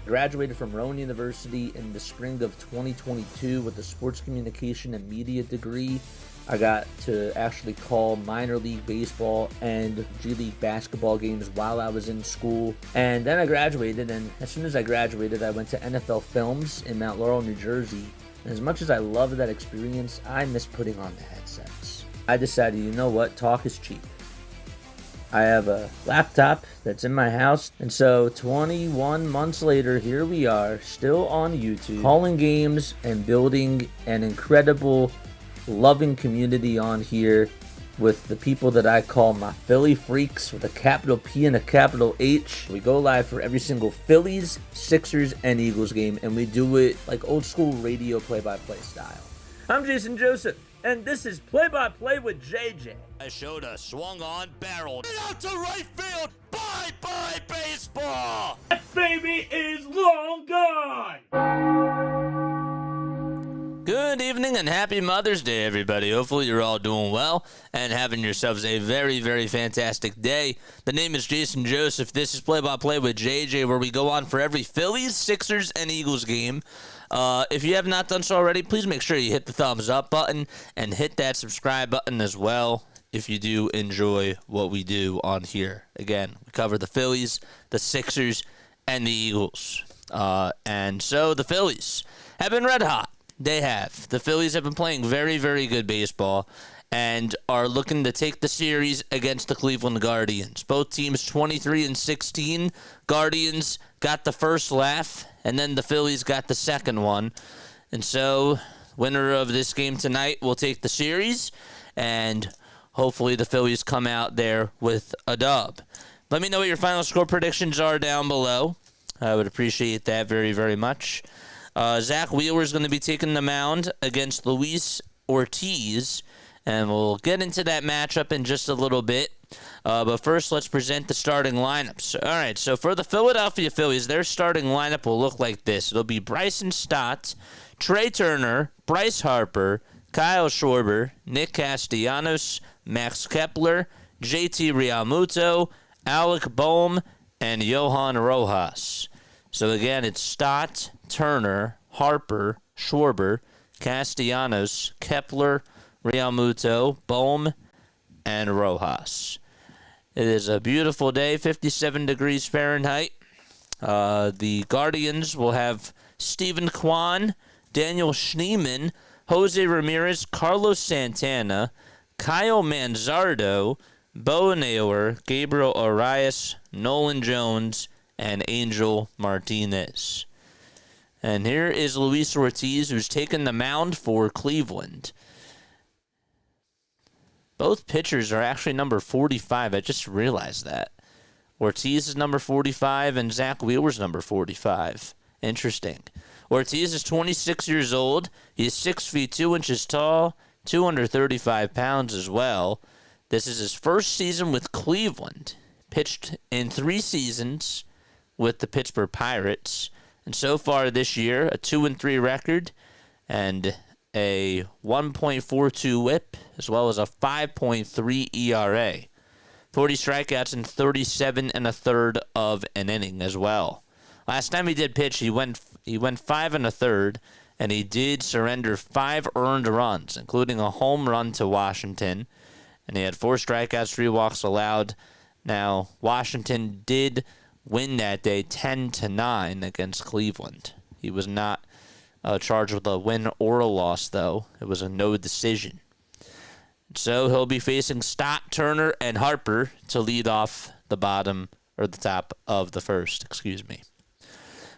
Graduated from Rowan University in the spring of 2022 with a sports communication and media degree. I got to actually call minor league baseball and G League basketball games while I was in school. And then I graduated, and as soon as I graduated, I went to NFL Films in Mount Laurel, New Jersey. And as much as I loved that experience, I miss putting on the headsets. I decided, you know what, talk is cheap. I have a laptop that's in my house, and so 21 months later, here we are, still on YouTube, calling games and building an incredible, loving community on here with the people that I call my Philly freaks with a capital P and a capital H. We go live for every single Phillies, Sixers, and Eagles game, and we do it like old school radio play-by-play style. I'm Jason Joseph, and this is Play-by-Play with JJ. I showed a swung on, barreled out to right field. Bye-bye baseball. That baby is long gone. Good evening and happy Mother's Day, everybody. Hopefully you're all doing well and having yourselves a very, very fantastic day. The name is Jason Joseph. This is Play-by-Play with JJ, where we go on for every Phillies, Sixers, and Eagles game. If you have not done so already, please make sure you hit the thumbs up button and hit that subscribe button as well if you do enjoy what we do on here. Again, we cover the Phillies, the Sixers, and the Eagles. And so the Phillies have been red hot. They have. The Phillies have been playing very, very good baseball and are looking to take the series against the Cleveland Guardians. Both teams 23-16. Guardians got the first laugh, and then the Phillies got the second one. And so, winner of this game tonight will take the series, and hopefully the Phillies come out there with a dub. Let me know what your final score predictions are down below. I would appreciate that very, very much. Zack Wheeler is going to be taking the mound against Luis Ortiz, and we'll get into that matchup in just a little bit. But first, let's present the starting lineups. All right, so for the Philadelphia Phillies, their starting lineup will look like this. It'll be Bryson Stott, Trey Turner, Bryce Harper, Kyle Schwarber, Nick Castellanos, Max Kepler, JT Realmuto, Alec Boehm, and Johan Rojas. So again, it's Stott, Turner, Harper, Schwarber, Castellanos, Kepler, Realmuto, Boehm, and Rojas. It is a beautiful day, 57 degrees Fahrenheit. The Guardians will have Stephen Kwan, Daniel Schneemann, Jose Ramirez, Carlos Santana, Kyle Manzardo, Bo Naylor, Gabriel Arias, Nolan Jones, and Angel Martinez. And here is Luis Ortiz, who's taken the mound for Cleveland. Both pitchers are actually number 45. I just realized that. Ortiz is number 45 and Zack Wheeler's number 45. Interesting. Ortiz is 26 years old. He's 6 feet 2 inches tall, 235 pounds as well. This is his first season with Cleveland. Pitched in 3 seasons with the Pittsburgh Pirates. And so far this year, a 2-3 record and a 1.42 whip, as well as a 5.3 ERA. 40 strikeouts in 37 1/3 of an inning as well. Last time he did pitch, he went 5 1/3, and he did surrender 5 earned runs, including a home run to Washington. And he had 4 strikeouts, 3 walks allowed. Now, Washington did win that day 10-9 against Cleveland. He was not charged with a win or a loss, though. It was a no decision. So he'll be facing Stott, Turner, and Harper to lead off the top of the first.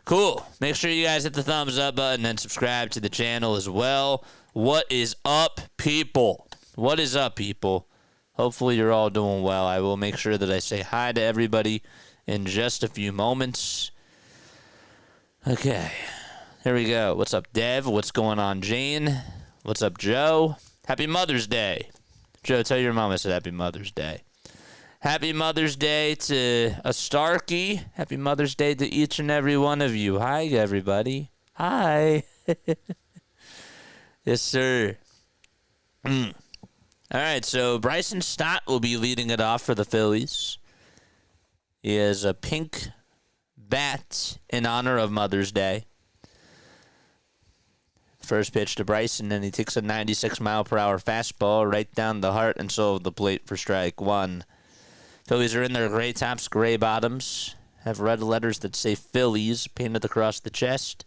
Cool. Make sure you guys hit the thumbs up button and subscribe to the channel as well. What is up, people? What is up, people? Hopefully you're all doing well. I will make sure that I say hi to everybody in just a few moments. Okay, here we go. What's up, Dev? What's going on, Jane? What's up, Joe? Happy Mother's Day. Joe, tell your mom I said Happy Mother's Day. Happy Mother's Day to a Starkey. Happy Mother's Day to each and every one of you. Hi, everybody. Hi. Yes, sir. All right, so Bryson Stott will be leading it off for the Phillies. He has a pink bat in honor of Mother's Day. First pitch to Bryson, and he takes a 96-mile-per-hour fastball right down the heart and soul of the plate for strike one. Phillies are in their gray tops, gray bottoms. Have red letters that say Phillies painted across the chest.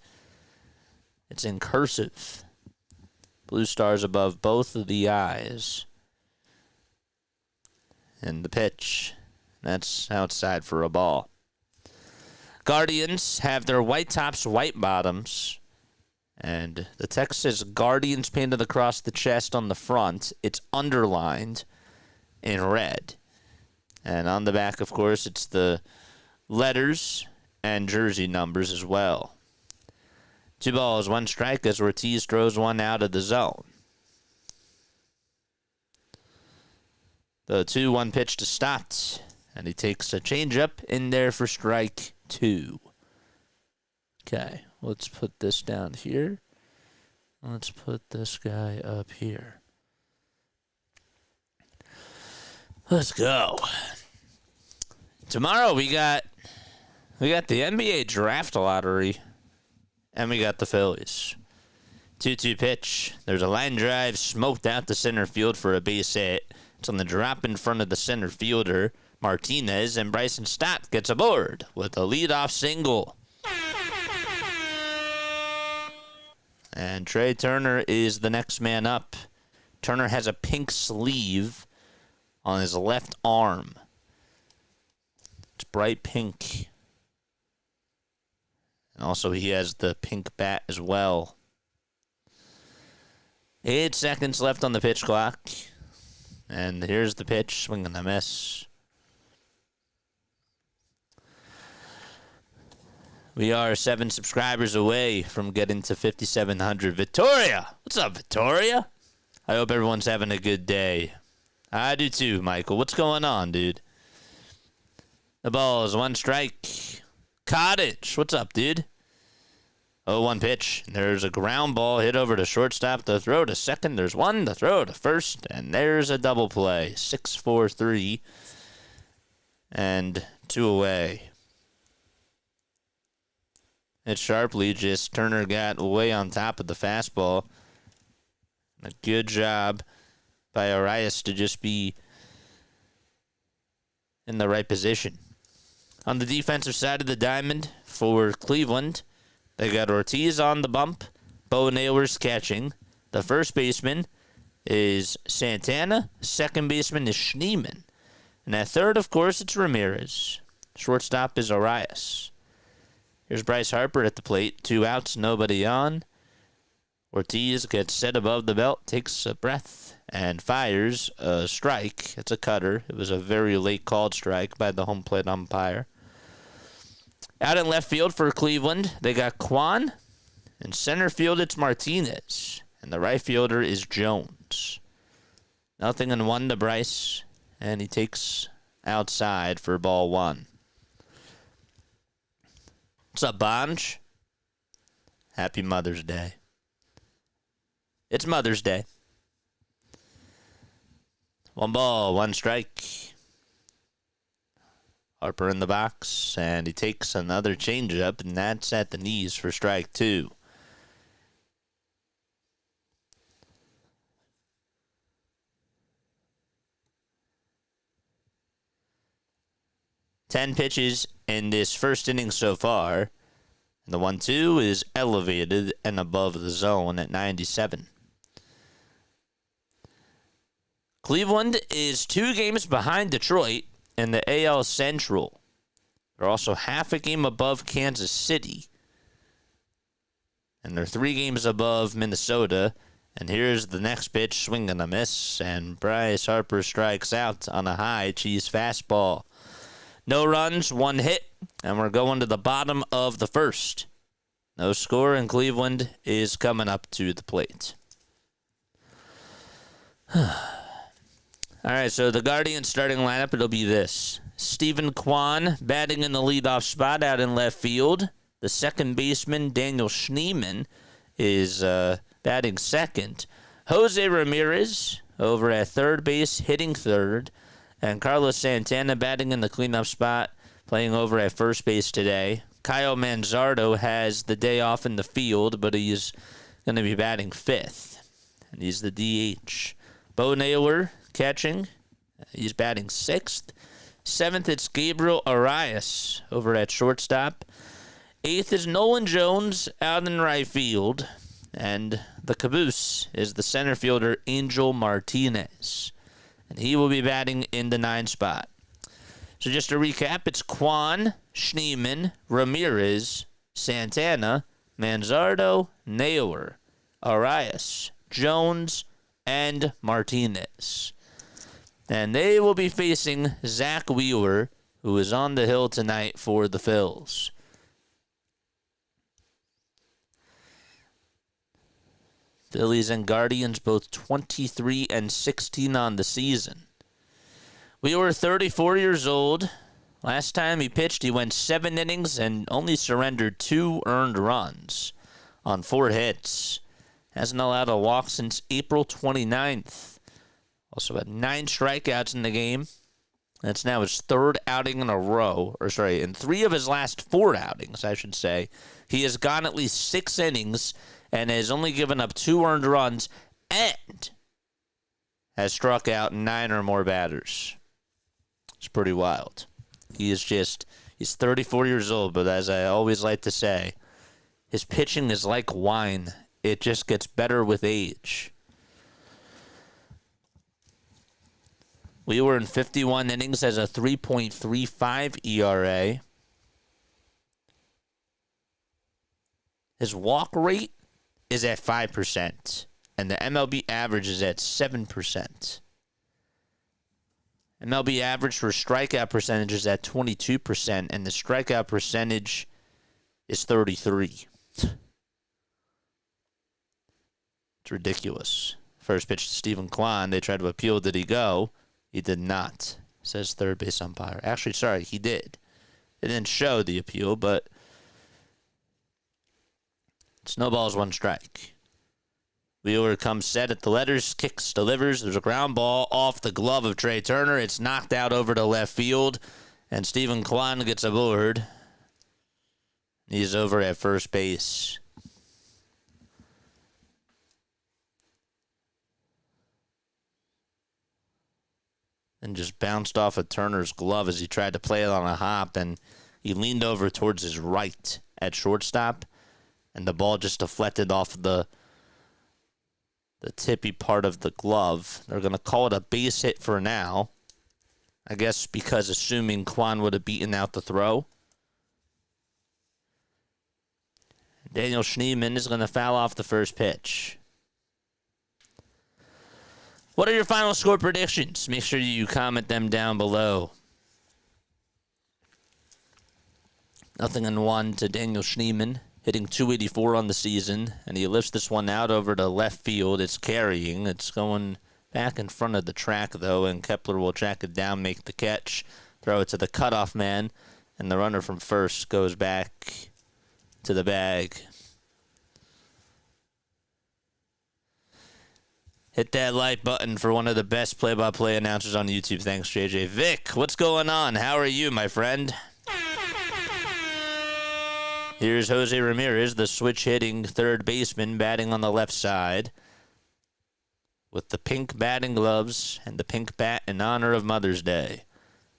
It's in cursive. Blue stars above both of the eyes. And the pitch. That's outside for a ball. Guardians have their white tops, white bottoms. And the text says Guardians painted across the chest on the front. It's underlined in red. And on the back, of course, it's the letters and jersey numbers as well. 2 balls, 1 strike as Ortiz throws one out of the zone. The 2-1 pitch to Stott. And he takes a changeup in there for strike 2. Okay, let's put this down here. Let's put this guy up here. Let's go. Tomorrow we got the NBA draft lottery, and we got the Phillies. 2-2 pitch. There's a line drive smoked out to center field for a base hit. It's on the drop in front of the center fielder, Martinez, and Bryson Stott gets aboard with a leadoff single. And Trey Turner is the next man up. Turner has a pink sleeve on his left arm. It's bright pink. And also he has the pink bat as well. 8 seconds left on the pitch clock. And here's the pitch, swing and a miss. We are 7 subscribers away from getting to 5,700. Victoria! What's up, Victoria? I hope everyone's having a good day. I do too, Michael. What's going on, dude? The ball is 1 strike. Cottage! What's up, dude? 0-1 pitch. There's a ground ball hit over to shortstop. The throw to second. There's 1. The throw to first. And there's a double play. 6-4-3. And 2 away. It's sharply just Turner got way on top of the fastball. A good job by Arias to just be in the right position. On the defensive side of the diamond for Cleveland, they got Ortiz on the bump. Bo Naylor's catching. The first baseman is Santana. Second baseman is Schneemann. And at third, of course, it's Ramirez. Shortstop is Arias. Here's Bryce Harper at the plate. 2 outs, nobody on. Ortiz gets set above the belt, takes a breath, and fires a strike. It's a cutter. It was a very late called strike by the home plate umpire. Out in left field for Cleveland, they got Kwan. In center field, it's Martinez. And the right fielder is Jones. 0-1 to Bryce, and he takes outside for ball 1. What's up, Bonge? Happy Mother's Day. It's Mother's Day. 1 ball, 1 strike. Harper in the box, and he takes another changeup, and that's at the knees for strike 2. Ten pitches in this first inning so far. And the 1-2 is elevated and above the zone at 97. Cleveland is 2 games behind Detroit in the AL Central. They're also half a game above Kansas City. And they're 3 games above Minnesota. And here's the next pitch, swing and a miss. And Bryce Harper strikes out on a high cheese fastball. No runs, 1 hit, and we're going to the bottom of the first. No score, and Cleveland is coming up to the plate. All right, so the Guardians starting lineup, it'll be this. Stephen Kwan batting in the leadoff spot out in left field. The second baseman, Daniel Schneemann, is batting second. Jose Ramirez over at third base, hitting third. And Carlos Santana batting in the cleanup spot, playing over at first base today. Kyle Manzardo has the day off in the field, but he's going to be batting 5th, and he's the DH. Bo Naylor catching. He's batting 6th. 7th, it's Gabriel Arias over at shortstop. 8th is Nolan Jones out in right field. And the caboose is the center fielder, Angel Martinez. And he will be batting in the 9th spot. So just to recap, it's Kwan, Schneemann, Ramirez, Santana, Manzardo, Naylor, Arias, Jones, and Martinez. And they will be facing Zack Wheeler, who is on the hill tonight for the Phillies. Phillies and Guardians both 23-16 on the season. Wheeler, 34 years old. Last time he pitched, he went 7 innings and only surrendered 2 earned runs on 4 hits. Hasn't allowed a walk since April 29th. Also had 9 strikeouts in the game. That's now his 3rd outing in a row. In 3 of his last 4 outings, I should say. He has gone at least 6 innings and has only given up 2 earned runs and has struck out 9 or more batters. It's pretty wild. He's 34 years old, but as I always like to say, his pitching is like wine. It just gets better with age. Wheeler in 51 innings has a 3.35 ERA. His walk rate is at 5%, and the MLB average is at 7%. MLB average for strikeout percentage is at 22%, and the strikeout percentage is 33%. It's ridiculous. First pitch to Stephen Kwan. They tried to appeal. Did he go? He did not, says third base umpire. Actually, sorry, he did. It didn't show the appeal, but snowballs 1 strike. Wheeler comes set at the letters, kicks, delivers. There's a ground ball off the glove of Trey Turner. It's knocked out over to left field, and Stephen Kwan gets aboard. He's over at first base. And just bounced off of Turner's glove as he tried to play it on a hop, and he leaned over towards his right at shortstop, and the ball just deflected off the tippy part of the glove. They're going to call it a base hit for now. I guess because assuming Kwan would have beaten out the throw. Daniel Schneemann is going to foul off the first pitch. What are your final score predictions? Make sure you comment them down below. 0-1 to Daniel Schneemann, hitting .284 on the season, and he lifts this one out over to left field. It's carrying. It's going back in front of the track, though, and Kepler will track it down, make the catch, throw it to the cutoff man, and the runner from first goes back to the bag. Hit that like button for one of the best play-by-play announcers on YouTube. Thanks, JJ. Vic, what's going on? How are you, my friend? Here's Jose Ramirez, the switch-hitting third baseman, batting on the left side with the pink batting gloves and the pink bat in honor of Mother's Day.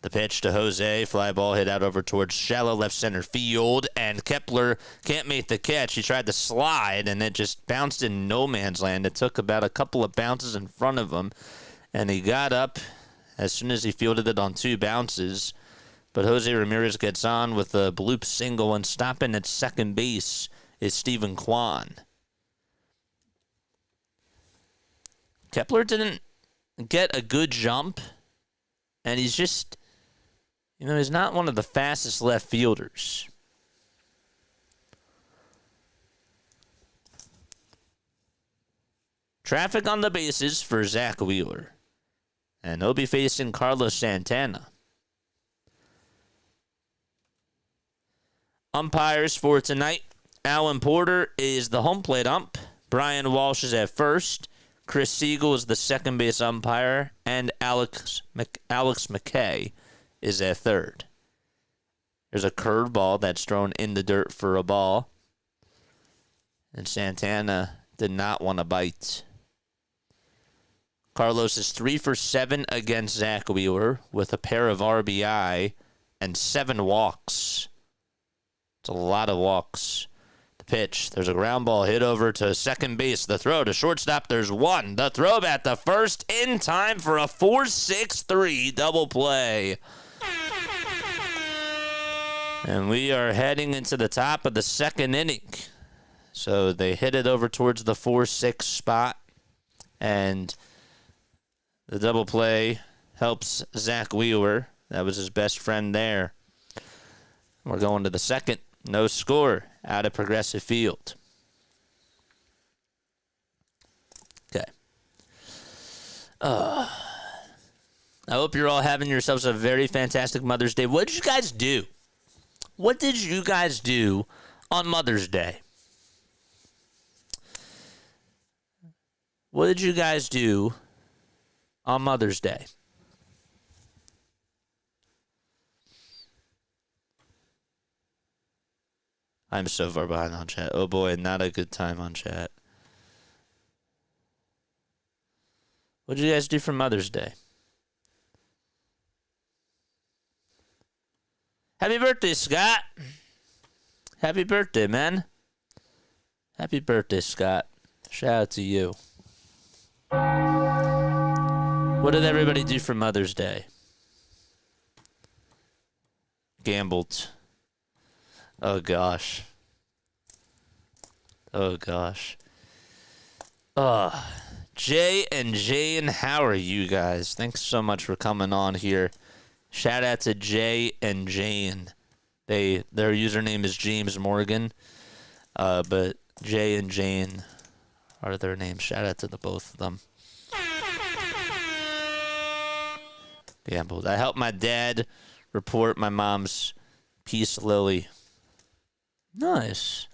The pitch to Jose, fly ball hit out over towards shallow left center field, and Kepler can't make the catch. He tried to slide, and it just bounced in no man's land. It took about a couple of bounces in front of him, and he got up as soon as he fielded it on 2 bounces. But Jose Ramirez gets on with a bloop single, and stopping at second base is Stephen Kwan. Kepler didn't get a good jump, and he's just, he's not one of the fastest left fielders. Traffic on the bases for Zack Wheeler, and he'll be facing Carlos Santana. Umpires for tonight: Alan Porter is the home plate ump. Brian Walsh is at first. Chris Siegel is the second base umpire. And Alex McKay is at third. There's a curveball that's thrown in the dirt for a ball. And Santana did not want to bite. Carlos is 3 for 7 against Zack Wheeler with a pair of RBI and 7 walks. It's a lot of walks. The pitch, there's a ground ball hit over to second base. The throw to shortstop, there's 1. The throw at the first in time for a 4-6-3 double play. And we are heading into the top of the second inning. So they hit it over towards the 4-6 spot. And the double play helps Zack Wheeler. That was his best friend there. We're going to the second. No score out of Progressive Field. Okay. I hope you're all having yourselves a very fantastic Mother's Day. What did you guys do? What did you guys do on Mother's Day? What did you guys do on Mother's Day? I'm so far behind on chat. Oh boy, not a good time on chat. What did you guys do for Mother's Day? Happy birthday, Scott. Happy birthday, man. Happy birthday, Scott. Shout out to you. What did everybody do for Mother's Day? Gambled. Oh, gosh. Oh, gosh. Jay and Jane, how are you guys? Thanks so much for coming on here. Shout out to Jay and Jane. Their username is James Morgan. But Jay and Jane are their names. Shout out to the both of them. Gambled. I helped my dad report my mom's peace lily. Nice.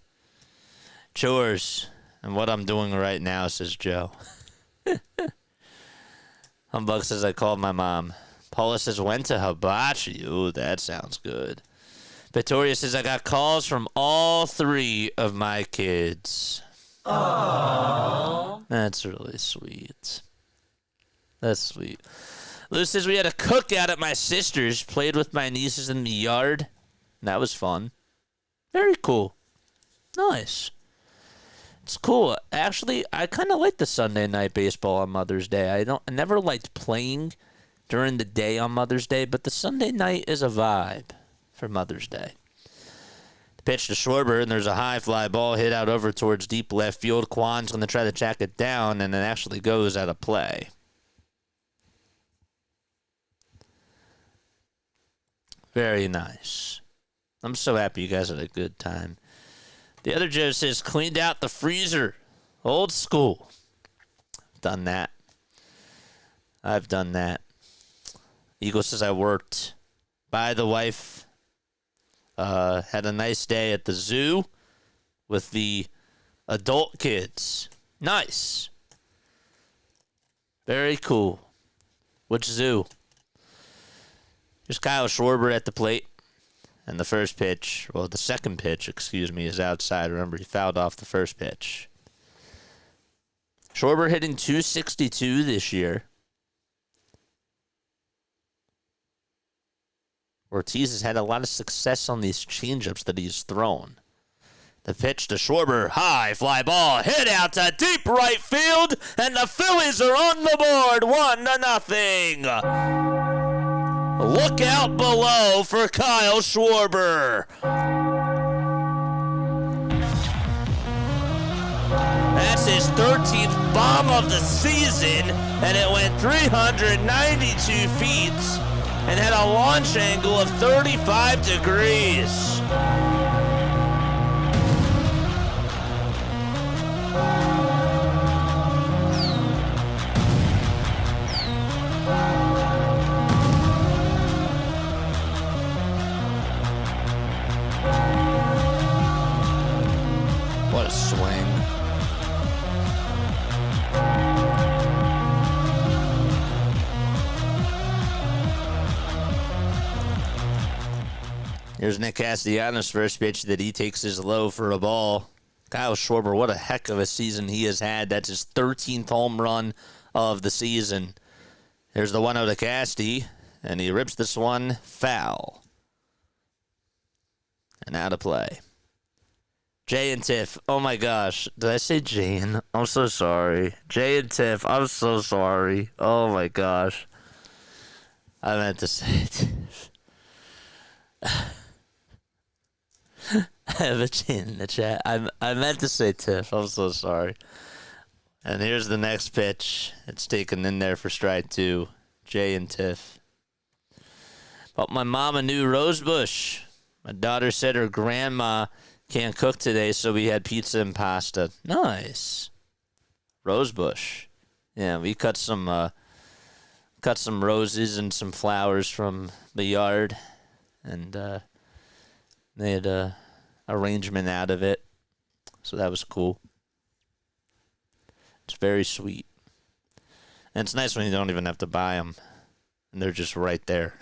Chores. And what I'm doing right now, says Joe. Humbug says I called my mom. Paula says, went to hibachi. Ooh, that sounds good. Victoria says, I got calls from all 3 of my kids. Aww. That's really sweet. That's sweet. Lou says, we had a cookout at my sister's. Played with my nieces in the yard. That was fun. Very cool. Nice. It's cool. Actually, I kind of like the Sunday night baseball on Mother's Day. I never liked playing during the day on Mother's Day, but the Sunday night is a vibe for Mother's Day. The pitch to Schwarber, and there's a high fly ball hit out over towards deep left field. Kwan's going to try to track it down, and it actually goes out of play. Very nice. I'm so happy you guys had a good time. The other Joe says, cleaned out the freezer. Old school. Done that. I've done that. Eagle says, I worked by the wife. Had a nice day at the zoo with the adult kids. Nice. Very cool. Which zoo? There's Kyle Schwarber at the plate. And the first pitch, well, the second pitch, is outside. Remember, he fouled off the first pitch. Schwarber hitting .262 this year. Ortiz has had a lot of success on these changeups that he's thrown. The pitch to Schwarber, high fly ball, hit out to deep right field, and the Phillies are on the board, 1-0. Look out below for Kyle Schwarber. That's his 13th bomb of the season, and it went 392 feet and had a launch angle of 35 degrees. What a swing. Here's Nick Castellanos' first pitch that he takes his low for a ball. Kyle Schwarber, what a heck of a season he has had. That's his 13th home run of the season. Here's the 1-0 to Casty, and he rips this one foul. And out of play. Jay and Tiff. Oh my gosh. Did I say Jane? I'm so sorry. Jay and Tiff. I'm so sorry. Oh my gosh. I meant to say Tiff. I have a Jane in the chat. I meant to say Tiff. I'm so sorry. And here's the next pitch. It's taken in there for strike 2. Jay and Tiff. Bought my mom a new rose bush. My daughter said her grandma can't cook today, so we had pizza and pasta. Nice. Rosebush. Yeah, we cut some roses and some flowers from the yard, and made a arrangement out of it. So that was cool. It's very sweet. And it's nice when you don't even have to buy them, and they're just right there.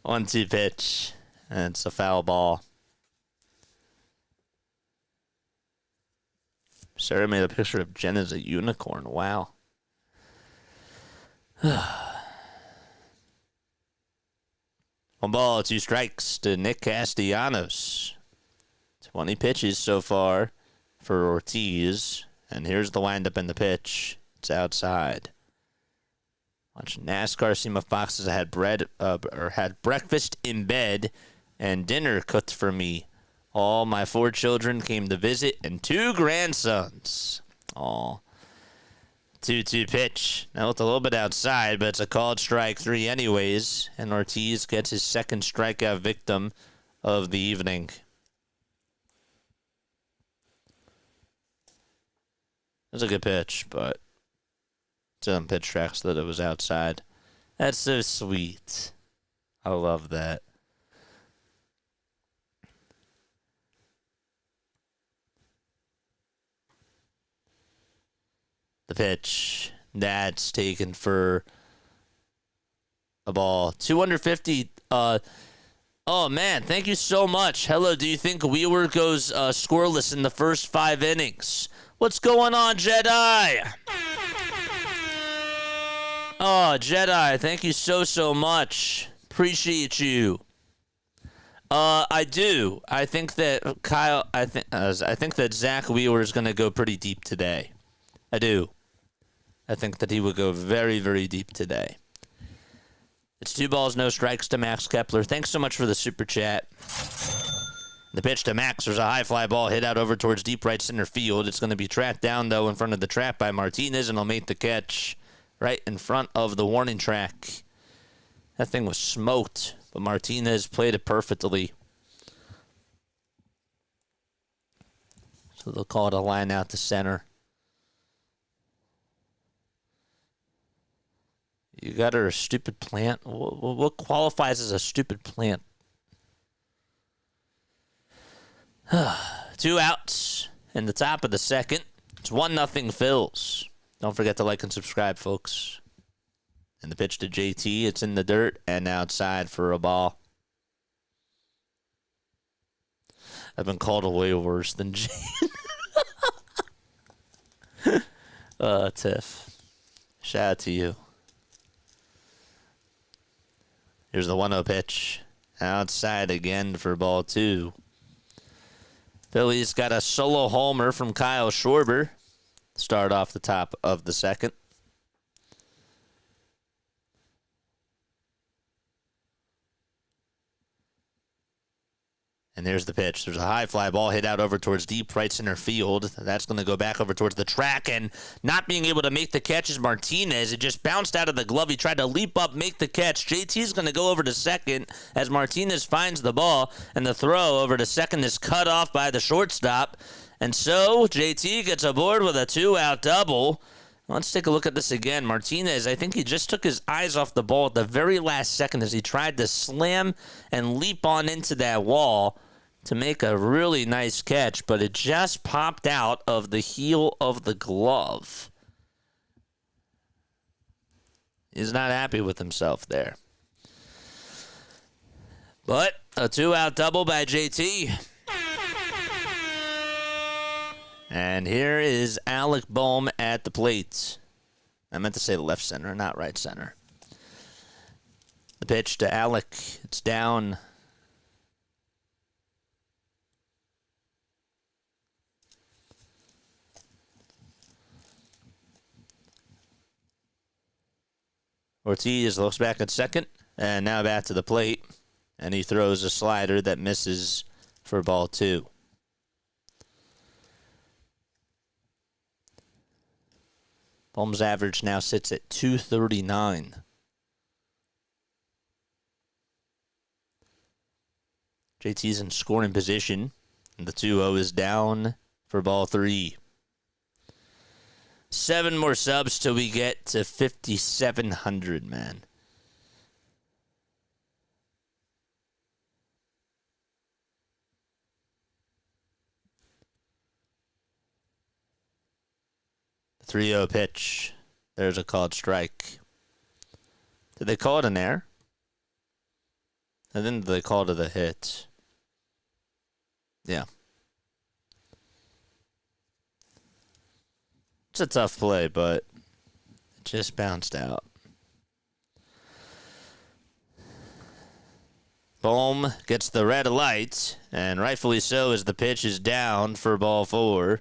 1-2 pitch, and it's a foul ball. Sarah made a picture of Jen as a unicorn. Wow. 1 ball, 2 strikes to Nick Castellanos. 20 pitches so far for Ortiz. And here's the windup in the pitch. It's outside. Watch NASCAR. See, my foxes had breakfast in bed and dinner cooked for me. All my 4 children came to visit and 2 grandsons. Aw. 2-2 pitch. Now it's a little bit outside, but it's a called strike 3 anyways. And Ortiz gets his second strikeout victim of the evening. It was a good pitch, but it's on pitch tracks that it was outside. That's so sweet. I love that. The pitch. That's taken for a ball. 250. Oh, man. Thank you so much. Hello. Do you think Wheeler goes scoreless in the first 5 innings? What's going on, Jedi? Oh, Jedi. Thank you so much. Appreciate you. I do. I think that I think that Zack Wheeler is going to go pretty deep today. I do. I think that he would go very, very deep today. It's 2 balls, no strikes to Max Kepler. Thanks so much for the super chat. The pitch to Max. There's a high fly ball hit out over towards deep right center field. It's going to be tracked down, though, in front of the trap by Martinez, and he'll make the catch right in front of the warning track. That thing was smoked, but Martinez played it perfectly. So they'll call it a line out to center. You got her a stupid plant? What qualifies as a stupid plant? 2 outs in the top of the second. It's 1-0 Phils. Don't forget to like and subscribe, folks. And the pitch to JT. It's in the dirt and outside for a ball. I've been called way worse than Jane. Tiff. Shout out to you. Here's the 1-0 pitch. Outside again for ball 2. Phillies got a solo homer from Kyle Schwarber. Start off the top of the second. And there's the pitch. There's a high fly ball hit out over towards deep right center field. That's going to go back over towards the track, and not being able to make the catch is Martinez. It just bounced out of the glove. He tried to leap up, make the catch. JT's going to go over to second as Martinez finds the ball, and the throw over to second is cut off by the shortstop. And so JT gets aboard with a 2-out double. Let's take a look at this again. Martinez, I think he just took his eyes off the ball at the very last second as he tried to slam and leap on into that wall to make a really nice catch, but it just popped out of the heel of the glove. He's not happy with himself there. But a 2-out double by JT. And here is Alec Bohm at the plate. I meant to say left center, not right center. The pitch to Alec. It's down. Ortiz looks back at second, and now back to the plate. And he throws a slider that misses for ball 2. Bohm's average now sits at 239. JT's in scoring position, and the 2-0 is down for ball 3. 7 more subs till we get to 5,700, man. The 3-0 pitch. There's a called strike. Did they call it an error? And then they called it a hit. Yeah. It's a tough play, but it just bounced out. Bohm gets the red light, and rightfully so as the pitch is down for ball 4.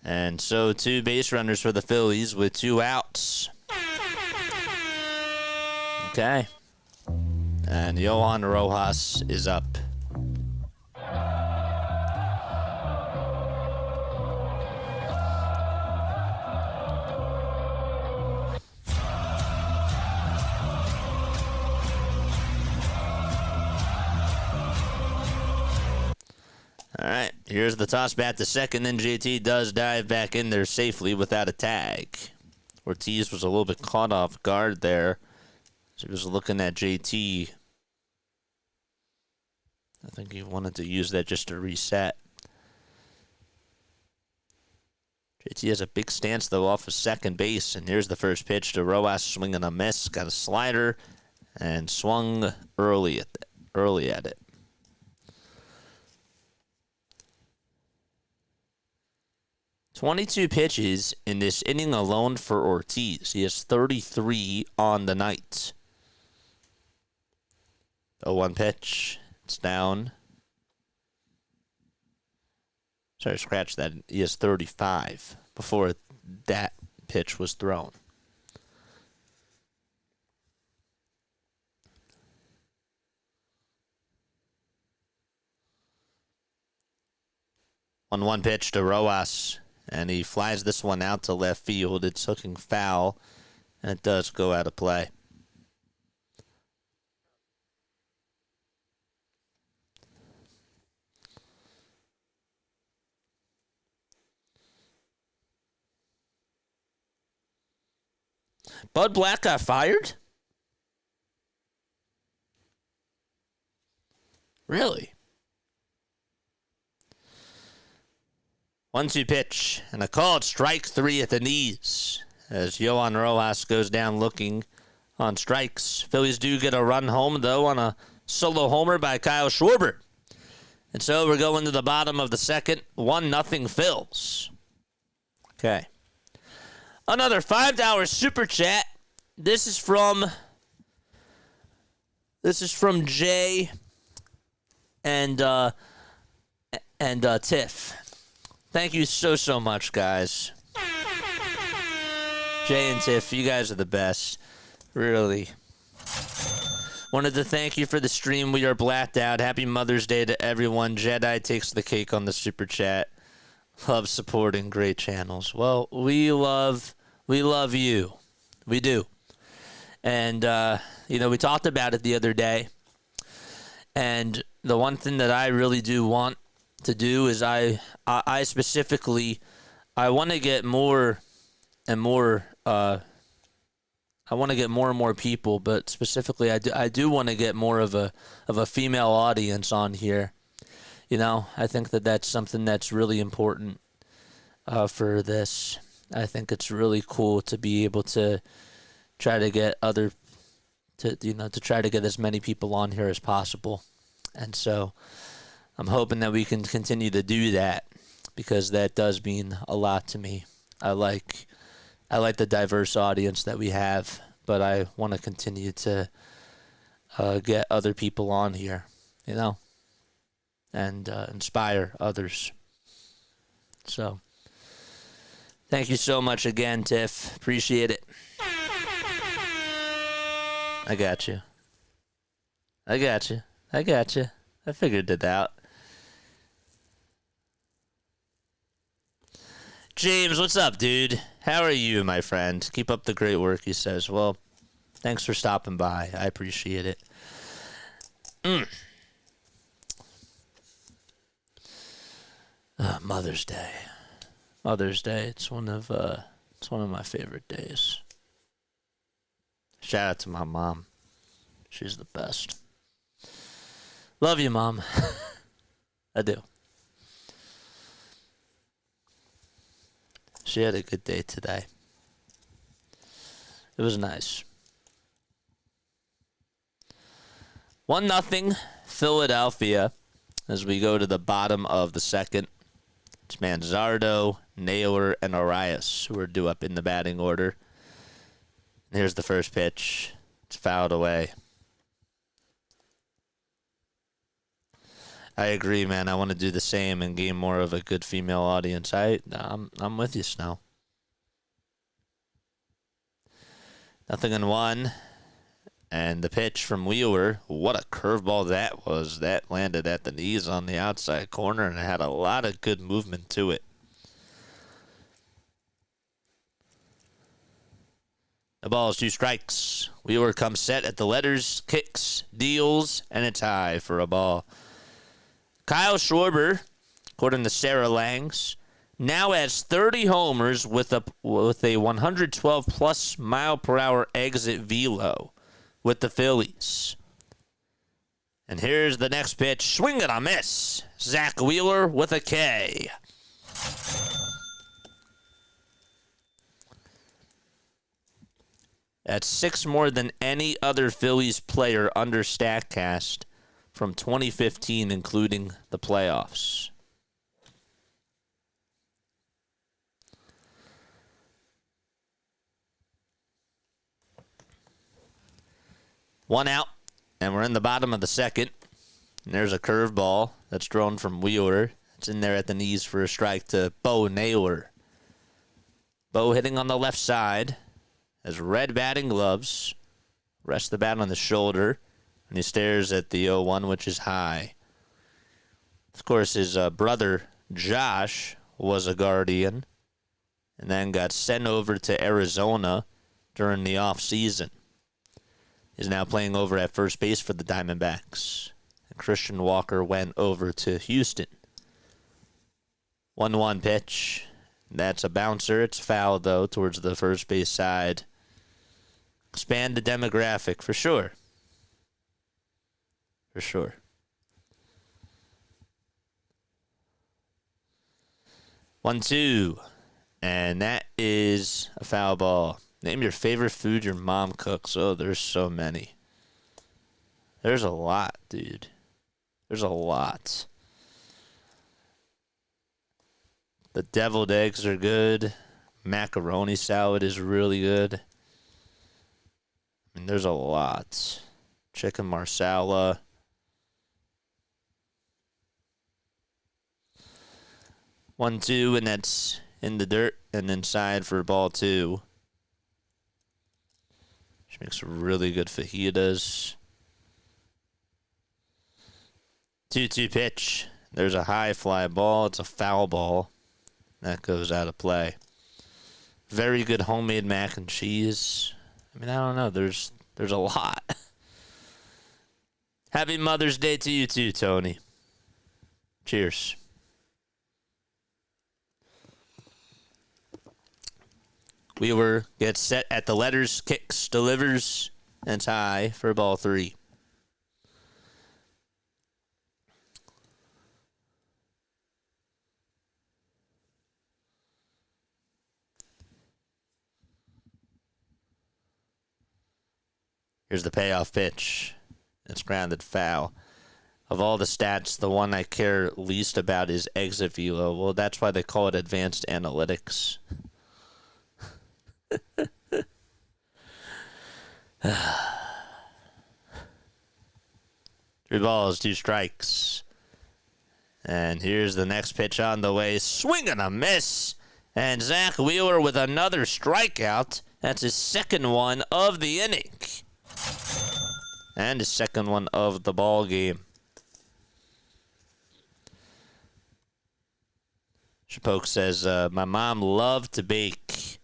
And so 2 base runners for the Phillies with 2 outs. Okay. And Johan Rojas is up. All right, here's the toss bat to second, then JT does dive back in there safely without a tag. Ortiz was a little bit caught off guard there. So he was looking at JT. I think he wanted to use that just to reset. JT has a big stance, though, off of second base, and here's the first pitch to Rojas, swinging a miss, got a slider, and swung early at it. "22 pitches in this inning alone for Ortiz. He has 33 on the night. 0-1 pitch. It's down. Sorry, scratch that. He has 35 before that pitch was thrown. On 1 pitch to Rojas, and he flies this one out to left field. It's hooking foul, and it does go out of play. Bud Black got fired? Really? 1-2 pitch, and a called strike 3 at the knees as Johan Rojas goes down looking on strikes. Phillies do get a run home, though, on a solo homer by Kyle Schwarber. And so we're going to the bottom of the second. 1-0 Phils. Okay. Another $5 super chat. This is from Jay and Tiff. Thank you so much, guys. Jay and Tiff, you guys are the best. Really. Wanted to thank you for the stream. We are blacked out. Happy Mother's Day to everyone. Jedi takes the cake on the super chat. Love supporting great channels. Well, we love you. We do. And, we talked about it the other day. And the one thing that I really do want to do is I specifically, I want to get more and more, I want to get more and more people, but specifically I do want to get more of a female audience on here. I think that's something that's really important for this. I think it's really cool to be able to try to get to try to get as many people on here as possible. And so I'm hoping that we can continue to do that because that does mean a lot to me. I like the diverse audience that we have, but I want to continue to get other people on here, and inspire others. So thank you so much again, Tiff. Appreciate it. I got you. I figured it out. James, what's up, dude? How are you, my friend? Keep up the great work, he says. Well, thanks for stopping by. I appreciate it. Mother's Day. Mother's Day. It's one of my favorite days. Shout out to my mom. She's the best. Love you, Mom. I do. She had a good day today. It was nice. 1-0 Philadelphia as we go to the bottom of the second. It's Manzardo, Naylor, and Arias who are due up in the batting order. And here's the first pitch. It's fouled away. I agree, man. I want to do the same and gain more of a good female audience. I'm with you, Snow. 0-1. And the pitch from Wheeler, what a curveball that was. That landed at the knees on the outside corner and it had a lot of good movement to it. The ball is 2 strikes. Wheeler comes set at the letters, kicks, deals, and a tie for a ball. Kyle Schwarber, according to Sarah Langs, now has 30 homers with a 112-plus mile-per-hour exit velo with the Phillies. And here's the next pitch. Swing and a miss. Zack Wheeler with a K. That's 6 more than any other Phillies player under StatCast from 2015, including the playoffs. One out, and we're in the bottom of the second. And there's a curveball that's thrown from Wheeler. It's in there at the knees for a strike to Bo Naylor. Bo hitting on the left side, has red batting gloves, rests the bat on the shoulder, and he stares at the 0-1, which is high. Of course, his brother, Josh, was a Guardian and then got sent over to Arizona during the offseason. He's now playing over at first base for the Diamondbacks. And Christian Walker went over to Houston. 1-1 pitch. That's a bouncer. It's foul, though, towards the first base side. Expand the demographic, for sure. For sure. One, two. And that is a foul ball. Name your favorite food your mom cooks. Oh, there's so many. There's a lot, dude. There's a lot. The deviled eggs are good. Macaroni salad is really good. I mean, there's a lot. Chicken marsala. One, two, and that's in the dirt and inside for ball 2. She makes really good fajitas. 2-2 pitch. There's a high fly ball. It's a foul ball. That goes out of play. Very good homemade mac and cheese. I mean, I don't know. There's a lot. Happy Mother's Day to you too, Tony. Cheers. Wheeler gets set at the letters, kicks, delivers, and it's high for ball 3. Here's the payoff pitch. It's grounded foul. Of all the stats, the one I care least about is exit velo. Well, that's why they call it advanced analytics. 3 balls, 2 strikes. And here's the next pitch on the way. Swing and a miss. And Zack Wheeler with another strikeout. That's his second one of the inning. And his second one of the ball game. Chapoke says, my mom loved to bake.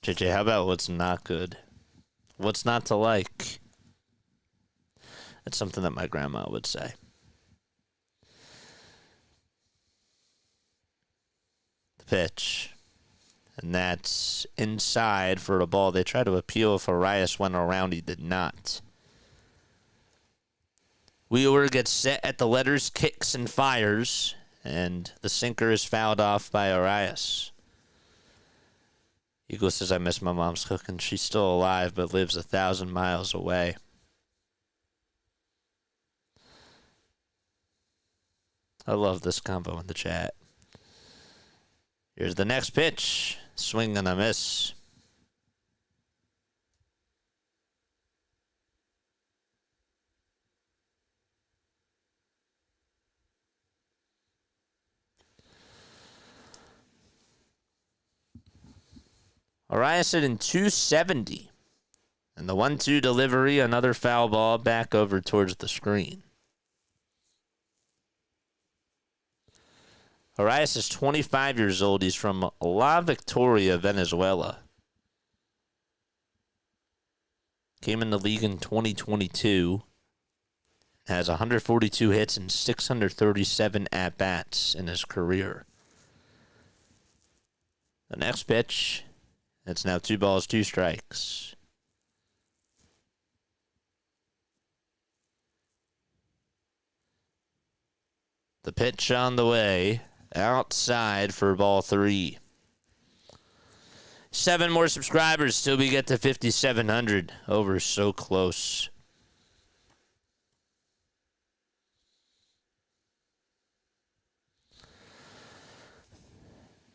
JJ, how about what's not good? What's not to like? That's something that my grandma would say. The pitch. And that's inside for a ball. They tried to appeal if Arias went around. He did not. Wheeler gets set at the letters, kicks, and fires. And the sinker is fouled off by Arias. Eagle says, I miss my mom's cooking. She's still alive, but lives 1,000 miles away. I love this combo in the chat. Here's the next pitch. Swing and a miss. Arias hitting 270. And the 1-2 delivery, another foul ball back over towards the screen. Arias is 25 years old. He's from La Victoria, Venezuela. Came in the league in 2022. Has 142 hits and 637 at-bats in his career. The next pitch, it's now 2 balls, 2 strikes. The pitch on the way. Outside for ball 3. 7 more subscribers till we get to 5,700. Over so close.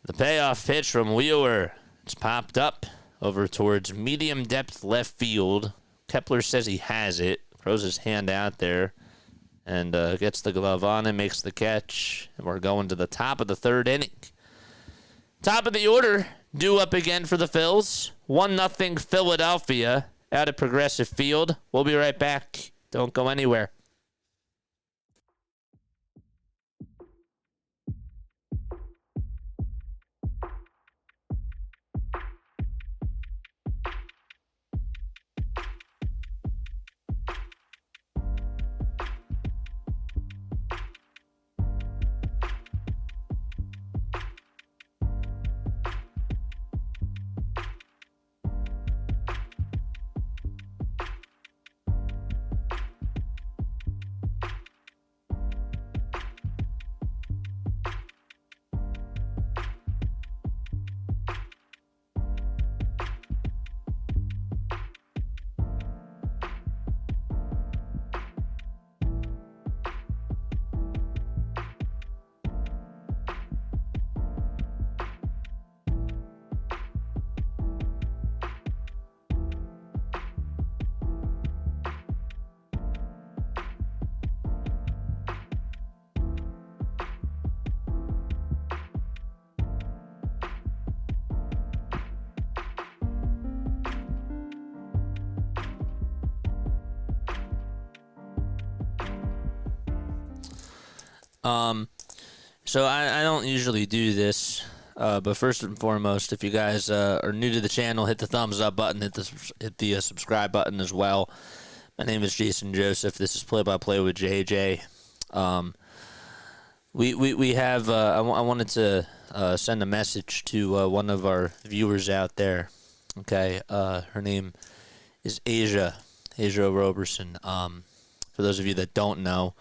The payoff pitch from Wheeler. It's popped up over towards medium depth left field. Kepler says he has it. Throws his hand out there. And gets the glove on and makes the catch. And we're going to the top of the 3rd inning. Top of the order, due up again for the Phils. 1-0 Philadelphia out at Progressive Field. We'll be right back. Don't go anywhere. So I don't usually do this, but first and foremost, if you guys are new to the channel, hit the thumbs up button, hit the subscribe button as well. My name is Jason Joseph. This is Play by Play with JJ. We have I wanted to send a message to one of our viewers out there. Okay, her name is Asia Roberson. For those of you that don't know,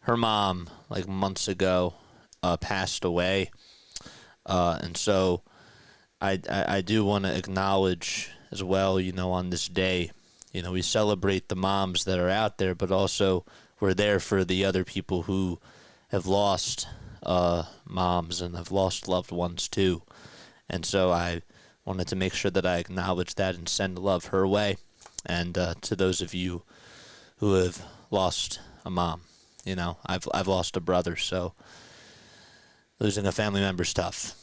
her mom, like months ago, passed away, and so I do want to acknowledge as well, on this day, We celebrate the moms that are out there, but also we're there for the other people who have lost moms and have lost loved ones too. And so I wanted to make sure that I acknowledge that and send love her way. And to those of you who have lost a mom, I've lost a brother, so losing a family member is tough.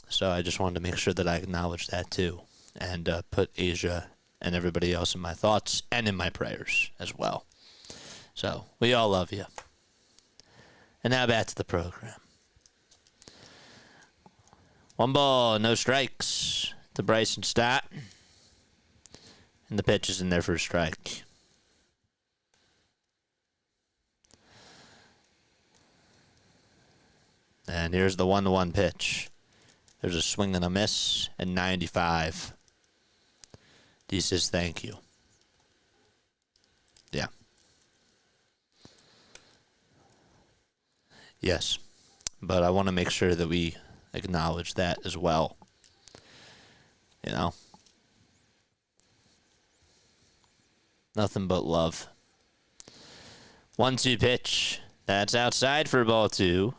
So I just wanted to make sure that I acknowledge that too, and put Asia and everybody else in my thoughts and in my prayers as well. So we all love you. And now back to the program. 1 ball, no strikes to Bryson Stott. And the pitch is in there for a strike. And here's the 1-1 pitch. There's a swing and a miss, and 95. D says thank you. Yeah. Yes. But I want to make sure that we acknowledge that as well. Nothing but love. 1-2 pitch. That's outside for ball 2.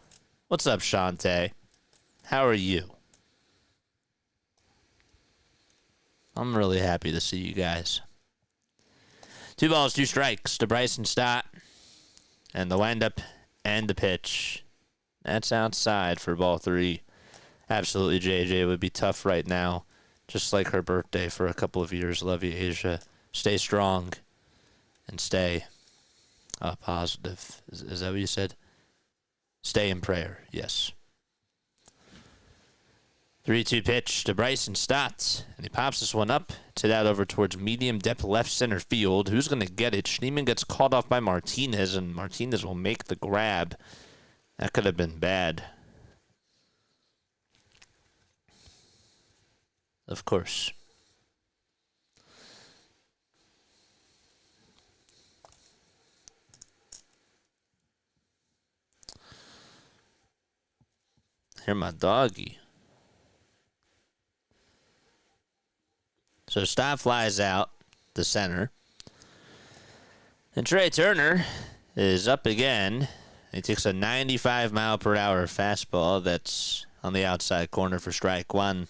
What's up, Shante? How are you? I'm really happy to see you guys. 2 balls, 2 strikes to Bryson Stott. And the windup and the pitch. That's outside for ball 3. Absolutely, JJ. It would be tough right now. Just like her birthday for a couple of years. Love you, Asia. Stay strong. And stay positive. Is that what you said? Stay in prayer. Yes. 3-2 pitch to Bryson Stott. And he pops this one up. To that over towards medium depth left center field. Who's going to get it? Schneemann gets called off by Martinez. And Martinez will make the grab. That could have been bad. Of course. Hear my doggy. So Stott flies out the center. And Trey Turner is up again. He takes a 95-mile-per-hour fastball that's on the outside corner for strike 1.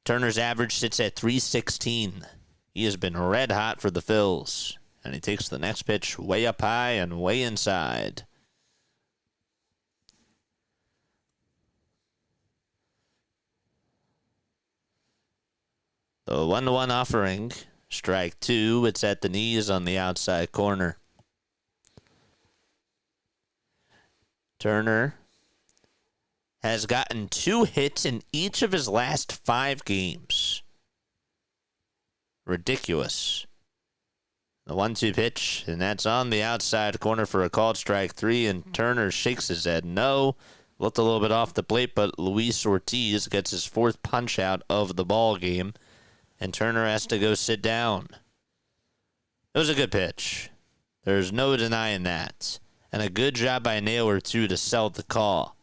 Turner's average sits at 316. He has been red hot for the Phils. And he takes the next pitch way up high and way inside. The 1-1 offering. Strike 2. It's at the knees on the outside corner. Turner has gotten 2 hits in each of his last 5 games. Ridiculous. The 1-2 pitch, and that's on the outside corner for a called strike 3, and Turner shakes his head no. Looked a little bit off the plate, but Luis Ortiz gets his 4th punch out of the ball game, and Turner has to go sit down. It was a good pitch. There's no denying that. And a good job by Naylor, too, to sell the call.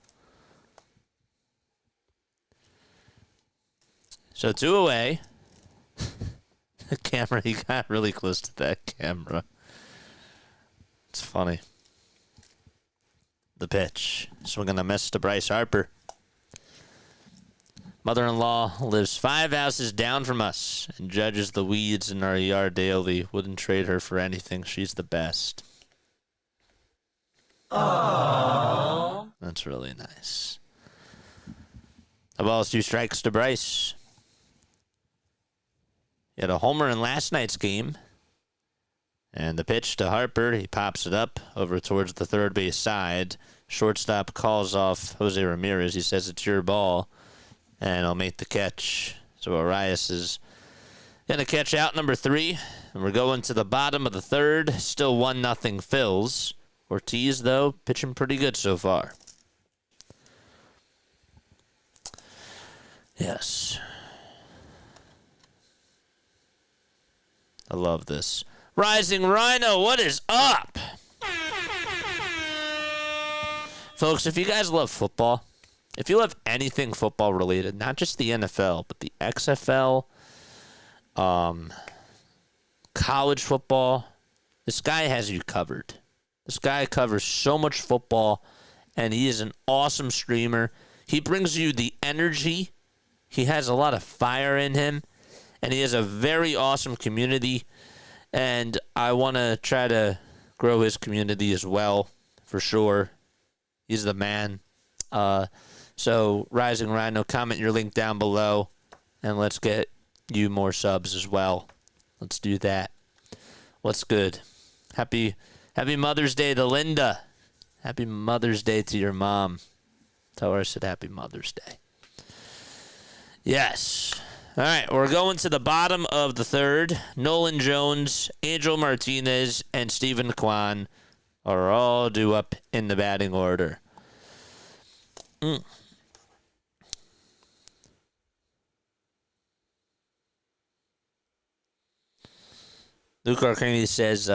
So 2 away. The camera, he got really close to that camera. It's funny. The pitch. Swinging a miss to Bryce Harper. Mother-in-law lives 5 houses down from us and judges the weeds in our yard daily. Wouldn't trade her for anything. She's the best. Aww. That's really nice. The ball's 2 strikes to Bryce. He had a homer in last night's game. And the pitch to Harper, he pops it up over towards the third base side. Shortstop calls off Jose Ramirez. He says it's your ball. And I'll make the catch. So Arias is going to catch out number 3. And we're going to the bottom of the third. Still 1-0 Phils. Ortiz, though, pitching pretty good so far. Yes. I love this. Rising Rhino, what is up? Folks, if you guys love football, if you love anything football related, not just the NFL, but the XFL, college football. This guy has you covered. This guy covers so much football, and he is an awesome streamer. He brings you the energy. He has a lot of fire in him, and he has a very awesome community, and I want to try to grow his community as well, for sure. He's the man. So, Rising Rhino, comment your link down below, and let's get you more subs as well. Let's do that. What's good? Happy Mother's Day to Linda. Happy Mother's Day to your mom. Tell her I said Happy Mother's Day. Yes. All right, we're going to the bottom of the third. Nolan Jones, Angel Martinez, and Stephen Kwan are all due up in the batting order. Luke Arcady says,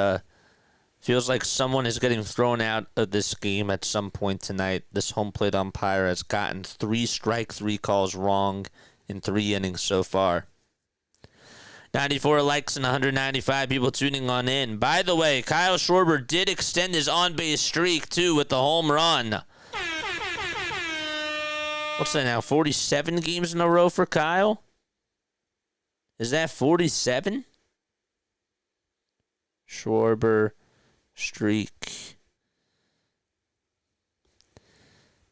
feels like someone is getting thrown out of this game at some point tonight. This home plate umpire has gotten 3 strike 3 calls wrong in 3 innings so far. 94 likes and 195 people tuning on in. By the way, Kyle Schwarber did extend his on-base streak, too, with the home run. What's that now, 47 games in a row for Kyle? Is that 47? Schwarber streak.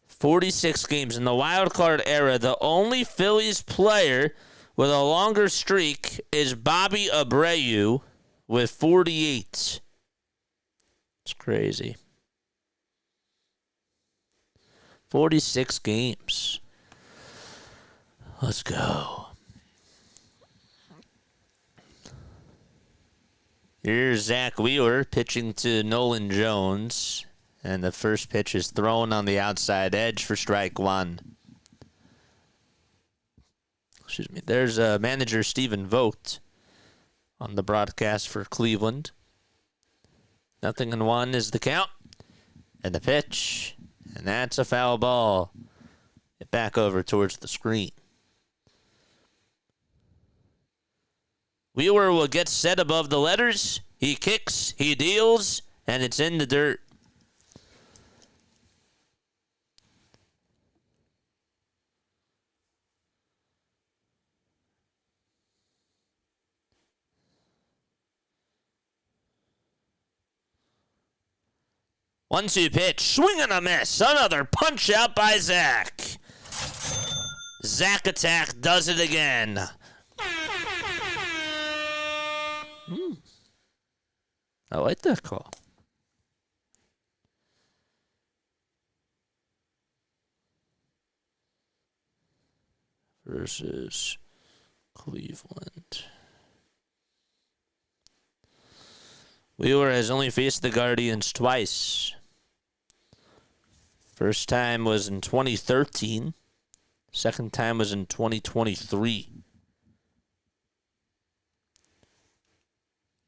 46 games in the wild card era. The only Phillies player with a longer streak is Bobby Abreu with 48. It's crazy. 46 games. Let's go. Here's Zack Wheeler pitching to Nolan Jones. And the first pitch is thrown on the outside edge for strike 1. Excuse me. There's manager Stephen Vogt on the broadcast for Cleveland. 0-1 is the count. And the pitch. And that's a foul ball. Get back over towards the screen. Wheeler will get set above the letters. He kicks, he deals, and it's in the dirt. One-two pitch, swing and a miss. Another punch out by Zack. Zack Attack does it again. I like that call. Versus Cleveland. Wheeler has only faced the Guardians twice. First time was in 2013. Second time was in 2023.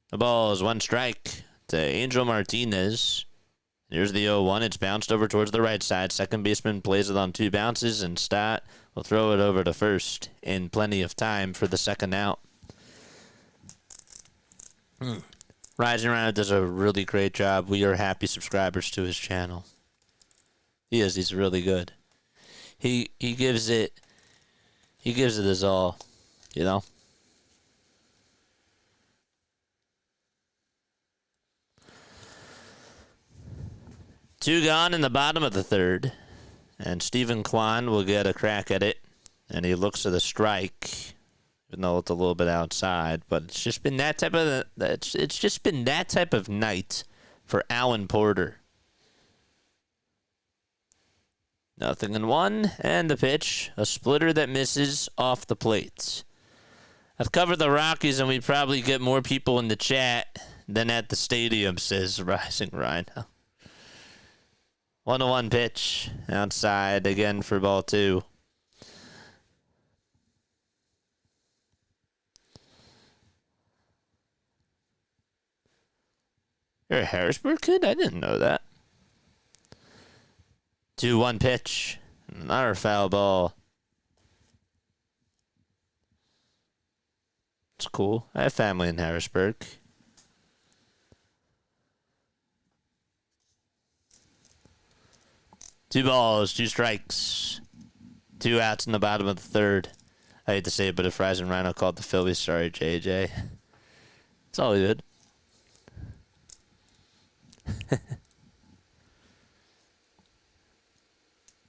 The ball is 1 strike to Angel Martinez. Here's the 0-1. It's bounced over towards the right side. Second baseman plays it on 2 bounces, and Stott will throw it over to first in plenty of time for the second out. Rising Rhino does a really great job. We are happy subscribers to his channel. He is. He's really good. He gives it his all, you know? Two gone in the bottom of the third, and Stephen Kwan will get a crack at it, and he looks at the strike, even though it's a little bit outside. But it's just been that type of night for Alan Porter. 0-1, and the pitch, a splitter that misses off the plate. I've covered the Rockies, and we probably get more people in the chat than at the stadium, says Rising Rhino. 1-1 pitch outside again for ball 2. You're a Harrisburg kid? I didn't know that. 2-1 pitch. Another foul ball. It's cool. I have family in Harrisburg. 2 balls, 2 strikes, 2 outs in the bottom of the third. I hate to say it, but if Rise and Rhino called the Phillies, sorry, JJ. It's all good.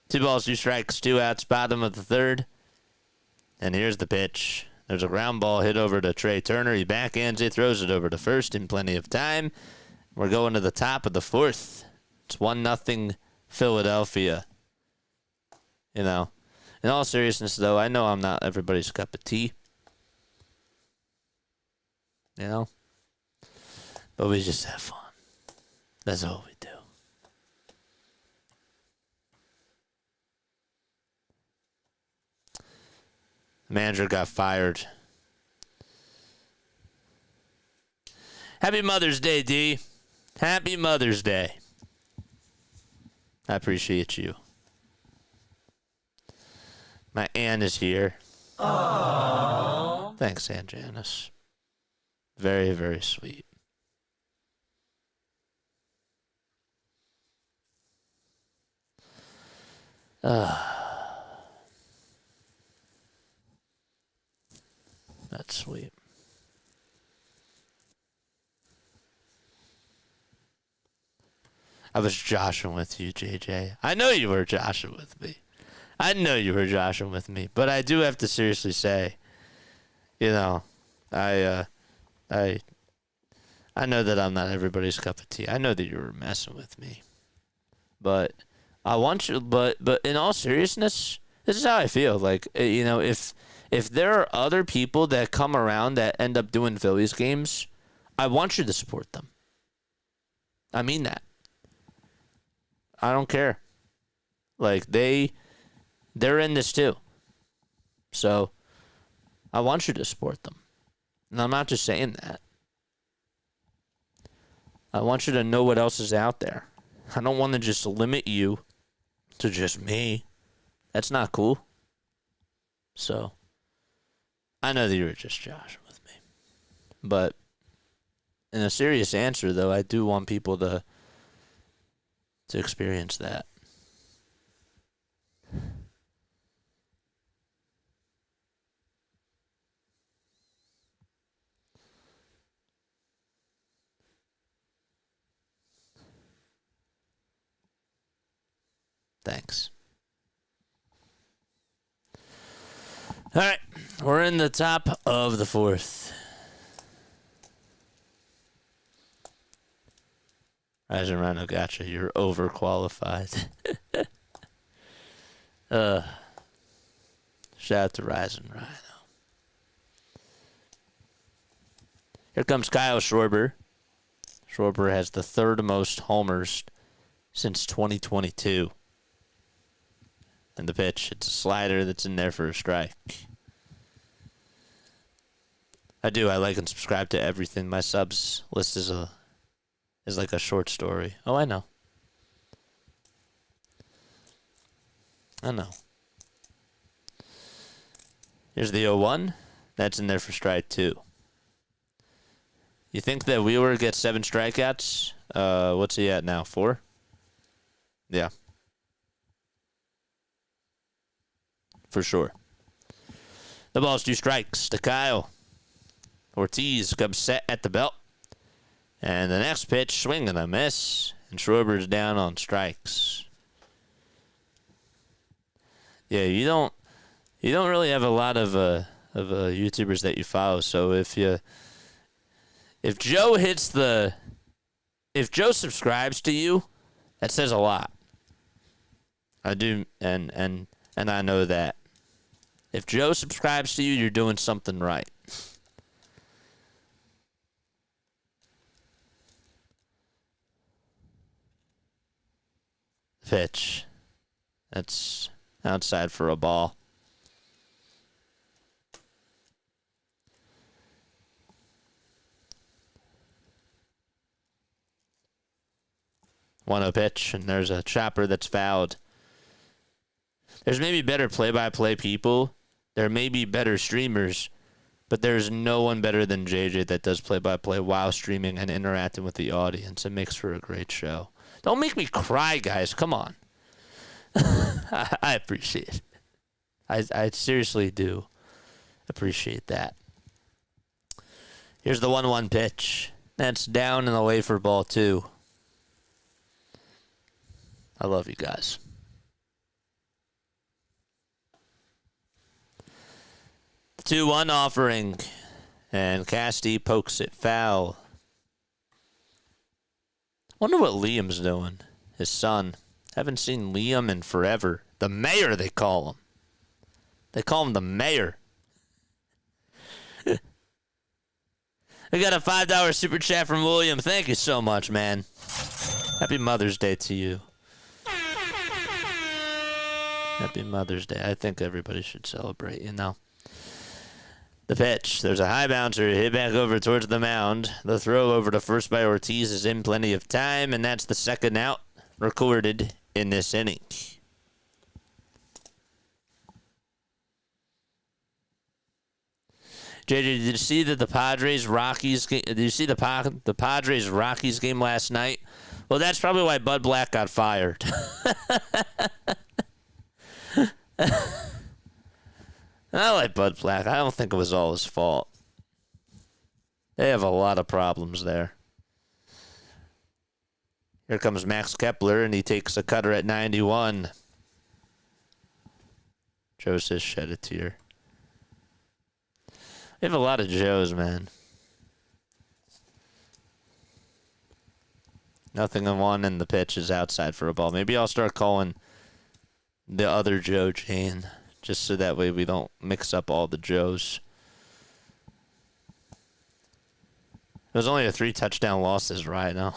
Two balls, 2 strikes, 2 outs, bottom of the third. And here's the pitch. There's a ground ball hit over to Trey Turner. He backhands it, throws it over to first in plenty of time. We're going to the top of the fourth. It's 1-0 Philadelphia. You know, in all seriousness, though, I know I'm not everybody's cup of tea. You know? But we just have fun. That's all we do. The manager got fired. Happy Mother's Day, D. Happy Mother's Day. I appreciate you. My aunt is here. Aww. Thanks, Aunt Janice. Very, very sweet. That's sweet. I was joshing with you, JJ. I know you were joshing with me. I know you were joshing with me, but I do have to seriously say, you know, I know that I'm not everybody's cup of tea. I know that you were messing with me, but I want you. But in all seriousness, this is how I feel. Like, you know, if there are other people that come around that end up doing Phillies games, I want you to support them. I mean that. I don't care. Like, they're in this too. So I want you to support them. And I'm not just saying that. I want you to know what else is out there. I don't want to just limit you to just me. That's not cool. So I know that you were just joshing with me. But in a serious answer, though, I do want people to experience that. Thanks. All right, we're in the top of the fourth. Rise and Rhino, gotcha. You're overqualified. Shout out to Rise and Rhino. Here comes Kyle Schwarber. Schwarber has the third most homers since 2022. And the pitch, it's a slider that's in there for a strike. I like and subscribe to everything. My subs list is like a short story. Oh, I know. Here's the 0-1. That's in there for strike 2. You think that Wheeler gets 7 strikeouts? What's he at now? 4? Yeah. For sure. The ball's 2 strikes to Kyle. Ortiz comes set at the belt. And the next pitch, swing and a miss. And Schwarber's down on strikes. Yeah, you don't really have a lot of YouTubers that you follow. So if Joe subscribes to you, that says a lot. I do, and I know that. If Joe subscribes to you, you're doing something right. Pitch. That's outside for a ball. 1-0 pitch, and there's a chopper that's fouled. There's maybe better play-by-play people. There may be better streamers, but there's no one better than JJ that does play-by-play while streaming and interacting with the audience. It makes for a great show. Don't make me cry, guys. Come on. I appreciate it. I seriously do appreciate that. Here's the 1-1 pitch. That's down and away for ball 2. I love you guys. The 2-1 offering. And Casty pokes it foul. Wonder what Liam's doing. His son. Haven't seen Liam in forever. The mayor, they call him. They call him the mayor. We got a $5 super chat from William. Thank you so much, man. Happy Mother's Day to you. Happy Mother's Day. I think everybody should celebrate, you know. The pitch. There's a high bouncer. Hit back over towards the mound. The throw over to first by Ortiz is in plenty of time, and that's the second out recorded in this inning. JJ, did you see that the Padres-Rockies game? Did you see the Padres-Rockies game last night? Well, that's probably why Bud Black got fired. I like Bud Black. I don't think it was all his fault. They have a lot of problems there. Here comes Max Kepler, and he takes a cutter at 91. Joe says shed a tear. We have a lot of Joes, man. Nothing on one, and the pitch is outside for a ball. Maybe I'll start calling the other Joe Jane, just so that way we don't mix up all the Joes. It was only a 3-touchdown losses right now.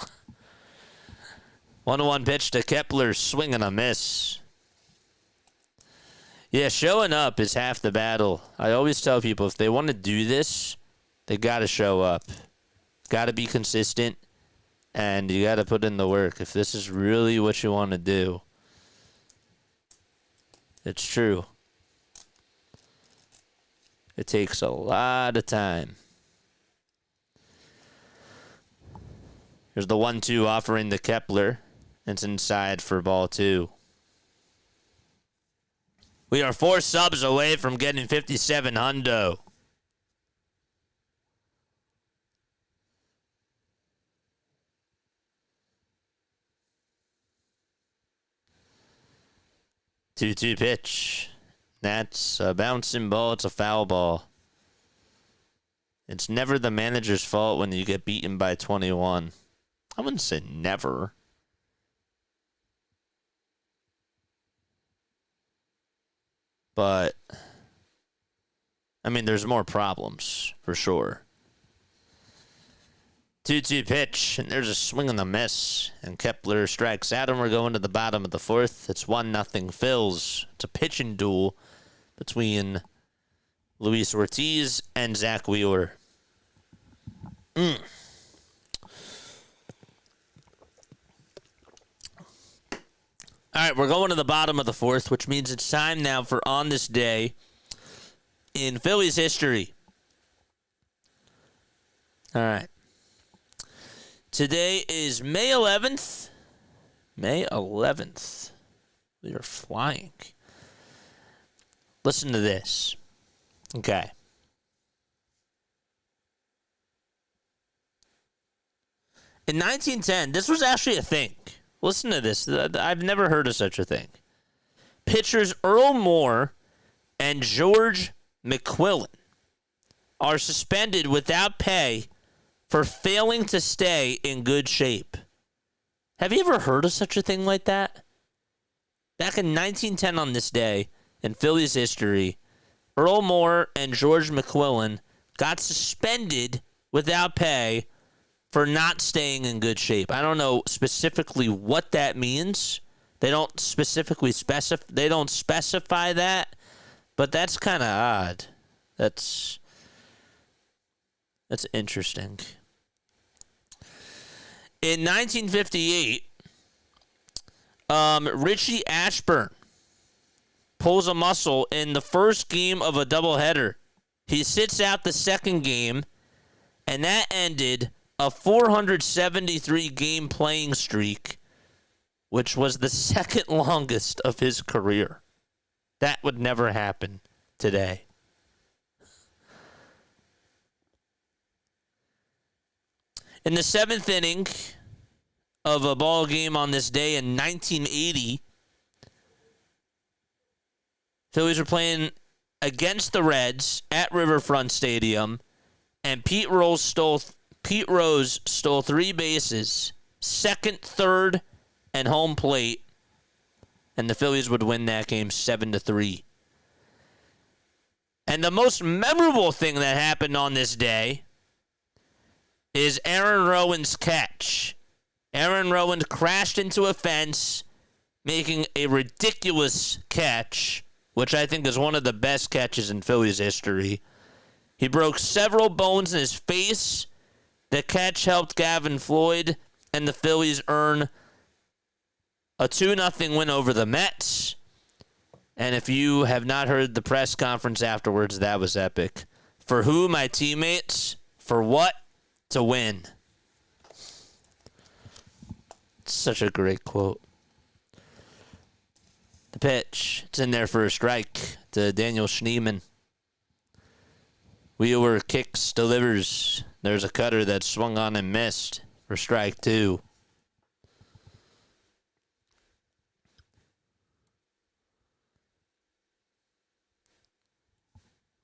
1-1 pitch to Kepler, swing and a miss. Yeah, showing up is half the battle. I always tell people if they want to do this, they got to show up. Got to be consistent, and you got to put in the work. If this is really what you want to do, it's true. It takes a lot of time. Here's the 1-2 offering to Kepler. It's inside for ball 2. We are 4 subs away from getting 57 hundo. Two-two pitch. That's a bouncing ball. It's a foul ball. It's never the manager's fault when you get beaten by 21. I wouldn't say never. But, I mean, there's more problems, for sure. 2-2 pitch, and there's a swing and a miss. And Kepler strikes out, and we're going to the bottom of the 4th. It's 1-0 Phils. It's a pitching duel between Luis Ortiz and Zack Wheeler. All right, we're going to the bottom of the 4th, which means it's time now for On This Day in Phillies history. All right. Today is May 11th. May 11th. We are flying. Listen to this. Okay. In 1910, this was actually a thing. Listen to this. I've never heard of such a thing. Pitchers Earl Moore and George McQuillan are suspended without pay for failing to stay in good shape. Have you ever heard of such a thing like that? Back in 1910 on this day, in Phillies history, Earl Moore and George McQuillan got suspended without pay for not staying in good shape. I don't know specifically what that means. They don't specifically specify that, but that's kind of odd. That's interesting. In 1958, Richie Ashburn pulls a muscle in the first game of a doubleheader. He sits out the second game, and that ended a 473 game playing streak which was the second longest of his career. That would never happen today. In the 7th inning of a ball game on this day in 1980, Phillies were playing against the Reds at Riverfront Stadium, and Pete Rose stole 3 bases, second, third, and home plate, and the Phillies would win that game 7-3. And the most memorable thing that happened on this day is Aaron Rowan's catch. Aaron Rowan crashed into a fence, making a ridiculous catch, which I think is one of the best catches in Phillies history. He broke several bones in his face. The catch helped Gavin Floyd, and the Phillies earn a 2-0 win over the Mets. And if you have not heard the press conference afterwards, that was epic. For who, my teammates? For what? To win. Such a great quote. The pitch. It's in there for a strike to Daniel Schneemann. Wheeler kicks, delivers. There's a cutter that swung on and missed for strike 2.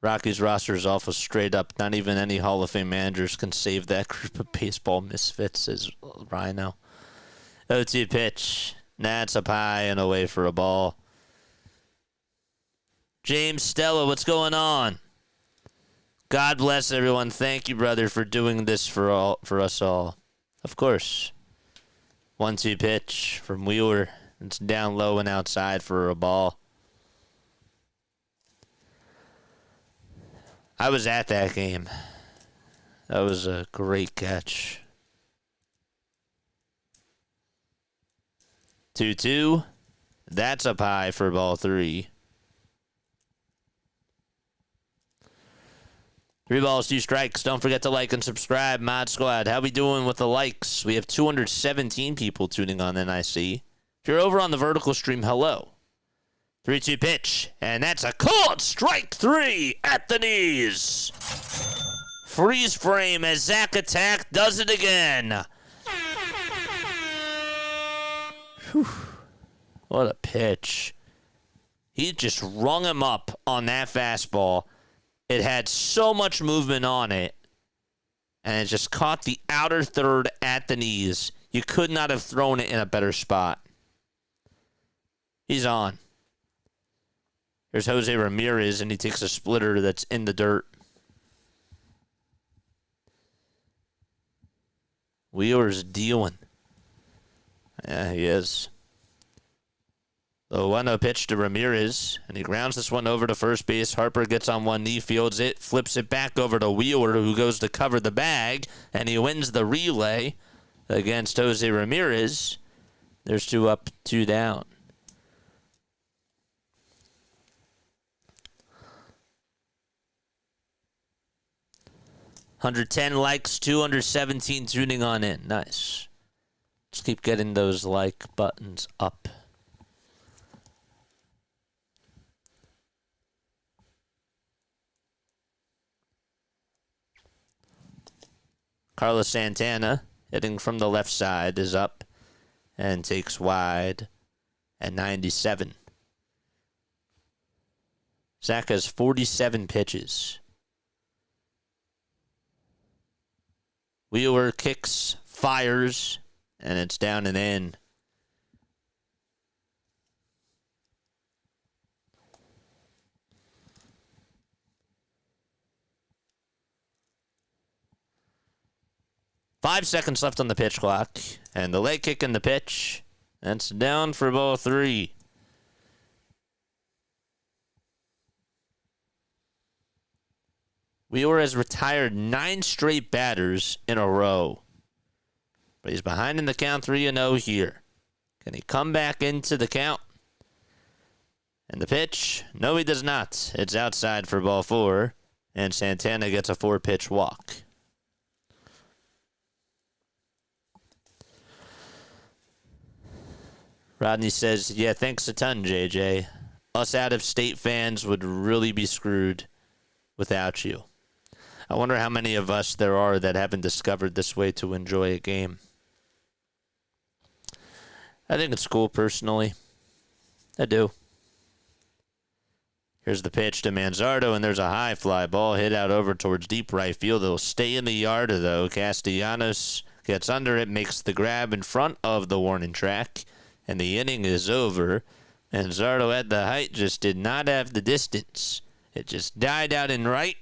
Rockies roster is awful straight up. Not even any Hall of Fame managers can save that group of baseball misfits, says Rhino. 0-2 pitch. That's up high and away for a ball. James Stella, what's going on? God bless everyone. Thank you, brother, for doing this for us all. Of course. 1-2 pitch from Wheeler. It's down low and outside for a ball. I was at that game. That was a great catch. 2-2. That's up high for ball 3. 3 balls, 2 strikes. Don't forget to like and subscribe, Mod Squad. How we doing with the likes? We have 217 people tuning on NIC. If you're over on the vertical stream, hello. 3-2 pitch, and that's a called strike 3 at the knees. Freeze frame as Zack Attack does it again. Whew. What a pitch. He just rung him up on that fastball. It had so much movement on it, and it just caught the outer third at the knees. You could not have thrown it in a better spot. He's on. There's Jose Ramirez, and he takes a splitter that's in the dirt. Wheeler's dealing. Yeah, he is. The 1-0 pitch to Ramirez, and he grounds this one over to first base. Harper gets on one knee, fields it, flips it back over to Wheeler, who goes to cover the bag, and he wins the relay against Jose Ramirez. There's 2 up, 2 down. $110 likes, 217 tuning on in. Nice. Let's keep getting those like buttons up. Carlos Santana, hitting from the left side, is up and takes wide at 97. Zach has 47 pitches. Wheeler kicks, fires, and it's down and in. Five seconds left on the pitch clock, and the leg kick in the pitch. That's down for ball 3. Wheeler has retired 9 straight batters in a row. But he's behind in the count 3-0 here. Can he come back into the count? And the pitch? No, he does not. It's outside for ball 4. And Santana gets a 4-pitch walk. Rodney says, yeah, thanks a ton, JJ. Us out-of-state fans would really be screwed without you. I wonder how many of us there are that haven't discovered this way to enjoy a game. I think it's cool, personally. I do. Here's the pitch to Manzardo, and there's a high fly ball hit out over towards deep right field. It'll stay in the yard, though. Castellanos gets under it, makes the grab in front of the warning track, and the inning is over. Manzardo at the height just did not have the distance. It just died out in right,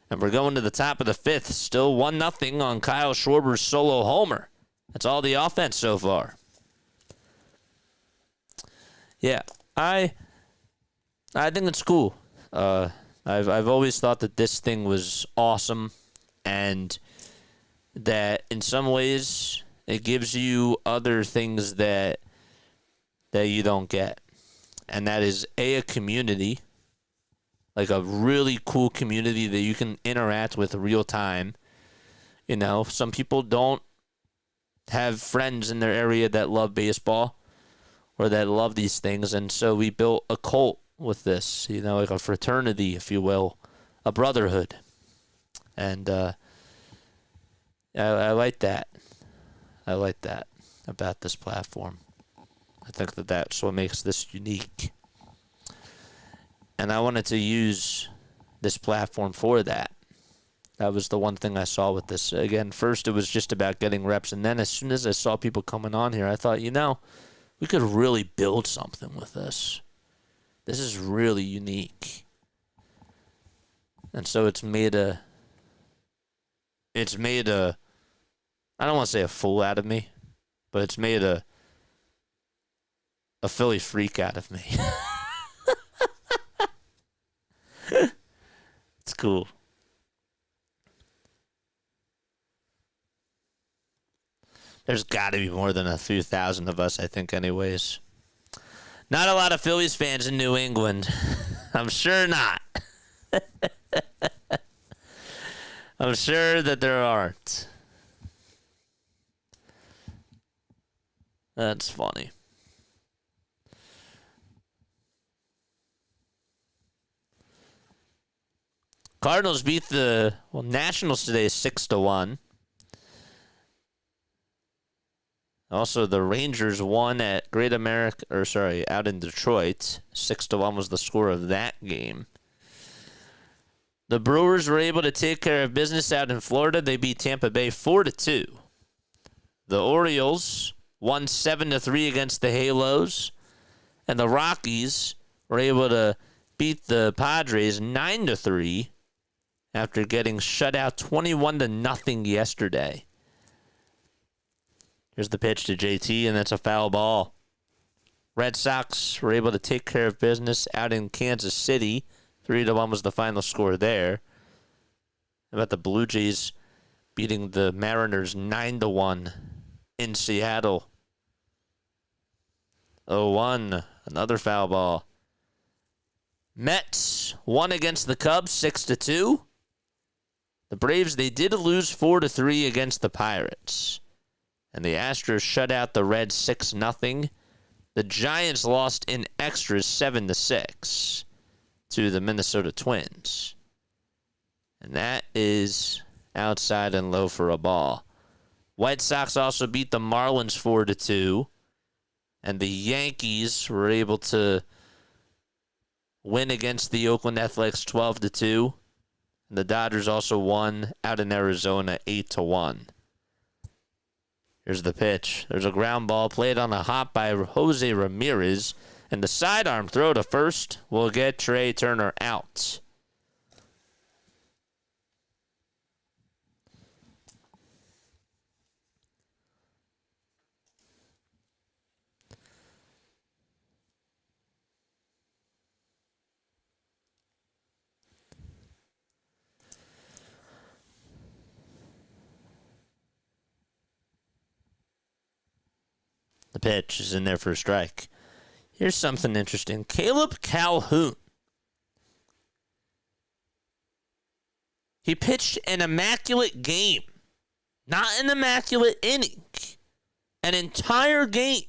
and we're going to the top of the fifth. Still 1-0 on Kyle Schwarber's solo homer. That's all the offense so far. Yeah, I think it's cool. I've always thought that this thing was awesome, and that in some ways it gives you other things that you don't get, and that is a community, like a really cool community that you can interact with real time. You know, some people don't have friends in their area that love baseball or that love these things, and so we built a cult with this, you know, like a fraternity, if you will, a brotherhood. And I like that. I like that about this platform. I think that that's what makes this unique. And I wanted to use this platform for that. That was the one thing I saw with this. Again, first it was just about getting reps, and then as soon as I saw people coming on here, I thought, you know, we could really build something with this. This is really unique. And so it's made a, I don't want to say a fool out of me, but it's made a Philly freak out of me. It's cool. There's got to be more than a few thousand of us, I think, anyways. Not a lot of Phillies fans in New England. I'm sure not. I'm sure that there aren't. That's funny. Cardinals beat the Nationals today 6-1. Also, the Rangers won at out in Detroit. 6-1 was the score of that game. The Brewers were able to take care of business out in Florida. They beat Tampa Bay 4-2. The Orioles won 7-3 against the Halos. And the Rockies were able to beat the Padres 9-3 after getting shut out 21-0 yesterday. Here's the pitch to JT, and that's a foul ball. Red Sox were able to take care of business out in Kansas City. 3-1 was the final score there. How about the Blue Jays beating the Mariners 9-1 in Seattle? 0-1, another foul ball. Mets won against the Cubs 6-2. The Braves, they did lose 4-3 against the Pirates. And the Astros shut out the Reds 6-0. The Giants lost in extras 7-6 to the Minnesota Twins. And that is outside and low for a ball. White Sox also beat the Marlins 4-2. And the Yankees were able to win against the Oakland Athletics 12-2. And the Dodgers also won out in Arizona 8-1. Here's the pitch. There's a ground ball played on a hop by Jose Ramirez. And the sidearm throw to first will get Trey Turner out. The pitch is in there for a strike. Here's something interesting. Caleb Calhoun. He pitched an immaculate game. Not an immaculate inning. An entire game.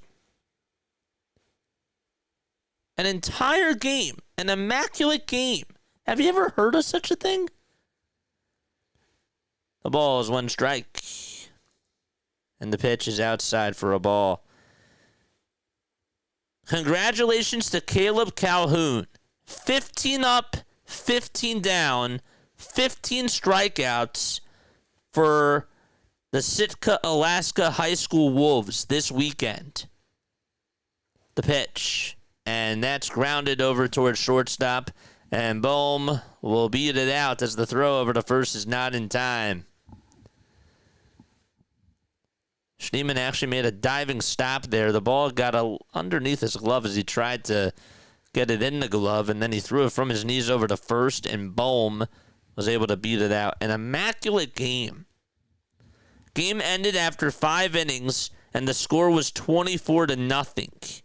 An entire game. An immaculate game. Have you ever heard of such a thing? The ball is 1 strike. And the pitch is outside for a ball. Congratulations to Caleb Calhoun. 15 up, 15 down, 15 strikeouts for the Sitka, Alaska High School Wolves this weekend. The pitch. And that's grounded over towards shortstop. And Bohm will beat it out as the throw over to first is not in time. Schneemann actually made a diving stop there. The ball got underneath his glove as he tried to get it in the glove, and then he threw it from his knees over to first, and Bohm was able to beat it out. An immaculate game. Game ended after 5 innings, and the score was 24-0.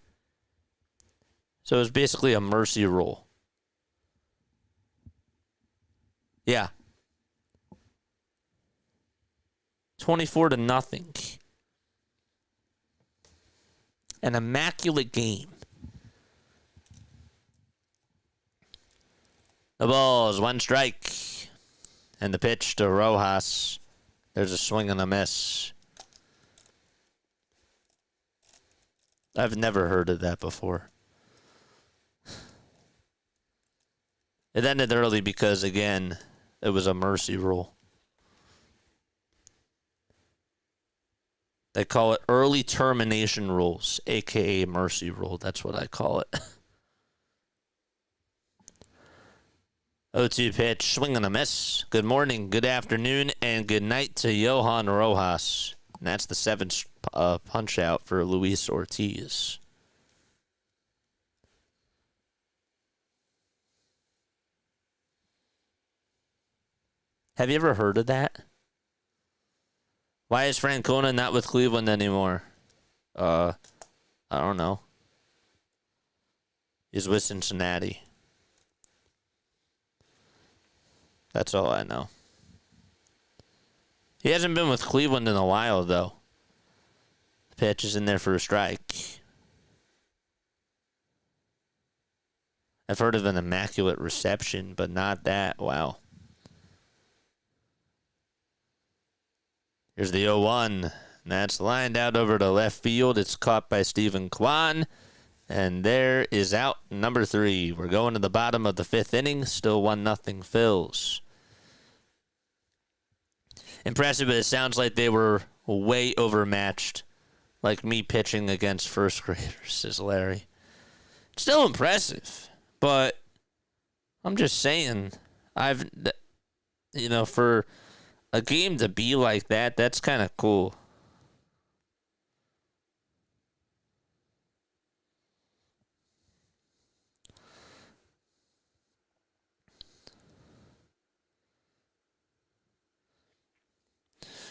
So it was basically a mercy rule. Yeah. 24-0. An immaculate game. The ball is 1 strike. And the pitch to Rojas. There's a swing and a miss. I've never heard of that before. It ended early because, again, it was a mercy rule. They call it early termination rules, a.k.a. mercy rule. That's what I call it. 0-2 pitch, swing and a miss. Good morning, good afternoon, and good night to Johan Rojas. And that's the 7th punch out for Luis Ortiz. Have you ever heard of that? Why is Francona not with Cleveland anymore? I don't know. He's with Cincinnati. That's all I know. He hasn't been with Cleveland in a while, though. The pitch is in there for a strike. I've heard of an immaculate reception, but not that. Wow. Here's the 0-1. And that's lined out over to left field. It's caught by Stephen Kwan. And there is out number 3. We're going to the bottom of the 5th inning. Still 1-0 Phils. Impressive, but it sounds like they were way overmatched. Like me pitching against first graders, says Larry. Still impressive, but I'm just saying, for a game to be like that, that's kind of cool.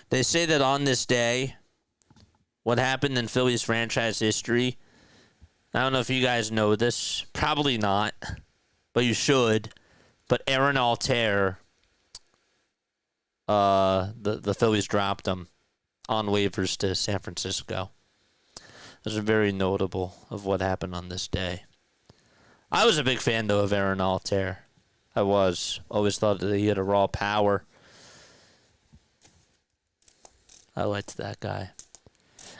They say that on this day, what happened in Phillies franchise history, I don't know if you guys know this, probably not, but you should, but Aaron Altair, the Phillies dropped him on waivers to San Francisco. It was very notable of what happened on this day. I was a big fan, though, of Aaron Altair. I was. Always thought that he had a raw power. I liked that guy.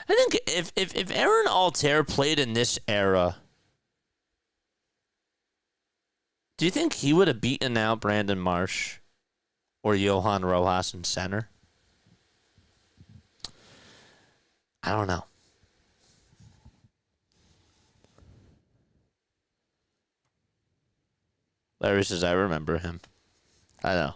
I think if Aaron Altair played in this era, do you think he would have beaten out Brandon Marsh or Johan Rojas in center? I don't know. Larry says, I remember him. I know.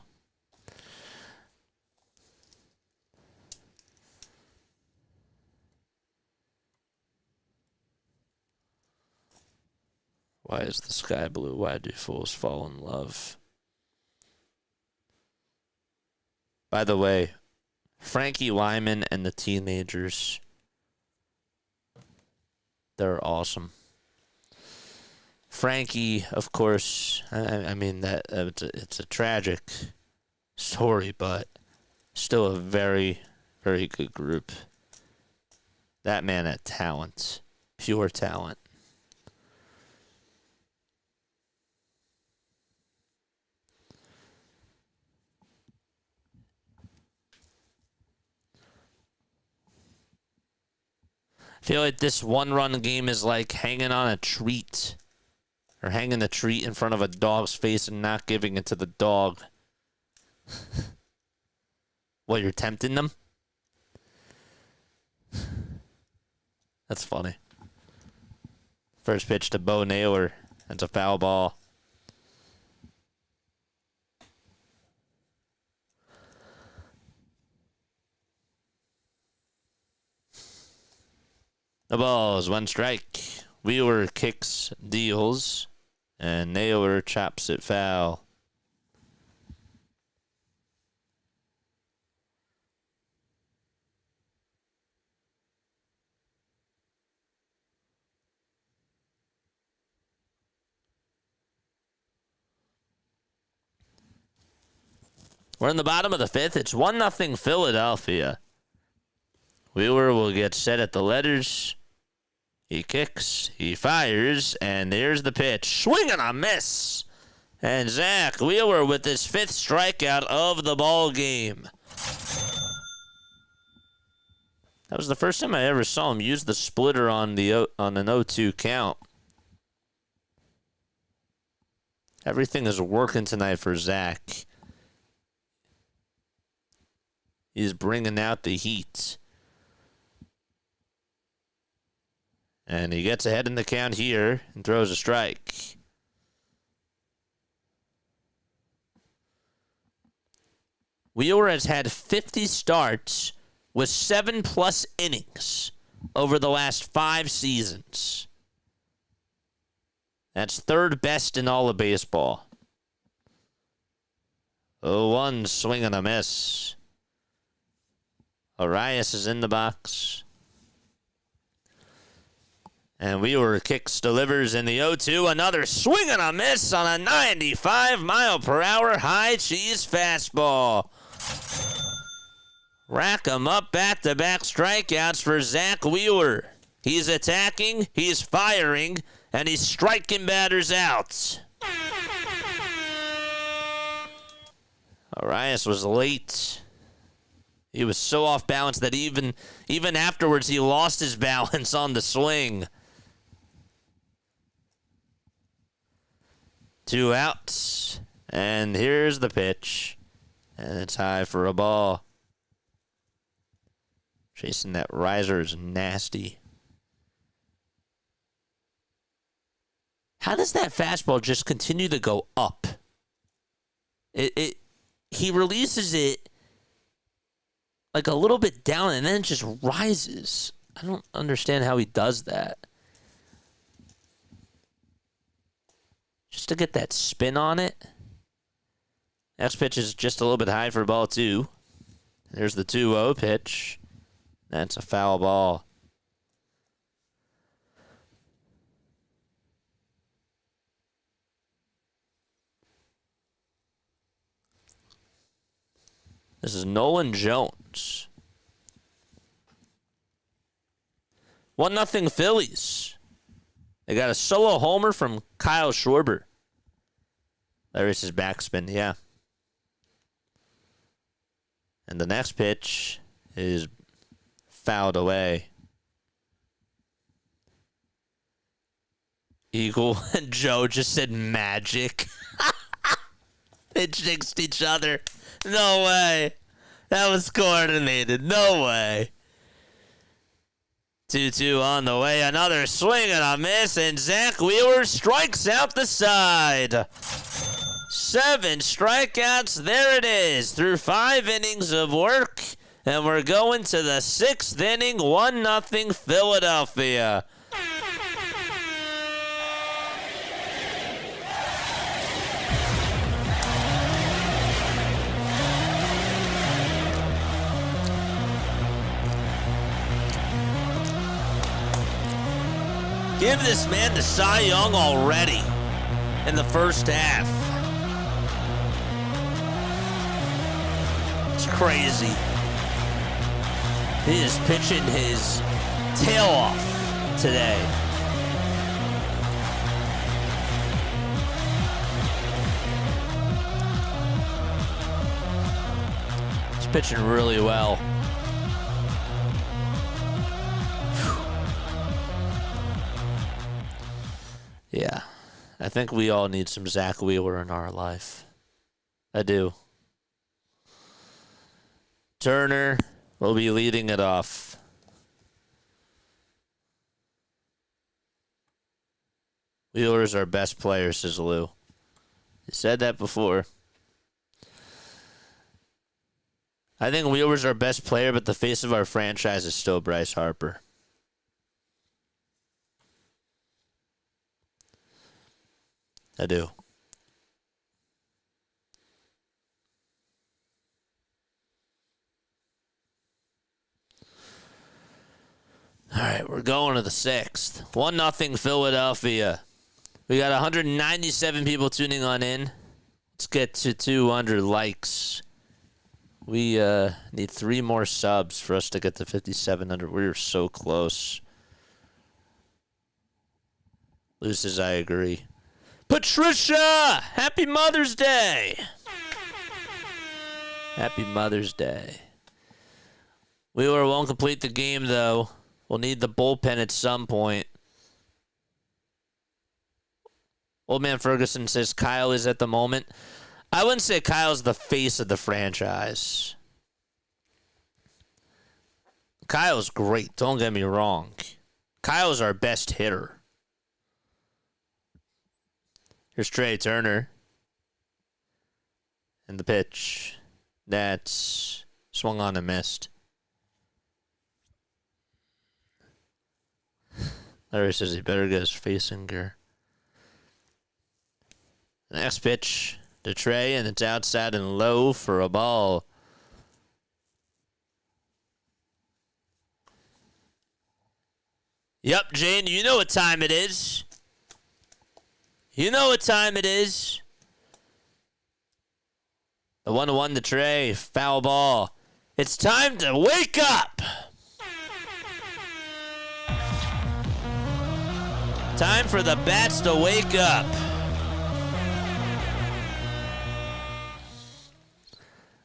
Why is the sky blue? Why do fools fall in love? By the way, Frankie Lyman and the Teenagers, they're awesome. Frankie, of course, I mean, that it's a tragic story, but still a very, very good group. That man had talent, pure talent. I feel like this one-run game is like hanging on a treat. Or hanging the treat in front of a dog's face and not giving it to the dog. What, you're tempting them? That's funny. First pitch to Bo Naylor. That's a foul ball. The ball is 1 strike. Wheeler kicks, deals, and Naylor chops it foul. We're in the bottom of the 5th. It's 1-0 Philadelphia. Wheeler will get set at the letters. He kicks, he fires, and there's the pitch. Swing and a miss. And Zack Wheeler with his 5th strikeout of the ball game. That was the first time I ever saw him use the splitter on an 0-2 count. Everything is working tonight for Zack. He's bringing out the heat. And he gets ahead in the count here and throws a strike. Wheeler has had 50 starts with 7+ innings over the last 5 seasons. That's 3rd best in all of baseball. 0-1, swing and a miss. Arias is in the box. And Wheeler kicks, delivers in the 0-2. Another swing and a miss on a 95-mile-per-hour high cheese fastball. Rack 'em up, back-to-back strikeouts for Zack Wheeler. He's attacking, he's firing, and he's striking batters out. Arias was late. He was so off balance that even afterwards he lost his balance on the swing. 2 outs, and here's the pitch, and it's high for a ball. Chasing that riser is nasty. How does that fastball just continue to go up? He releases it like a little bit down, and then it just rises. I don't understand how he does that. Just to get that spin on it. Next pitch is just a little bit high for ball 2. There's the 2-0 pitch. That's a foul ball. This is Nolan Jones. 1-0 Phillies. They got a solo homer from Kyle Schwarber. There's his backspin, yeah. And the next pitch is fouled away. Eagle and Joe just said magic. They jinxed each other. No way. That was coordinated. No way. 2-2 on the way. Another swing and a miss, and Zack Wheeler strikes out the side. 7 strikeouts. There it is. Through 5 innings of work. And we're going to the 6th inning. 1-0 Philadelphia. Give this man the Cy Young already in the first half. It's crazy. He is pitching his tail off today. He's pitching really well. Yeah. I think we all need some Zack Wheeler in our life. I do. Turner will be leading it off. Wheeler's our best player, says Lou. You said that before. I think Wheeler's our best player, but the face of our franchise is still Bryce Harper. I do. All right, we're going to the 6th. 1-0 Philadelphia. We got 197 people tuning on in. Let's get to 200 likes. We need 3 more subs for us to get to 5,700. We're so close. Lou says, I agree. Patricia! Happy Mother's Day! Happy Mother's Day. Wheeler won't complete the game, though. We'll need the bullpen at some point. Old Man Ferguson says Kyle is at the moment. I wouldn't say Kyle's the face of the franchise. Kyle's great. Don't get me wrong. Kyle's our best hitter. Here's Trey Turner. And the pitch. That's swung on and missed. Larry says he better get his face in gear. Next pitch to Trey, and it's outside and low for a ball. Yep, Jane, you know what time it is. You know what time it is. The 1-1 to Trey, foul ball. It's time to wake up. Time for the bats to wake up.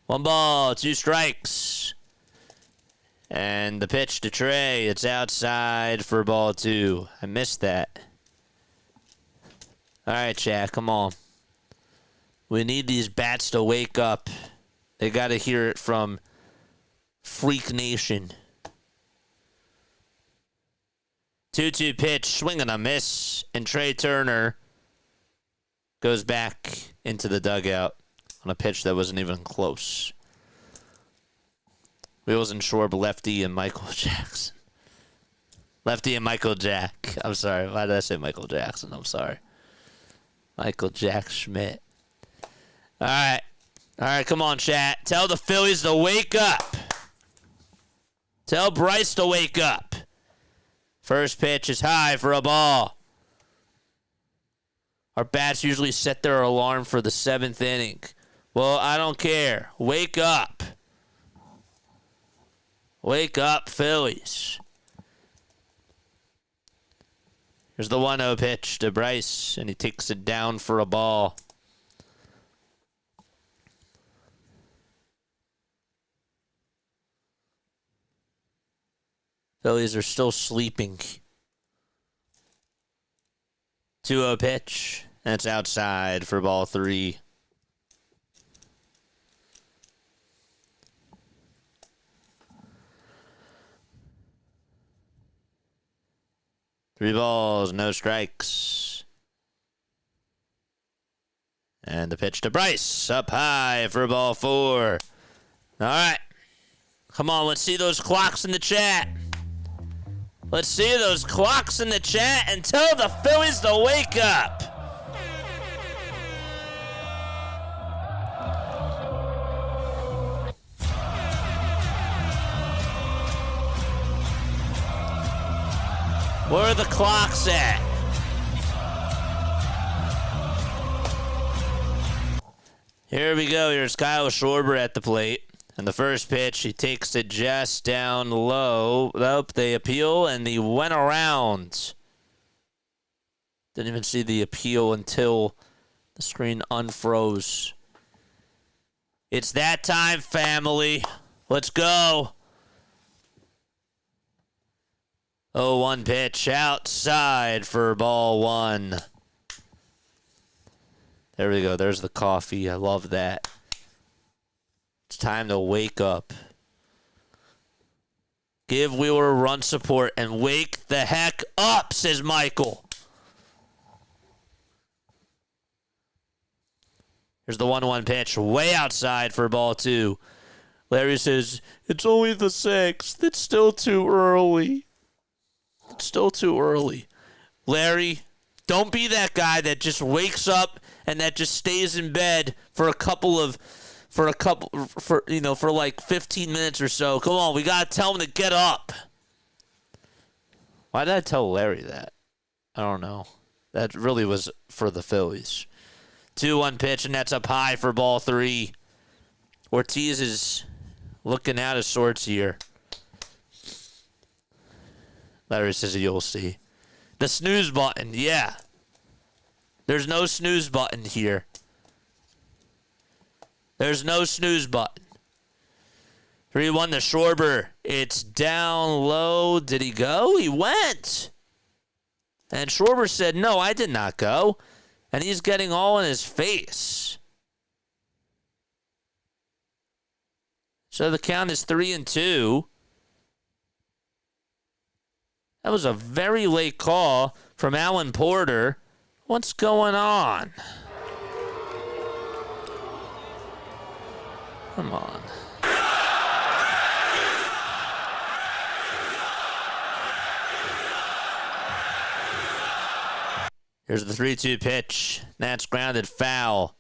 One ball, 2 strikes. And the pitch to Trey. It's outside for ball 2. I missed that. All right, Shaq, come on. We need these bats to wake up. They got to hear it from Freak Nation. 2-2 pitch, swing and a miss. And Trey Turner goes back into the dugout on a pitch that wasn't even close. Wheels and Schwarber, lefty, and Michael Jackson. Lefty and Michael Jack. I'm sorry. Why did I say Michael Jackson? I'm sorry. Michael Jack Schmidt. All right. All right, come on, chat. Tell the Phillies to wake up. Tell Bryce to wake up. First pitch is high for a ball. Our bats usually set their alarm for the 7th inning. Well, I don't care. Wake up. Wake up, Phillies. Here's the 1-0 pitch to Bryce, and he takes it down for a ball. Phillies are still sleeping. 2-0 pitch. That's outside for ball 3. Three balls, no strikes. And the pitch to Bryce. Up high for ball 4. All right. Come on, let's see those clocks in the chat. Let's see those clocks in the chat and tell the Phillies to wake up. Where are the clocks at? Here we go. Here's Kyle Schwarber at the plate. And the first pitch, he takes it just down low. Nope, they appeal, and he went around. Didn't even see the appeal until the screen unfroze. It's that time, family. Let's go. 0-1 pitch outside for ball 1. There we go. There's the coffee. I love that. It's time to wake up. Give Wheeler run support and wake the heck up, says Michael. Here's the 1-1 pitch. Way outside for ball 2. Larry says, it's only the 6th. It's still too early. It's still too early. Larry, don't be that guy that just wakes up and that just stays in bed for like 15 minutes or so. Come on, we got to tell him to get up. Why did I tell Larry that? I don't know. That really was for the Phillies. 2-1 pitch, and that's up high for ball 3. Ortiz is looking out of sorts here. Larry says you'll see. The snooze button, yeah. There's no snooze button here. There's no snooze button. 3-1 to Schwarber. It's down low. Did he go? He went. And Schwarber said, no, I did not go. And he's getting all in his face. So the count is 3-2. That was a very late call from Alan Porter. What's going on? Come on. Here's the 3-2 pitch. That's grounded foul.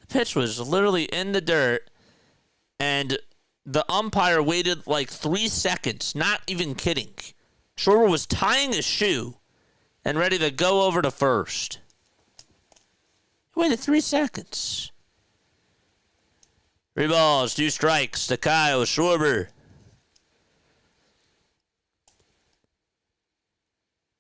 The pitch was literally in the dirt, and the umpire waited like 3 seconds. Not even kidding. Schwarber was tying his shoe and ready to go over to first. He waited 3 seconds. 3 balls, 2 strikes to Kyle Schwarber.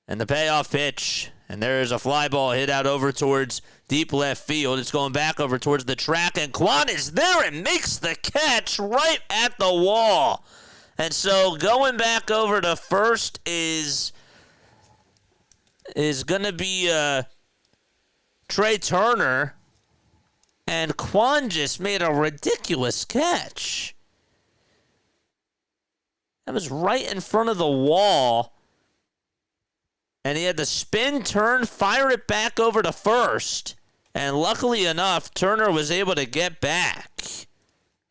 And the payoff pitch. And there's a fly ball hit out over towards deep left field. It's going back over towards the track. And Kwan is there and makes the catch right at the wall. And so going back over to first is going to be Trey Turner. And Kwan just made a ridiculous catch. That was right in front of the wall. And he had to spin, turn, fire it back over to first. And luckily enough, Turner was able to get back.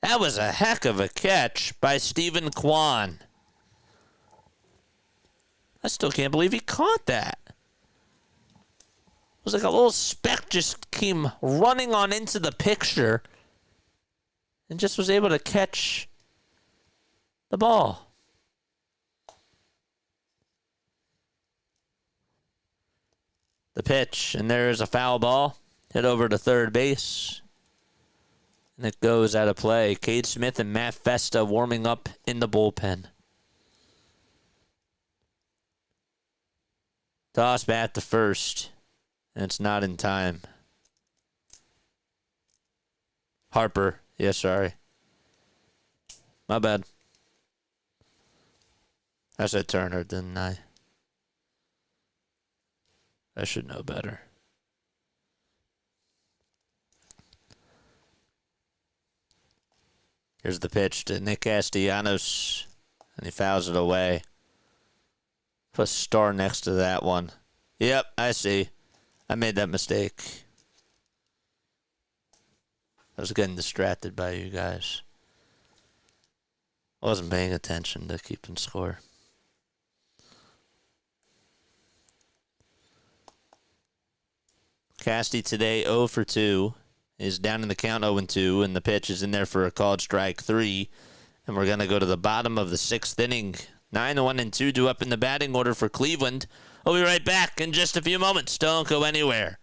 That was a heck of a catch by Stephen Kwan. I still can't believe he caught that. It was like a little speck just came running on into the picture and just was able to catch the ball. The pitch, and there's a foul ball hit over to third base. And it goes out of play. Cade Smith and Matt Festa warming up in the bullpen. Toss bat to first. And it's not in time. Harper. Yeah, sorry. My bad. I said Turner, didn't I? I should know better. Here's the pitch to Nick Castellanos, and he fouls it away. Put a star next to that one. Yep, I see. I made that mistake. I was getting distracted by you guys. I wasn't paying attention to keeping score. Casty today 0 for 2 is down in the count 0-2, and the pitch is in there for a called strike 3. And we're going to go to the bottom of the 6th inning. 9-1-2 due up in the batting order for Cleveland. We'll be right back in just a few moments. Don't go anywhere.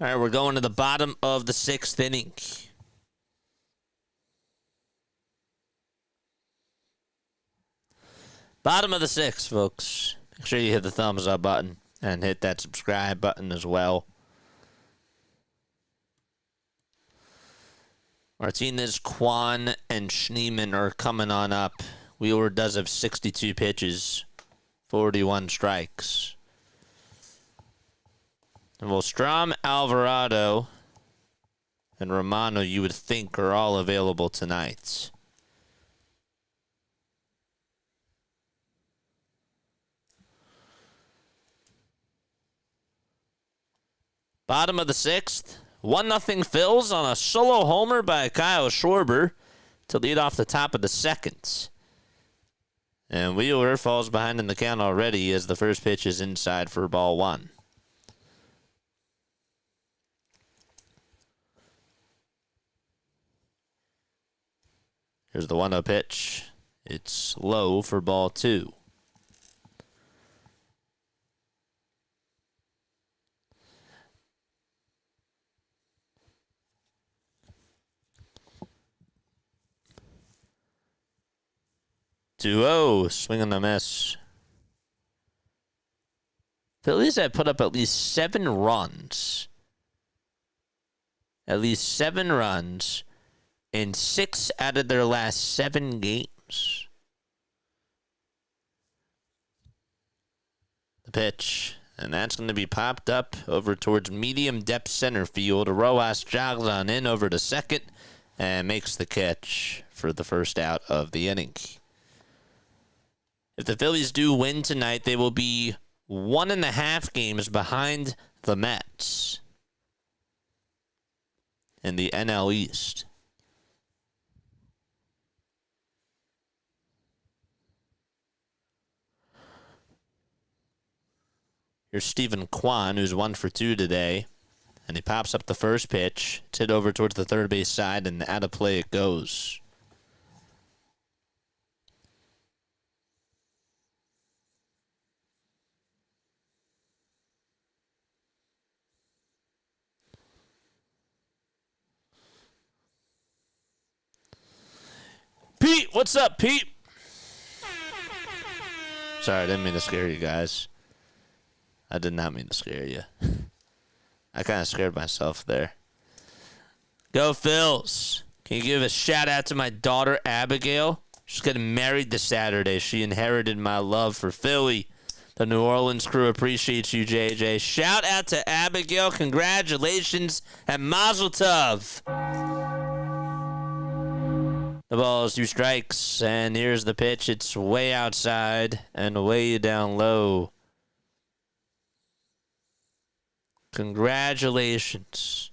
All right, we're going to the bottom of the 6th inning. Bottom of the 6th, folks. Make sure you hit the thumbs up button and hit that subscribe button as well. Martinez, Kwan, and Schneemann are coming on up. Wheeler does have 62 pitches, 41 strikes. And Strom, Alvarado, and Romano, you would think, are all available tonight. Bottom of the 6th. 1-0 Phillies on a solo homer by Kyle Schwarber to lead off the top of the 2nd. And Wheeler falls behind in the count already as the first pitch is inside for ball 1. Here's the 1-0 pitch. It's low for ball 2. Duo, swing and a miss. Phillies have put up at least 7 runs. At least 7 runs in 6 out of their last 7 games. The pitch. And that's going to be popped up over towards medium depth center field. Rojas jogs on in over to second and makes the catch for the first out of the inning. If the Phillies do win tonight, they will be 1.5 games behind the Mets in the NL East. Here's Stephen Kwan, who's 1 for 2 today. And he pops up the first pitch. It's hit over towards the third base side, and out of play it goes. Pete, what's up, Pete? Sorry, I didn't mean to scare you guys. I did not mean to scare you. I kind of scared myself there. Go Phils. Can you give a shout out to my daughter, Abigail? She's getting married this Saturday. She inherited my love for Philly. The New Orleans crew appreciates you, JJ. Shout out to Abigail. Congratulations and mazel tov. The ball is 2 strikes, and here's the pitch. It's way outside and way down low. Congratulations.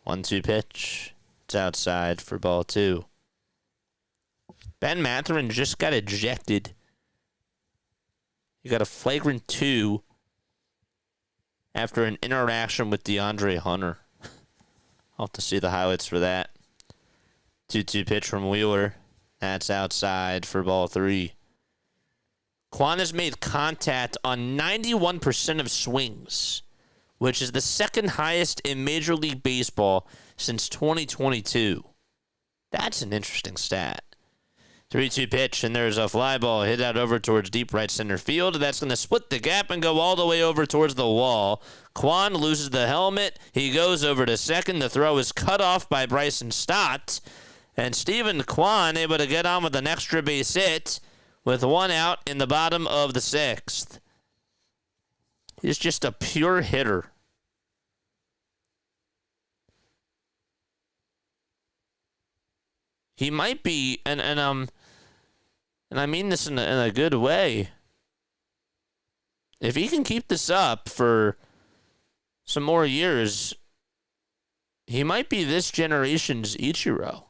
One-two pitch. It's outside for ball 2. Ben Mathurin just got ejected. He got a flagrant 2 after an interaction with DeAndre Hunter. I'll have to see the highlights for that. 2-2 pitch from Wheeler. That's outside for ball 3. Kwan has made contact on 91% of swings, which is the second highest in Major League Baseball since 2022. That's an interesting stat. 3-2 pitch, and there's a fly ball hit out over towards deep right center field. That's going to split the gap and go all the way over towards the wall. Kwan loses the helmet. He goes over to second. The throw is cut off by Bryson Stott. And Stephen Kwan able to get on with an extra base hit with 1 out in the bottom of the 6th. He's just a pure hitter. He might be, and I mean this in a good way. If he can keep this up for some more years, he might be this generation's Ichiro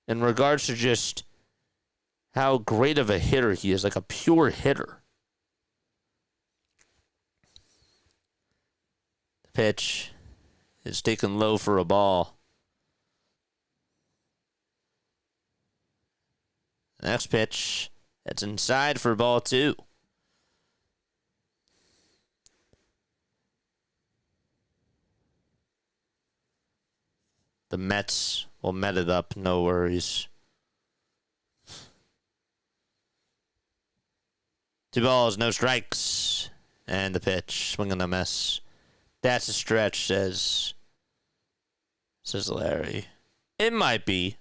in regards to just how great of a hitter he is, like a pure hitter. The pitch is taken low for a ball. Next pitch That's inside for ball 2. The Mets will met it up, no worries. 2 balls, no strikes. And the pitch, swing and a miss. That's a stretch, says Larry. It might be.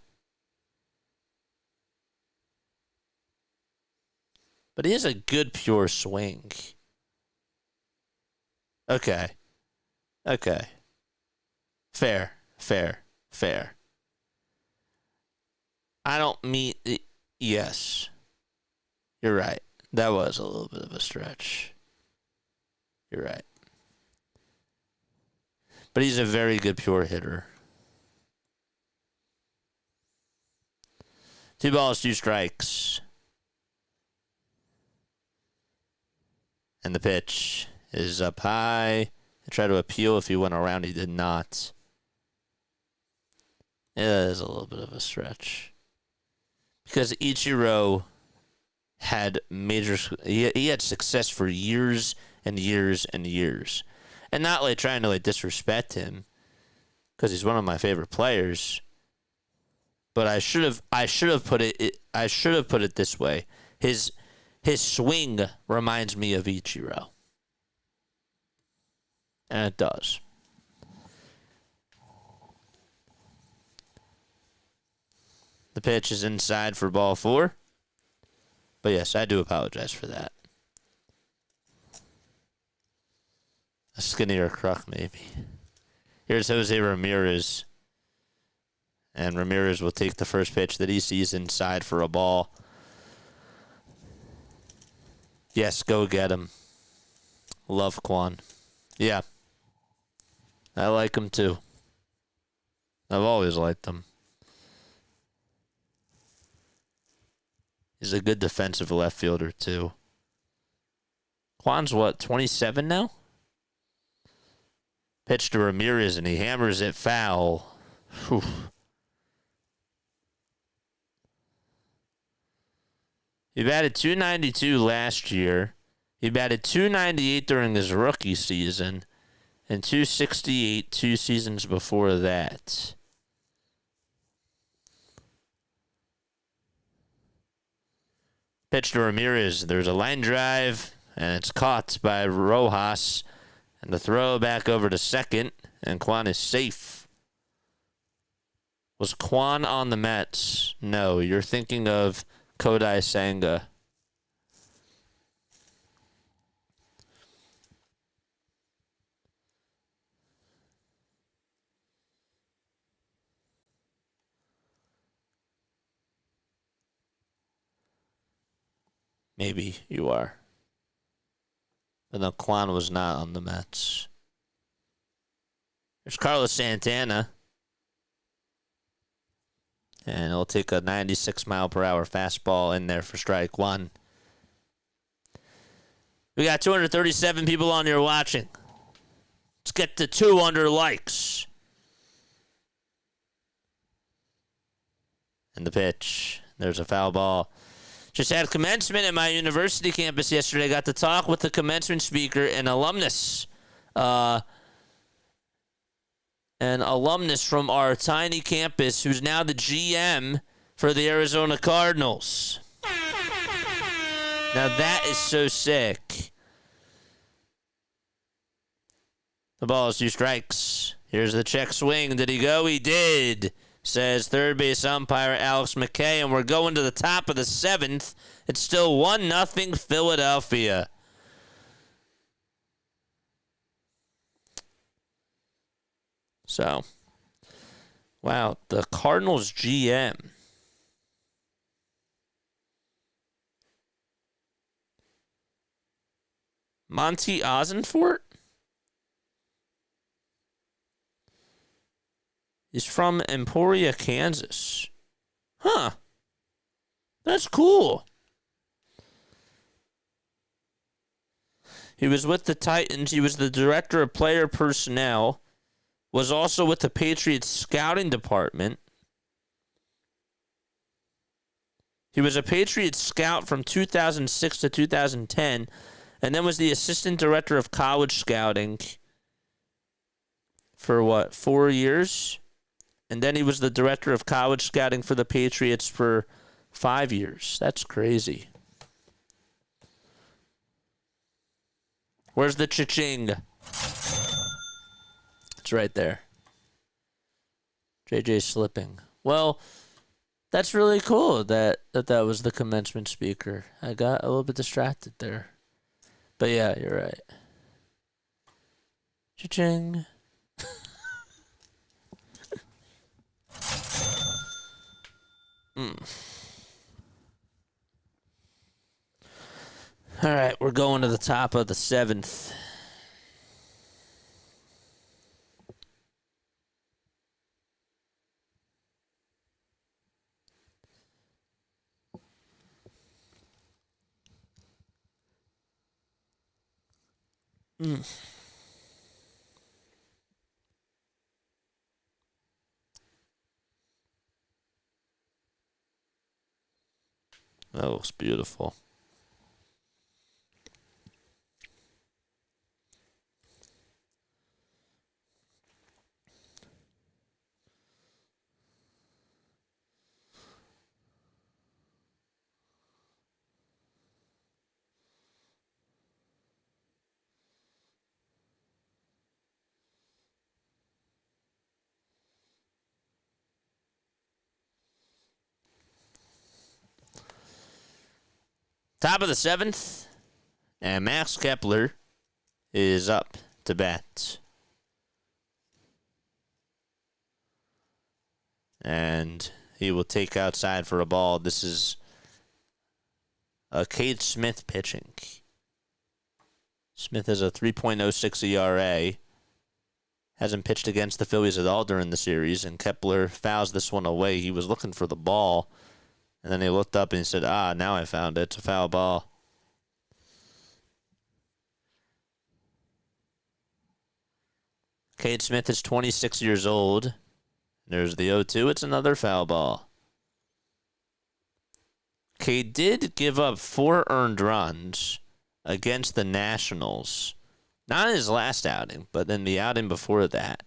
But he has a good pure swing. Okay. Fair. I don't mean... Yes. You're right. That was a little bit of a stretch. You're right. But he's a very good pure hitter. 2 balls, 2 strikes. And the pitch is up high. I tried to appeal if he went around. He did not. It is a little bit of a stretch. Because Ichiro had he had success for years and years and years. And not like trying to disrespect him, because he's one of my favorite players. But I should have put it this way. His swing reminds me of Ichiro. And it does. The pitch is inside for ball 4. But yes, I do apologize for that. A skinnier Kruk, maybe. Here's Jose Ramirez. And Ramirez will take the first pitch that he sees inside for a ball. Yes, go get him. Love Kwan. Yeah. I like him too. I've always liked him. He's a good defensive left fielder too. Kwan's what, 27 now? Pitch to Ramirez and he hammers it foul. Whew. He batted .292 last year. He batted .298 during his rookie season. And .268 2 seasons before that. Pitch to Ramirez. There's a line drive. And it's caught by Rojas. And the throw back over to second. And Kwan is safe. Was Kwan on the Mets? No, you're thinking of Kodai Senga. Maybe you are. But no, Kwan was not on the Mets. There's Carlos Santana. And he'll take a 96-mile-per-hour fastball in there for strike 1. We got 237 people on here watching. Let's get to 200 likes. And the pitch. There's a foul ball. Just had commencement at my university campus yesterday. Got to talk with the commencement speaker and alumnus. An alumnus from our tiny campus who's now the GM for the Arizona Cardinals. Now that is so sick. The ball is 2 strikes. Here's the check swing. Did he go? He did, says third base umpire Alex McKay. And we're going to the top of the 7th. It's still 1-0 Philadelphia. So, wow, the Cardinals GM. Monty Ozenfort? He's from Emporia, Kansas. Huh. That's cool. He was with the Titans. He was the director of player personnel. Was also with the Patriots scouting department. He was a Patriots scout from 2006 to 2010, and then was the assistant director of college scouting for 4 years? And then he was the director of college scouting for the Patriots for 5 years. That's crazy. Where's the cha-ching? It's right there. JJ slipping. Well, that's really cool that was the commencement speaker. I got a little bit distracted there. But yeah, you're right. Cha-ching. All right, we're going to the top of the 7th. That looks beautiful. Top of the 7th, and Max Kepler is up to bat. And he will take outside for a ball. This is Cade Smith pitching. Smith has a 3.06 ERA. Hasn't pitched against the Phillies at all during the series, and Kepler fouls this one away. He was looking for the ball, and then he looked up and he said, now I found it. It's a foul ball. Cade Smith is 26 years old. There's the 0-2. It's another foul ball. Cade did give up 4 earned runs against the Nationals. Not in his last outing, but in the outing before that.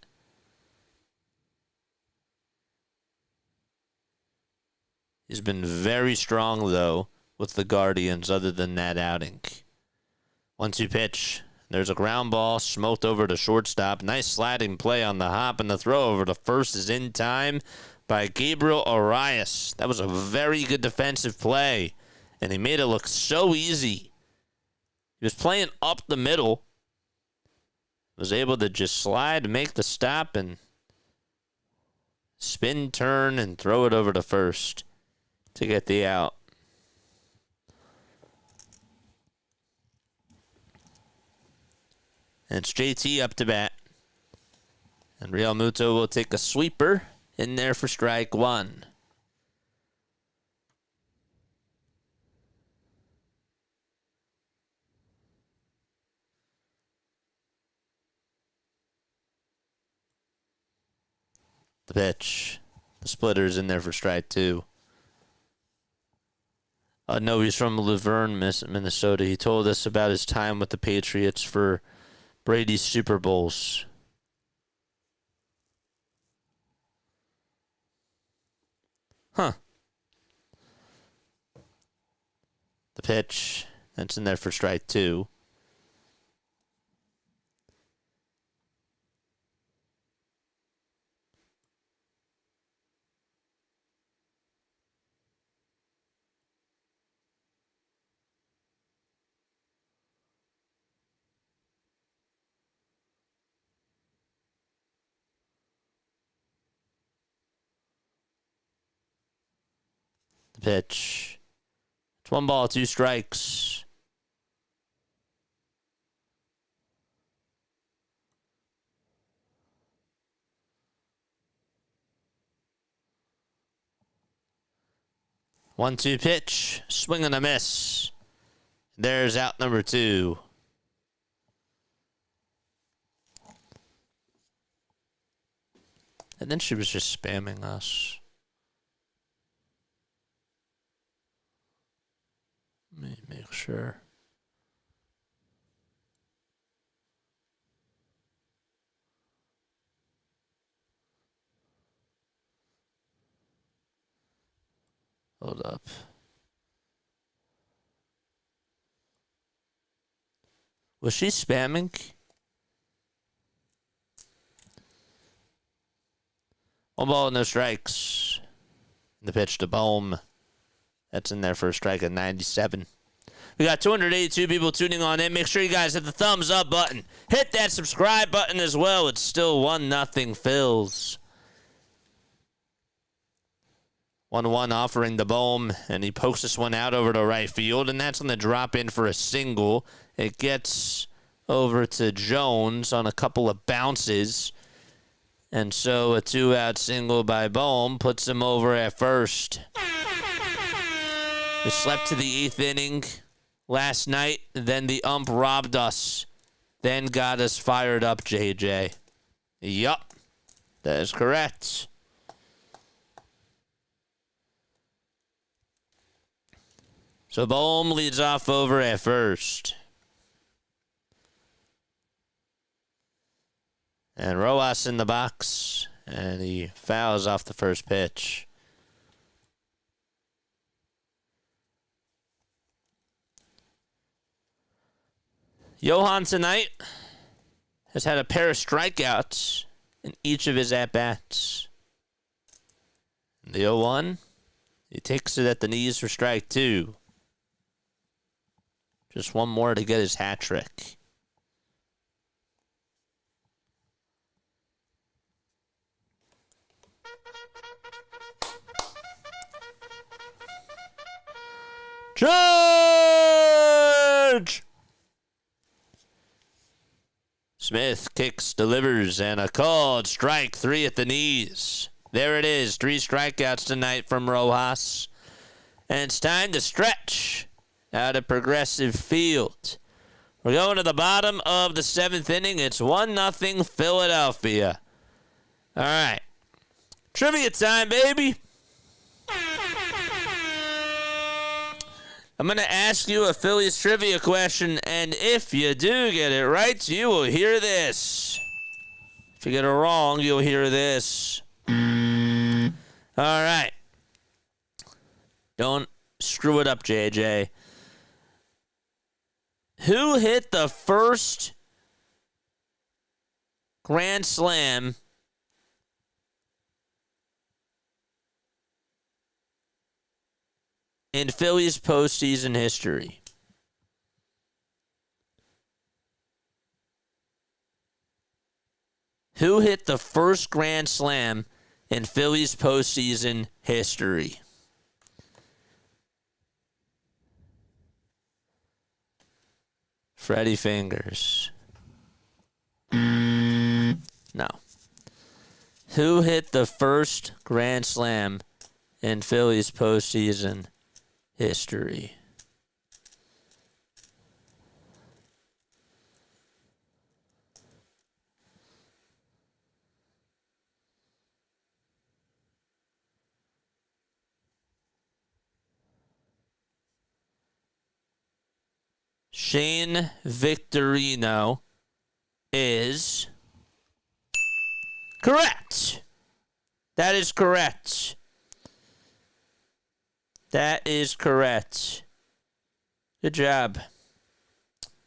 He's been very strong, though, with the Guardians other than that outing. 1-2 pitch. There's a ground ball smoked over to shortstop. Nice sliding play on the hop, and the throw over to first is in time by Gabriel Arias. That was a very good defensive play, and he made it look so easy. He was playing up the middle. Was able to just slide, make the stop, and spin, turn, and throw it over to first to get the out. And it's JT up to bat. And Real Muto will take a sweeper in there for strike 1. The pitch. The splitter's in there for strike 2. No, he's from Luverne, Minnesota. He told us about his time with the Patriots for Brady's Super Bowls. Huh. The pitch. That's in there for strike 2. The pitch. It's 1 ball, 2 strikes. One-two pitch. Swing and a miss. There's out number 2. And then she was just spamming us. me make sure. Hold up. Was she spamming? One ball, no strikes. The pitch to Bohm. That's in there for a strike at 97. We got 282 people tuning on in. Make sure you guys hit the thumbs up button. Hit that subscribe button as well. It's still 1-0 Phils. 1-1 offering the Bohm, and he pokes this one out over to right field, and that's on the drop in for a single. It gets over to Jones on a couple of bounces, and so a 2-out single by Bohm puts him over at first. We slept to the 8th inning last night, then the ump robbed us, then got us fired up, JJ. Yup, that is correct. So Bohm leads off over at first. And Rojas in the box, and he fouls off the first pitch. Johan tonight has had a pair of strikeouts in each of his at-bats. The 0-1, he takes it at the knees for strike 2. Just one more to get his hat trick. Charge! Smith kicks, delivers, and a called strike 3 at the knees. There it is, 3 strikeouts tonight from Rojas. And it's time to stretch out of Progressive Field. We're going to the bottom of the 7th inning. It's 1-0 Philadelphia. All right. Trivia time, baby. I'm going to ask you a Phillies trivia question, and if you do get it right, you will hear this. If you get it wrong, you'll hear this. All right. Don't screw it up, JJ. Who hit the first grand slam in Phillies postseason history? Who hit the first grand slam in Phillies postseason history? Freddie Fingers. No. Who hit the first grand slam in Phillies postseason history? Shane Victorino is correct. That is correct. That is correct. Good job.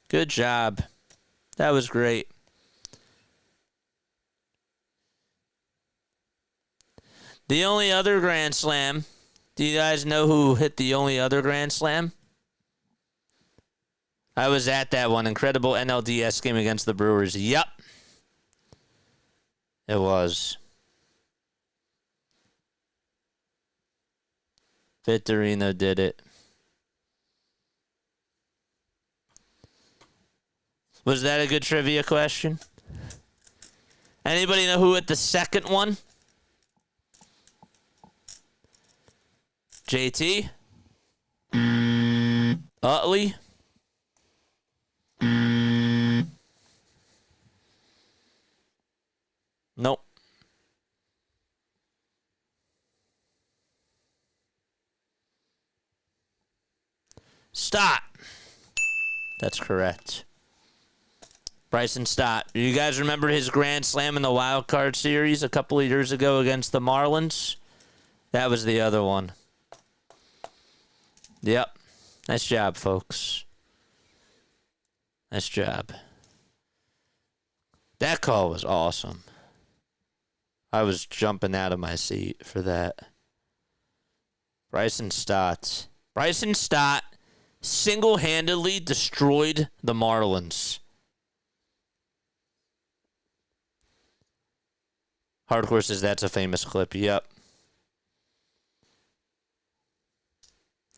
Good job. That was great. The only other grand slam. Do you guys know who hit the only other grand slam? I was at that one. Incredible NLDS game against the Brewers. Yup. It was. Victorino did it. Was that a good trivia question? Anybody know who hit the second one? JT? Utley? Nope. Stott. That's correct. Bryson Stott. You guys remember his grand slam in the wild card series a couple of years ago against the Marlins? That was the other one. Yep. Nice job, folks. Nice job. That call was awesome. I was jumping out of my seat for that. Bryson Stott. Bryson Stott single-handedly destroyed the Marlins. Hardcore says that's a famous clip. Yep.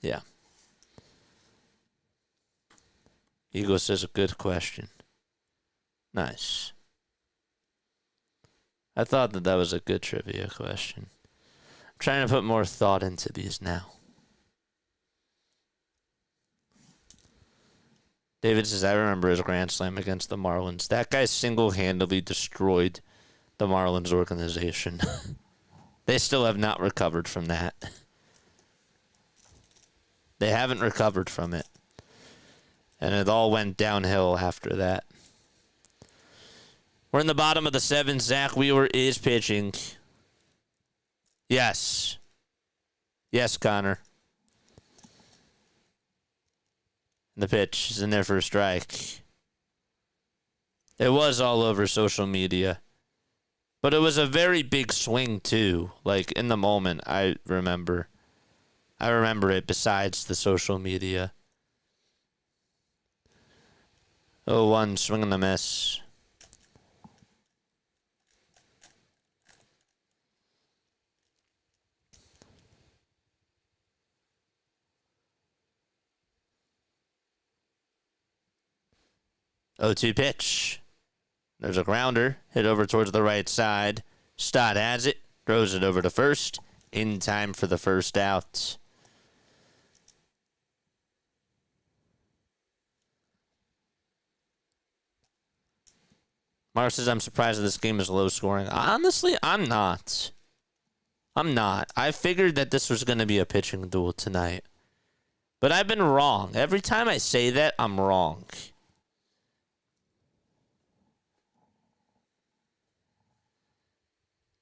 Yeah. Eagle says a good question. Nice. I thought that was a good trivia question. I'm trying to put more thought into these now. David says, I remember his grand slam against the Marlins. That guy single-handedly destroyed the Marlins organization. They still have not recovered from that. They haven't recovered from it. And it all went downhill after that. We're in the bottom of the seventh. Zack Wheeler is pitching. Yes. Yes, Connor. The pitch is in there for a strike. It was all over social media. But it was a very big swing, too. Like, in the moment, I remember it besides the social media. 0-1, swing and a miss. Oh, 2 pitch. There's a grounder. Hit over towards the right side. Stott has it. Throws it over to first. In time for the first out. Mark says, I'm surprised that this game is low scoring. Honestly, I'm not. I figured that this was going to be a pitching duel tonight. But I've been wrong. Every time I say that, I'm wrong.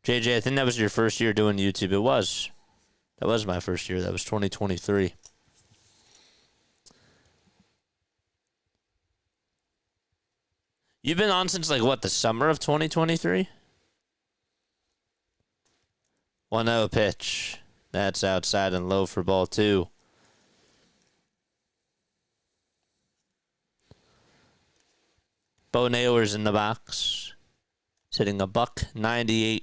JJ, I think that was your first year doing YouTube. It was. That was my first year. That was 2023. You've been on since, like, what, the summer of 2023? 1-0 pitch. That's outside and low for ball 2. Bo Naylor's in the box. Sitting a $198.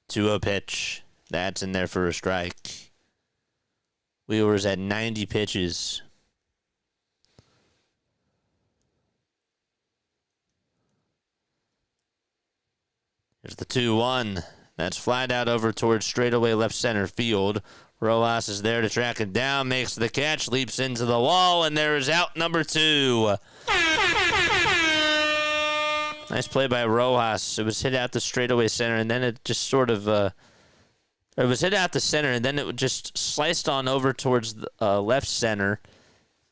2-0 pitch. That's in there for a strike. Wheeler's at 90 pitches. Here's the 2-1. That's flied out over towards straightaway left center field. Rojas is there to track it down, makes the catch, leaps into the wall, and there is out number 2. Nice play by Rojas. It was hit out the straightaway center, and then it just sort of... it was hit out the center, and then it just sliced on over towards the left center.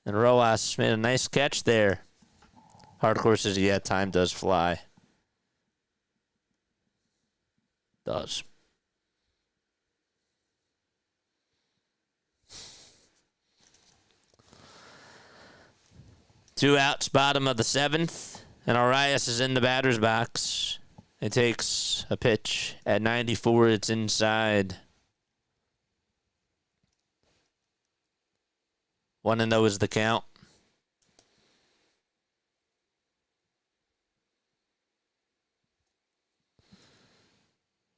And Rojas made a nice catch there. Hardcore says, yeah, time does fly. Does. Two outs, bottom of the 7th. And Arias is in the batter's box. It takes a pitch at 94. It's inside. 1-0 is the count.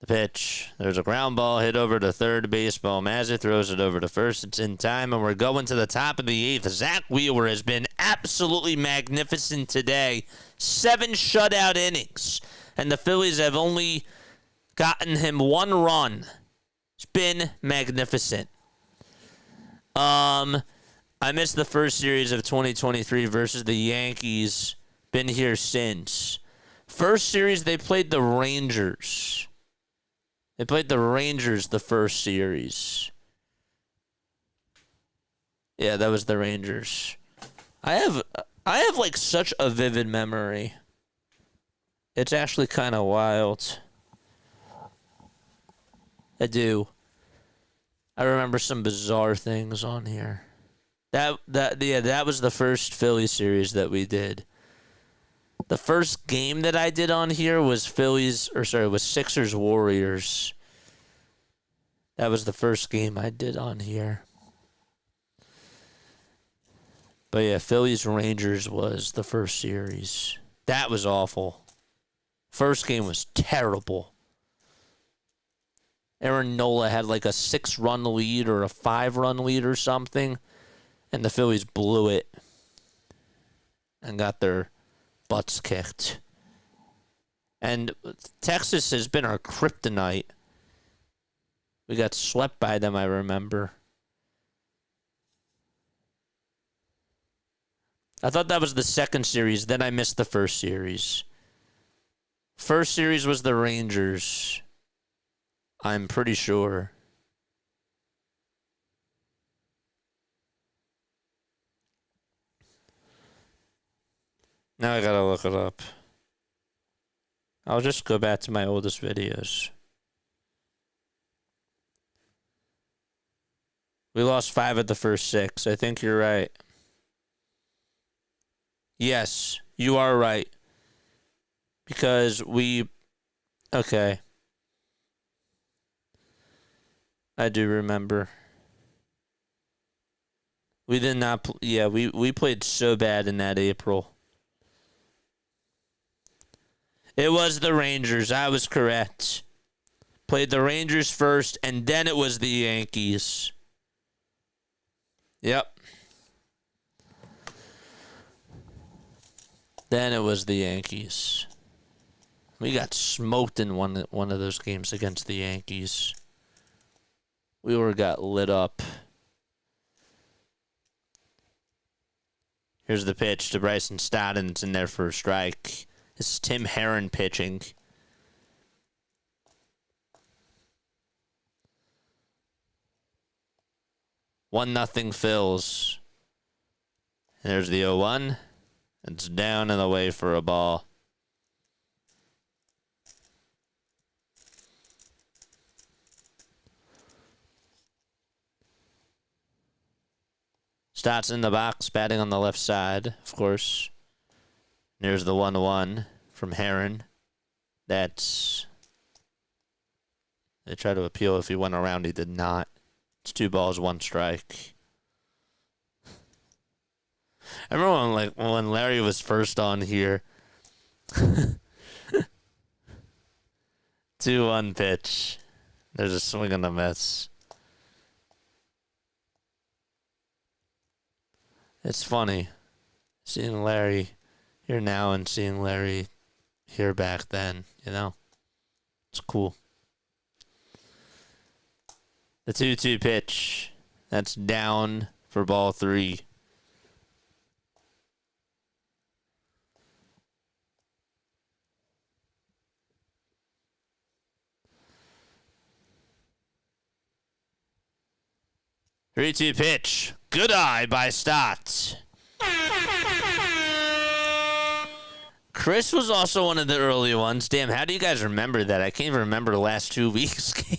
The pitch. There's a ground ball hit over to third base. Mazza throws it over to first. It's in time, and we're going to the top of the 8th. Zack Wheeler has been absolutely magnificent today. 7 shutout innings, and the Phillies have only gotten him 1 run. It's been magnificent. I missed the first series of 2023 versus the Yankees. Been here since. First series, they played the Rangers. The first series. Yeah, that was the Rangers. I have like such a vivid memory. It's actually kind of wild. I do. I remember some bizarre things on here. That was the first Philly series that we did. The first game that I did on here was was Sixers Warriors. That was the first game I did on here. But yeah, Phillies Rangers was the first series. That was awful. First game was terrible. Aaron Nola had like a 6-run lead or a 5-run lead or something, and the Phillies blew it and got their butts kicked. And Texas has been our kryptonite. We got swept by them, I remember. I thought that was the second series. Then I missed the first series. First series was the Rangers. I'm pretty sure. Now I gotta look it up. I'll just go back to my oldest videos. We lost 5 of the first 6. I think you're right. Yes, you are right. Because okay. I do remember. We did not, we played so bad in that April. It was the Rangers, I was correct. Played the Rangers first, and then it was the Yankees. Yep. Then it was the Yankees. We got smoked in one of those games against the Yankees. We got lit up. Here's the pitch to Bryson Stott, and it's in there for a strike. This is Tim Herron pitching. 1-0 Phils. There's the 0-1. It's down and away for a ball. Stott's in the box, batting on the left side, of course. There's the 1-1 from Herron. They tried to appeal if he went around. He did not. It's 2 balls, 1 strike. I remember when Larry was first on here. 2-1 pitch. There's a swing and a miss. It's funny seeing Larry here now and seeing Larry here back then, you know? It's cool. The 2-2 pitch. That's down for ball 3. Three-two pitch. Good eye by Stott. Chris was also one of the early ones. Damn, how do you guys remember that? I can't even remember the last 2 weeks' game.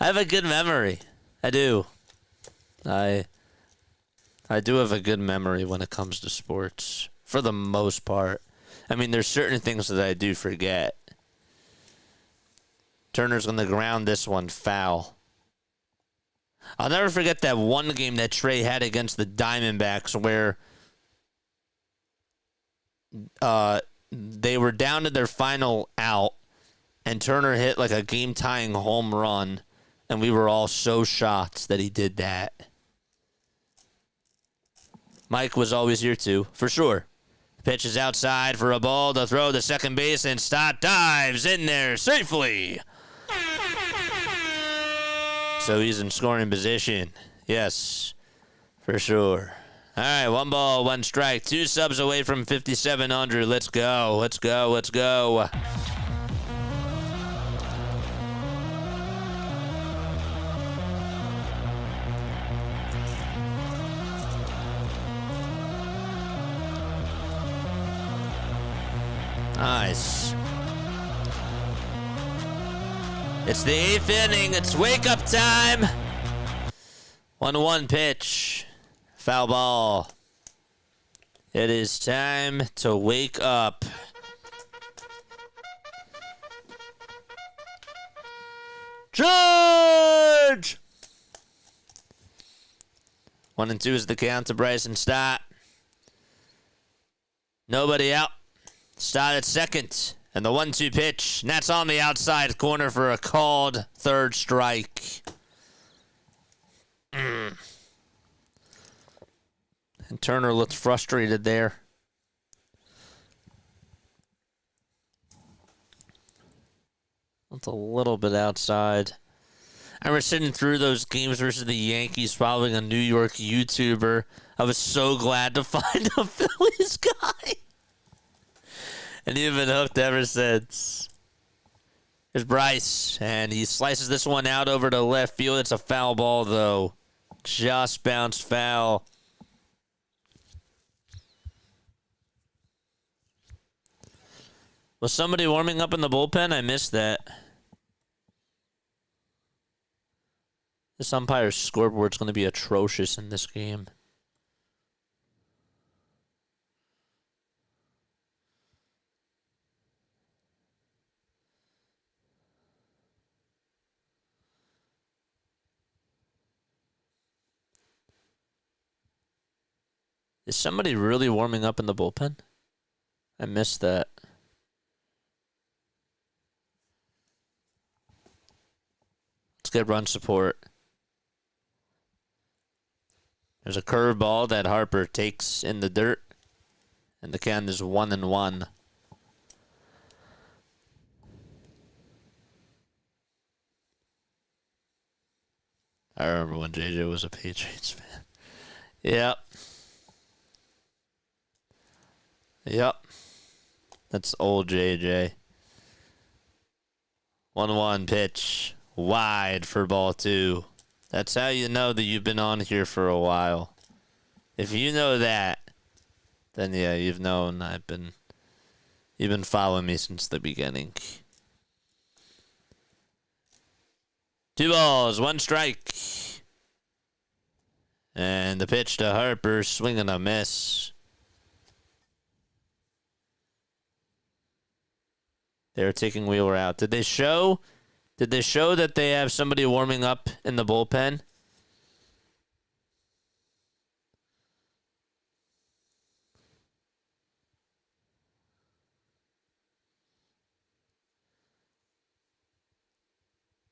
I have a good memory. I do. I do have a good memory when it comes to sports, for the most part. I mean, there's certain things that I do forget. Turner's on the ground, this one, foul. I'll never forget that one game that Trey had against the Diamondbacks where they were down to their final out, and Turner hit like a game-tying home run, and we were all so shocked that he did that. Mike was always here too, for sure. Pitch is outside for a ball to throw to second base, and Stott dives in there safely. So he's in scoring position. Yes, for sure. All right, 1 ball, 1 strike. 2 subs away from 5,700. Let's go. Let's go. Let's go. Bryce. It's the 8th inning. It's wake-up time. 1-1 pitch. Foul ball. It is time to wake up. George! 1-2 is the count to Bryson Stott. Nobody out. Stott at second. And the 1-2 pitch. And that's on the outside corner for a called third strike. And Turner looked frustrated there. It's a little bit outside. I was sitting through those games versus the Yankees following a New York YouTuber. I was so glad to find a Phillies guy. And he's been hooked ever since. Here's Bryce, and he slices this one out over to left field. It's a foul ball, though. Just bounced foul. Was somebody warming up in the bullpen? I missed that. This umpire's scoreboard's going to be atrocious in this game. Is somebody really warming up in the bullpen? I missed that. Let's get run support. There's a curveball that Harper takes in the dirt. And the count is 1-1. I remember when JJ was a Patriots fan. Yep. Yep. That's old JJ. 1-1 pitch. Wide for ball 2. That's how you know that you've been on here for a while. If you know that, then yeah, you've known you've been following me since the beginning. 2 balls, 1 strike. And the pitch to Harper, swing and a miss. They're taking Wheeler out. Did they show that they have somebody warming up in the bullpen?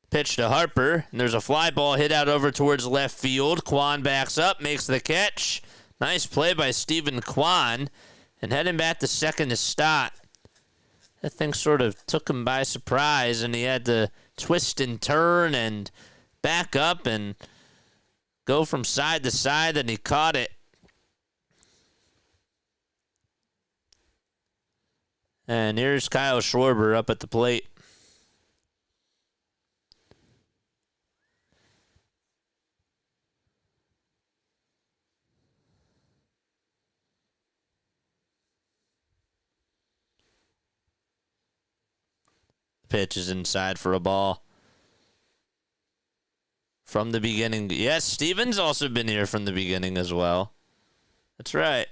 Pitch to Harper, and there's a fly ball hit out over towards left field. Kwan backs up, makes the catch. Nice play by Stephen Kwan. And heading back to second is Stott. That thing sort of took him by surprise, and he had to twist and turn and back up and go from side to side, and he caught it. And here's Kyle Schwarber up at the plate. Pitch is inside for a ball. From the beginning. Yes, Steven's also been here from the beginning as well. That's right.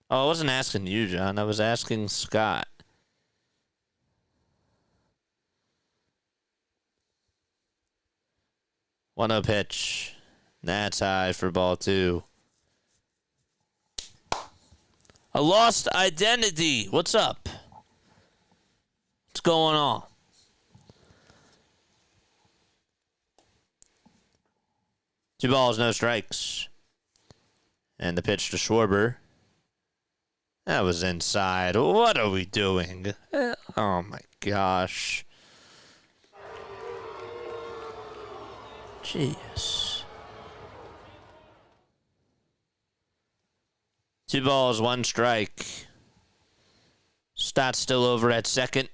Oh, I wasn't asking you, John. I was asking Scott. One-oh pitch. That's high for ball 2. A lost identity. What's up? What's going on? Two balls, no strikes. And the pitch to Schwarber. That was inside. What are we doing? Oh my gosh. Jeez. 2 balls, 1 strike. Stott's still over at second.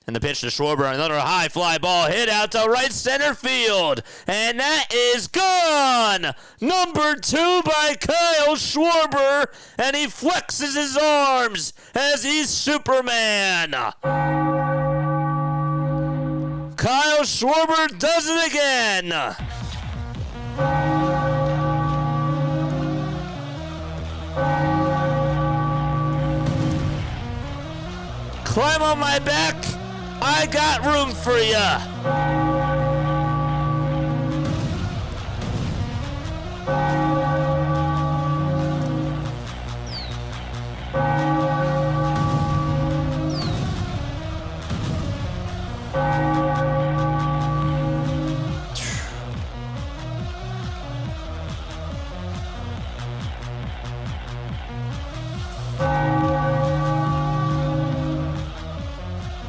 And the pitch to Schwarber, another high fly ball hit out to right center field. And that is gone! Number 2 by Kyle Schwarber, and he flexes his arms as he's Superman. Kyle Schwarber does it again. Climb on my back. I got room for ya.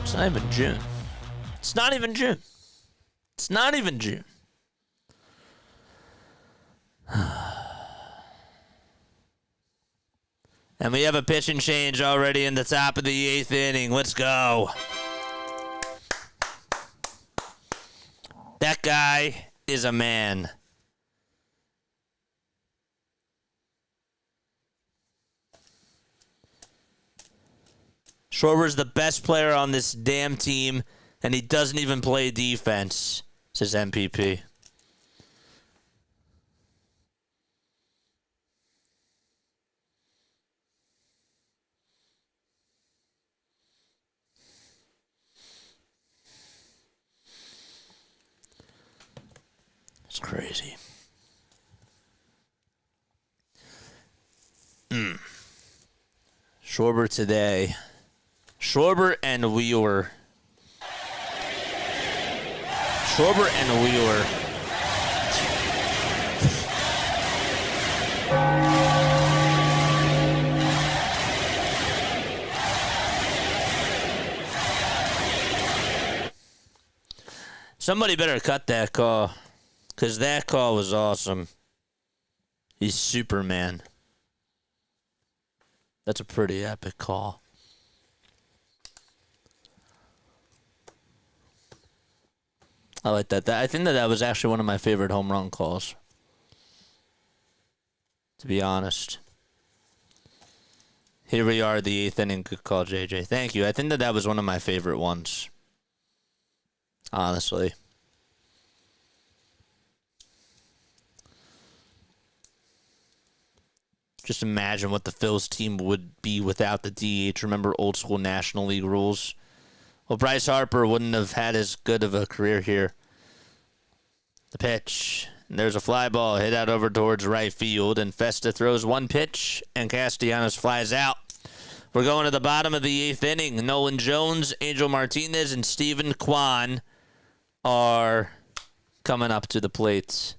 It's not even June. It's not even June. It's not even June. And we have a pitching change already in the top of the 8th inning. Let's go. That guy is a man. Schwarber's the best player on this damn team, and he doesn't even play defense, says MPP. It's crazy. Schwarber today. Schwarber and Wheeler. Schwarber and Wheeler. Somebody better cut that call, because that call was awesome. He's Superman. That's a pretty epic call. I like that. I think that was actually one of my favorite home run calls, to be honest. Here we are, the 8th inning. Good call, JJ. Thank you. I think that was one of my favorite ones, honestly. Just imagine what the Phillies team would be without the DH. Remember old school National League rules? Well, Bryce Harper wouldn't have had as good of a career here. The pitch. And there's a fly ball hit out over towards right field, and Festa throws one pitch, and Castellanos flies out. We're going to the bottom of the 8th inning. Nolan Jones, Angel Martinez, and Stephen Kwan are coming up to the plates.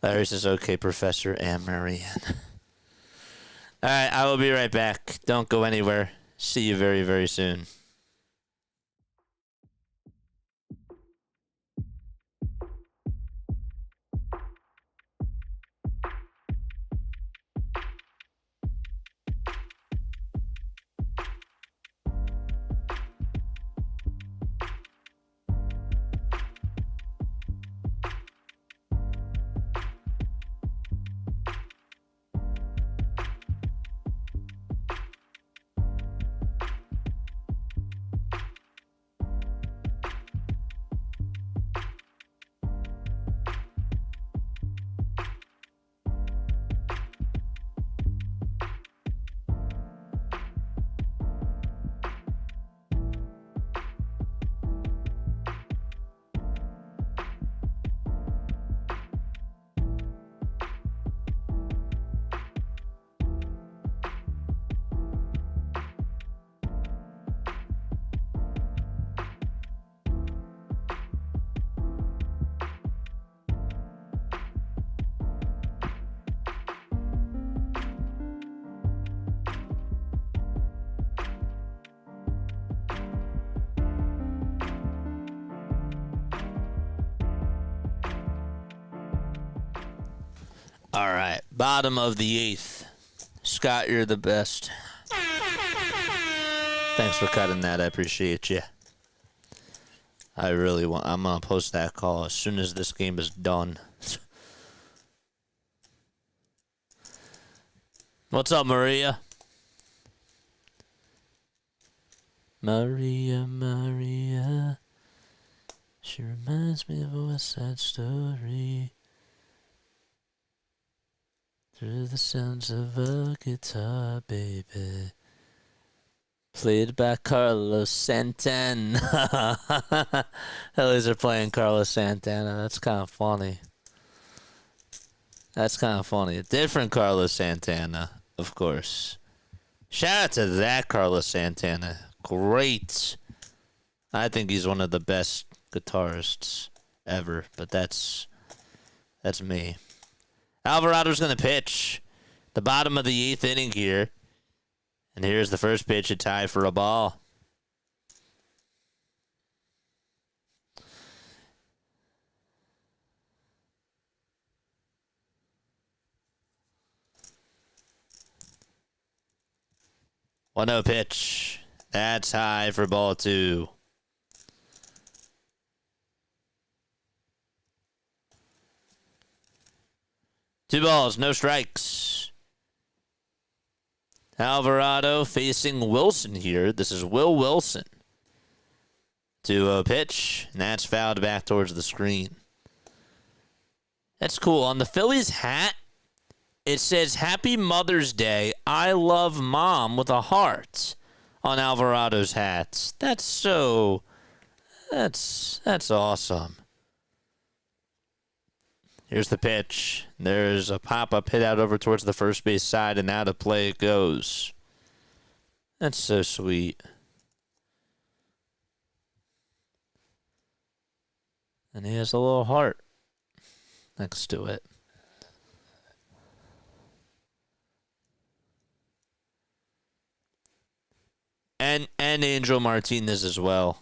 Larry says, okay, Professor and Marianne. All right, I will be right back. Don't go anywhere. See you very, very soon. All right, bottom of the 8th. Scott, you're the best. Thanks for cutting that. I appreciate you. I'm going to post that call as soon as this game is done. What's up, Maria? Maria. She reminds me of a West Side Story. Through the sounds of a guitar, baby. Played by Carlos Santana. Phillies are playing Carlos Santana. That's kind of funny. A different Carlos Santana, of course. Shout out to that Carlos Santana. Great. I think he's one of the best guitarists ever, but that's me. Alvarado's going to pitch the bottom of the 8th inning here. And here's the first pitch, a tie for a ball. One 0 pitch. That's high for ball 2. Two balls, no strikes. Alvarado facing Wilson here. This is Will Wilson. 2-0 pitch, and that's fouled back towards the screen. That's cool. On the Phillies hat, it says Happy Mother's Day, I love Mom with a heart on Alvarado's hats. That's awesome. Here's the pitch. There's a pop-up hit out over towards the first base side, and now to play it goes. That's so sweet. And he has a little heart next to it. And Angel Martinez as well.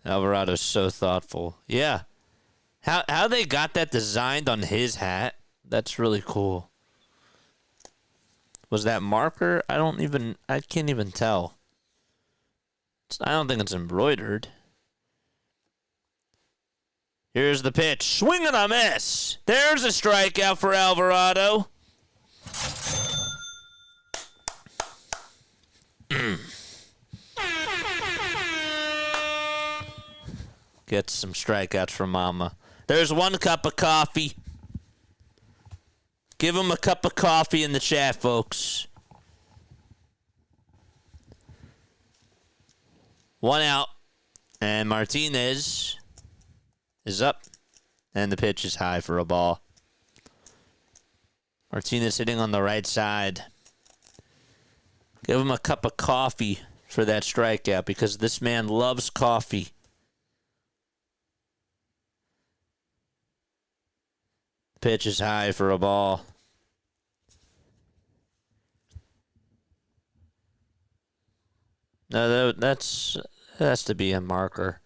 Alvarado's so thoughtful. Yeah. How they got that designed on his hat, that's really cool. Was that marker? I can't even tell. I don't think it's embroidered. Here's the pitch. Swing and a miss. There's a strikeout for Alvarado. Get some strikeouts from Mama. There's one cup of coffee. Give him a cup of coffee in the chat, folks. One out. And Martinez is up. And the pitch is high for a ball. Martinez hitting on the right side. Give him a cup of coffee for that strikeout because this man loves coffee. Pitch is high for a ball. No, that has to be a marker.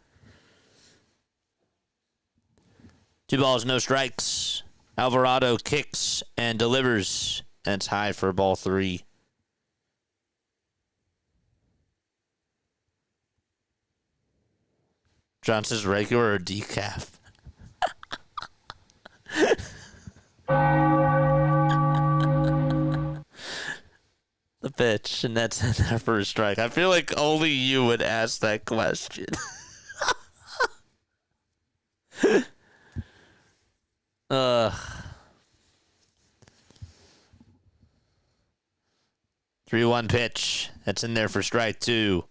2 balls, no strikes. Alvarado kicks and delivers. And it's high for ball 3. John says regular or decaf? The pitch, and that's in there for a strike. I feel like only you would ask that question. Ugh. 3-1 pitch. That's in there for strike 2. I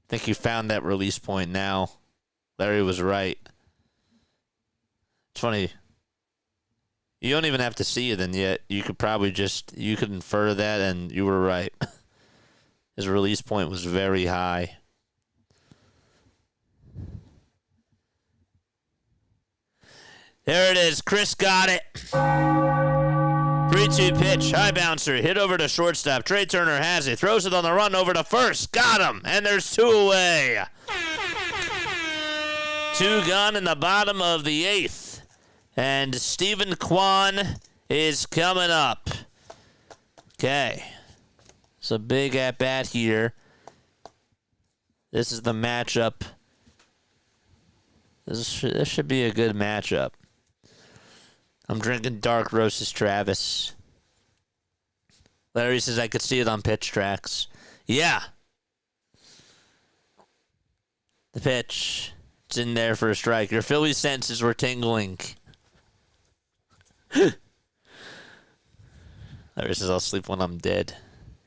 think you found that release point now. Larry was right. It's funny. You don't even have to see it, and yet you could probably you could infer that, and you were right. His release point was very high. There it is. Chris got it. 3-2 pitch. High bouncer. Hit over to shortstop. Trey Turner has it. Throws it on the run over to first. Got him. And there's 2 away. 2 gone in the bottom of the 8th. And Stephen Kwan is coming up. Okay. It's a big at-bat here. This is the matchup. This should be a good matchup. I'm drinking dark roast Travis. Larry says I could see it on pitch tracks. Yeah. The pitch. It's in there for a strike. Your Philly senses were tingling. Larry says I'll sleep when I'm dead.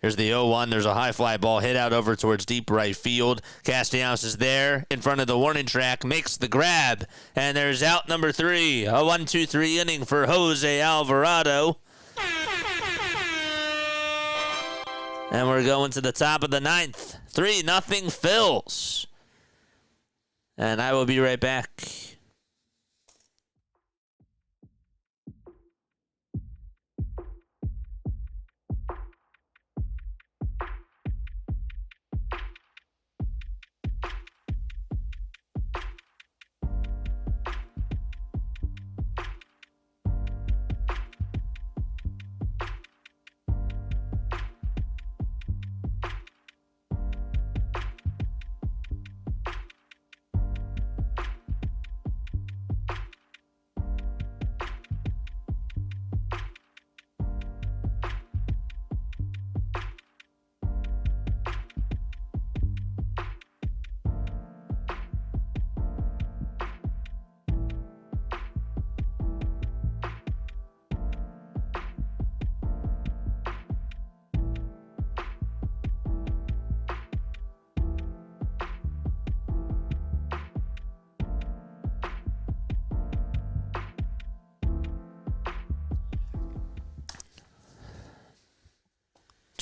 Here's the 0-1. There's a high fly ball hit out over towards deep right field. Castellanos is there in front of the warning track, makes the grab, and there's out number 3. A 1-2-3 inning for Jose Alvarado. And we're going to the top of the 9th. 3-0 Phils. And I will be right back.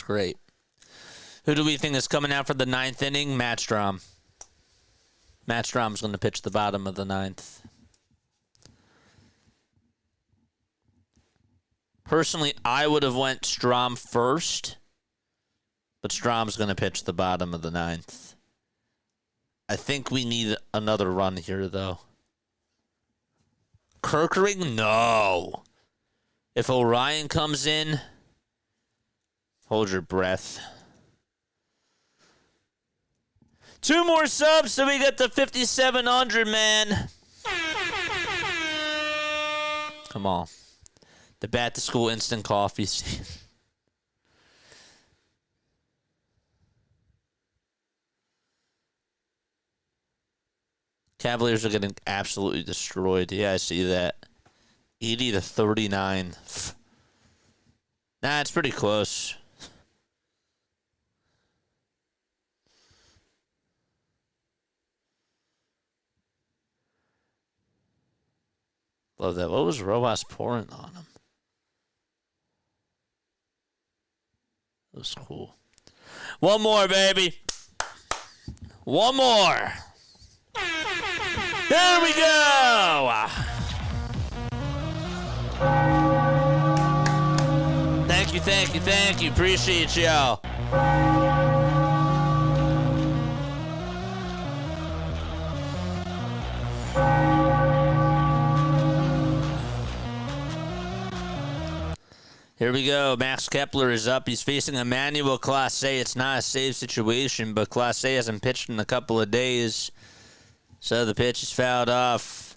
Great. Who do we think is coming out for the 9th inning? Matt Strom. Matt Strom's going to pitch the bottom of the 9th. Personally, I would have went Strom first, but Strom's going to pitch the bottom of the 9th. I think we need another run here, though. Kirkering? No. If Orion comes in, hold your breath. 2 more subs so we get to 5,700, man. Come on. The Bat to School instant coffee. Cavaliers are getting absolutely destroyed. Yeah, I see that. 80-39. Nah, it's pretty close. Love that. What was Rojas pouring on him? That was cool. One more, baby. One more. There we go. Thank you, thank you, thank you. Appreciate y'all. Here we go. Max Kepler is up. He's facing Emmanuel Clase. It's not a save situation, but Clase hasn't pitched in a couple of days. So the pitch is fouled off.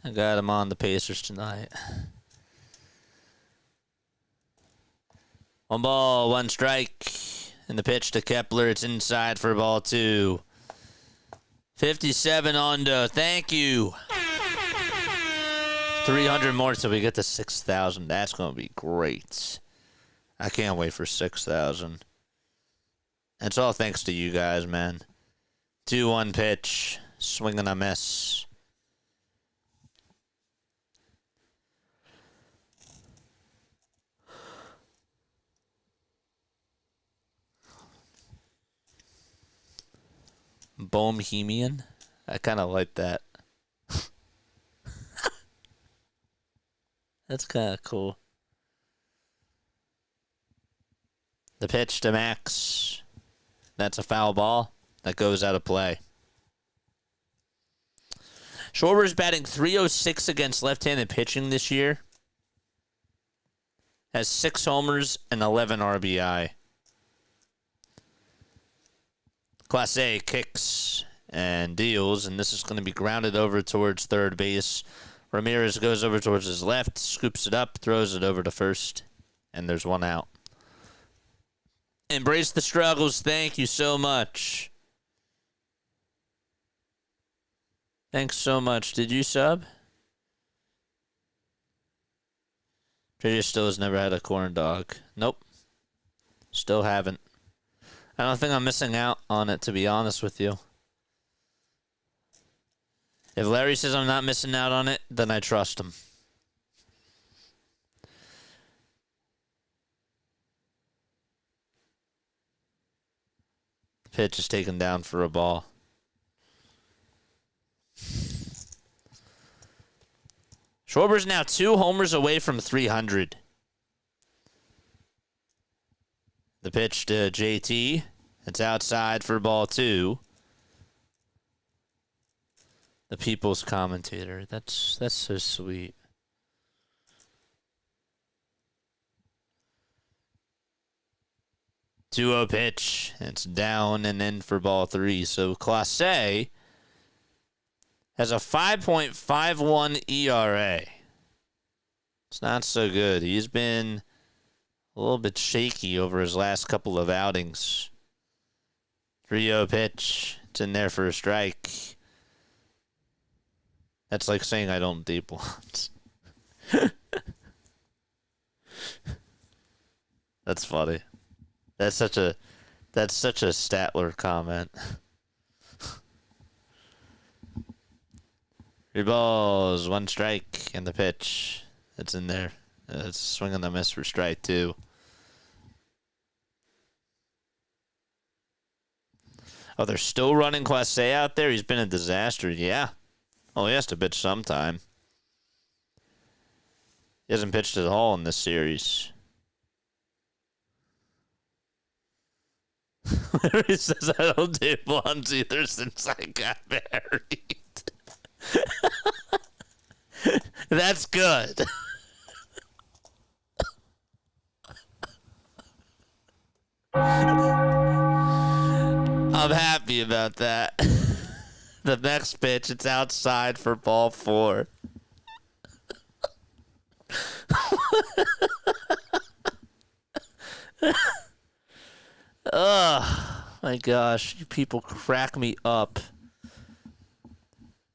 I got him on the Pacers tonight. 1 ball, 1 strike. And the pitch to Kepler. It's inside for ball 2. 57 under. Thank you. 300 more till we get to 6,000. That's going to be great. I can't wait for 6,000. It's all thanks to you guys, man. 2-1 pitch. Swing and a miss. Bohemian? I kind of like that. That's kind of cool. The pitch to Max. That's a foul ball. That goes out of play. Schwarber is batting .306 against left-handed pitching this year. has 6 homers and 11 RBI. Class A kicks and deals, and this is going to be grounded over towards third base. Ramirez goes over towards his left, scoops it up, throws it over to first, and there's 1 out. Embrace the struggles. Thank you so much. Thanks so much. Did you sub? JJ still has never had a corn dog. Nope. Still haven't. I don't think I'm missing out on it, to be honest with you. If Larry says I'm not missing out on it, then I trust him. The pitch is taken down for a ball. Schwarber's now 2 homers away from 300. The pitch to JT. It's outside for ball 2. The people's commentator. That's so sweet. Two-0 pitch. It's down and in for ball 3. So Class A has a 5.51 ERA. It's not so good. He's been a little bit shaky over his last couple of outings. 3-0 pitch. It's in there for a strike. That's like saying I don't date blondes. That's funny. That's such a Statler comment. 3 balls, 1 strike, and the pitch. It's in there. It's a swing and a miss for strike 2. Oh, they're still running Class A out there? He's been a disaster. Yeah. Well, he has to pitch sometime. He hasn't pitched at all in this series. He says, I don't do blondes either since I got married. That's good. I'm happy about that. The next pitch, it's outside for ball 4. Oh, my gosh. You people crack me up.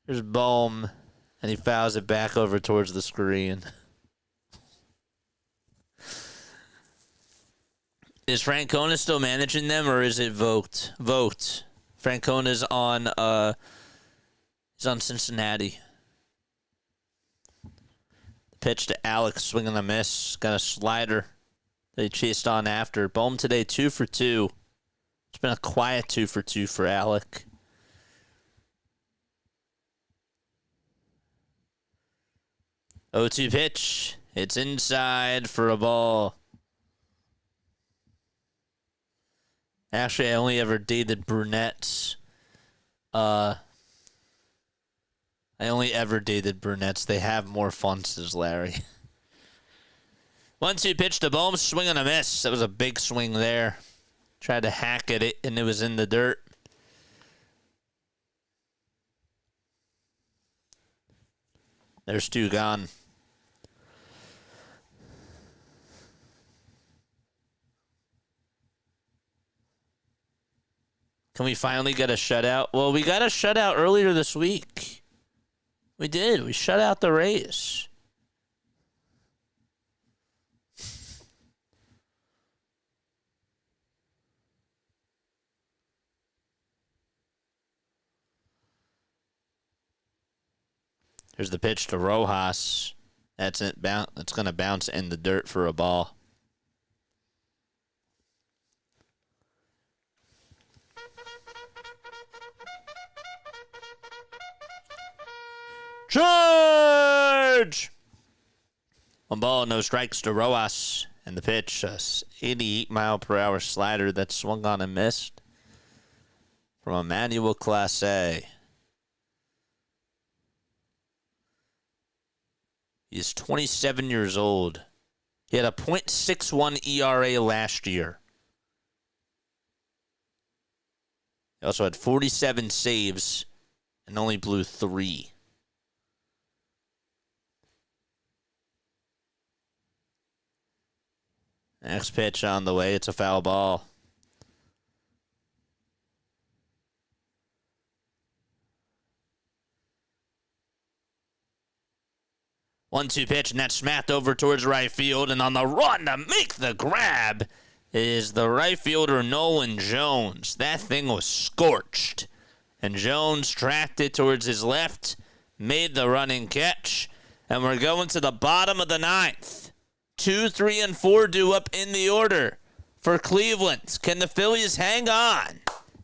There's Bohm, and he fouls it back over towards the screen. Is Francona still managing them, or is it Vogt? Vogt. Francona's on he's on Cincinnati. The pitch to Alex, swing and a miss. Got a slider that he chased on after. Bohm today 2 for 2. It's been a quiet 2 for 2 for Alec. Oh, 2 pitch. It's inside for a ball. Actually, I only ever dated brunettes. I only ever dated brunettes. They have more fun, says Larry. 1-2 pitch to Bohm, swing and a miss. That was a big swing there. Tried to hack at it, and it was in the dirt. There's 2 gone. Can we finally get a shutout? Well, we got a shutout earlier this week. We did. We shut out the Rays. Here's the pitch to Rojas. That's it. It's going to bounce in the dirt for a ball. Charge! 1 ball, no strikes to Rojas. And the pitch, 88-mile-per-hour slider that swung on and missed from Emmanuel Class A. He's 27 years old. He had a .61 ERA last year. He also had 47 saves and only blew 3. Next pitch on the way. It's a foul ball. One-two pitch, and that's smacked over towards right field. And on the run to make the grab is the right fielder, Nolan Jones. That thing was scorched. And Jones tracked it towards his left, made the running catch. And we're going to the bottom of the 9th. 2, 3, and 4 due up in the order for Cleveland. Can the Phillies hang on?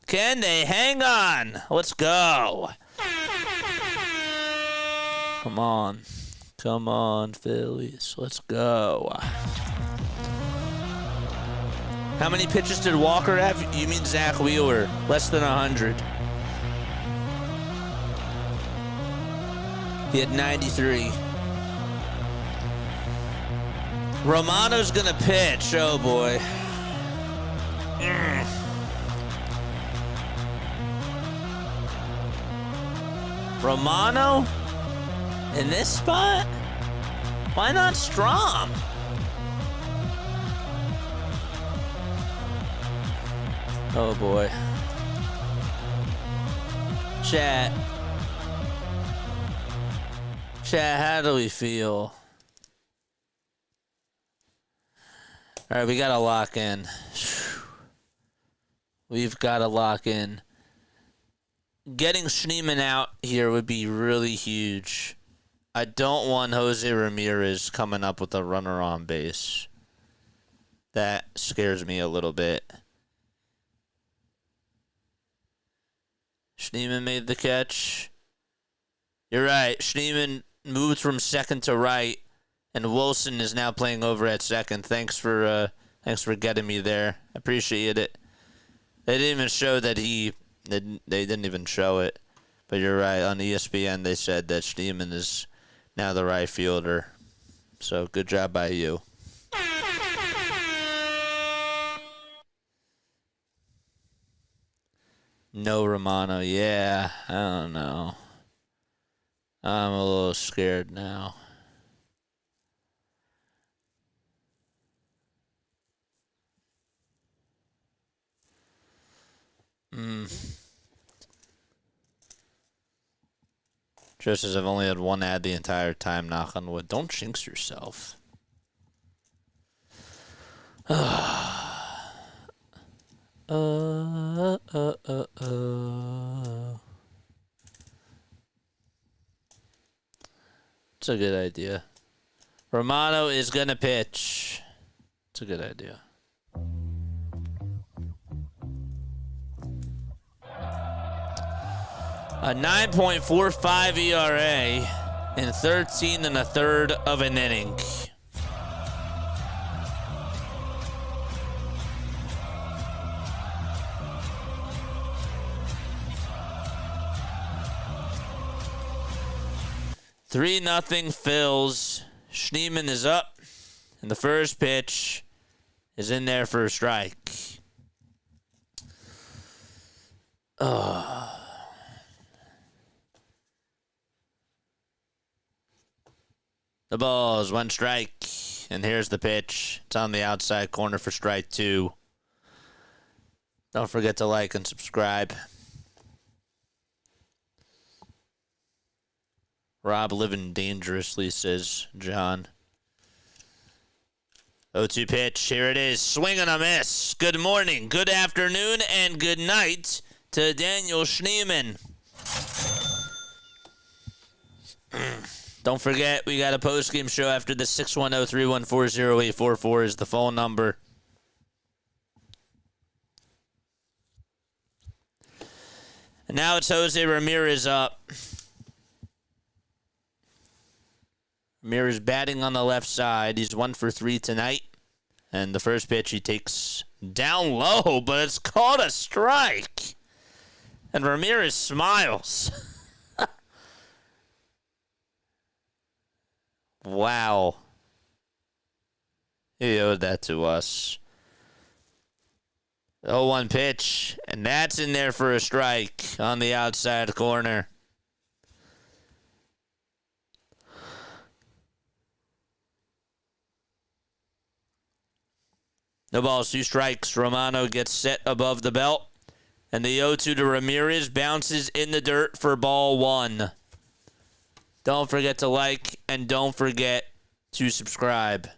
Can they hang on? Let's go. Come on. Come on, Phillies. Let's go. How many pitches did Walker have? You mean Zack Wheeler. Less than 100. He had 93. Romano's going to pitch. Oh, boy. Romano? In this spot? Why not Strom? Oh, boy. Chat, how do we feel? All right, we got to lock in. We've got to lock in. Getting Schneemann out here would be really huge. I don't want Jose Ramirez coming up with a runner on base. That scares me a little bit. Schneemann made the catch. You're right. Schneemann moved from second to right, and Wilson is now playing over at second. Thanks for getting me there. I appreciate it. They didn't even show that they didn't even show it. But you're right. On ESPN, they said that Schneemann is now the right fielder. So good job by you. No Romano. Yeah, I don't know. I'm a little scared now. Just as I've only had one ad the entire time, knock on wood. Don't jinx yourself. It's a good idea. Romano is going to pitch. It's a good idea. A 9.45 ERA in 13 1/3 of an inning. Three nothing Phils. Schneemann is up, and the first pitch is in there for a strike. The ball is one strike, and here's the pitch. It's on the outside corner for strike 2. Don't forget to like and subscribe. Rob living dangerously, says John. 0-2 pitch. Here it is. Swing and a miss. Good morning, good afternoon, and good night to Daniel Schneemann. Don't forget, we got a post-game show after the 610-314-0844 is the phone number. And now it's Jose Ramirez up. Ramirez batting on the left side. He's 1 for 3 tonight. And the first pitch he takes down low, but it's called a strike. And Ramirez smiles. Wow. He owed that to us. 0-1 pitch, and that's in there for a strike on the outside corner. No balls, 2 strikes. Romano gets set above the belt, and the 0-2 to Ramirez bounces in the dirt for ball 1. Don't forget to like, and don't forget to subscribe.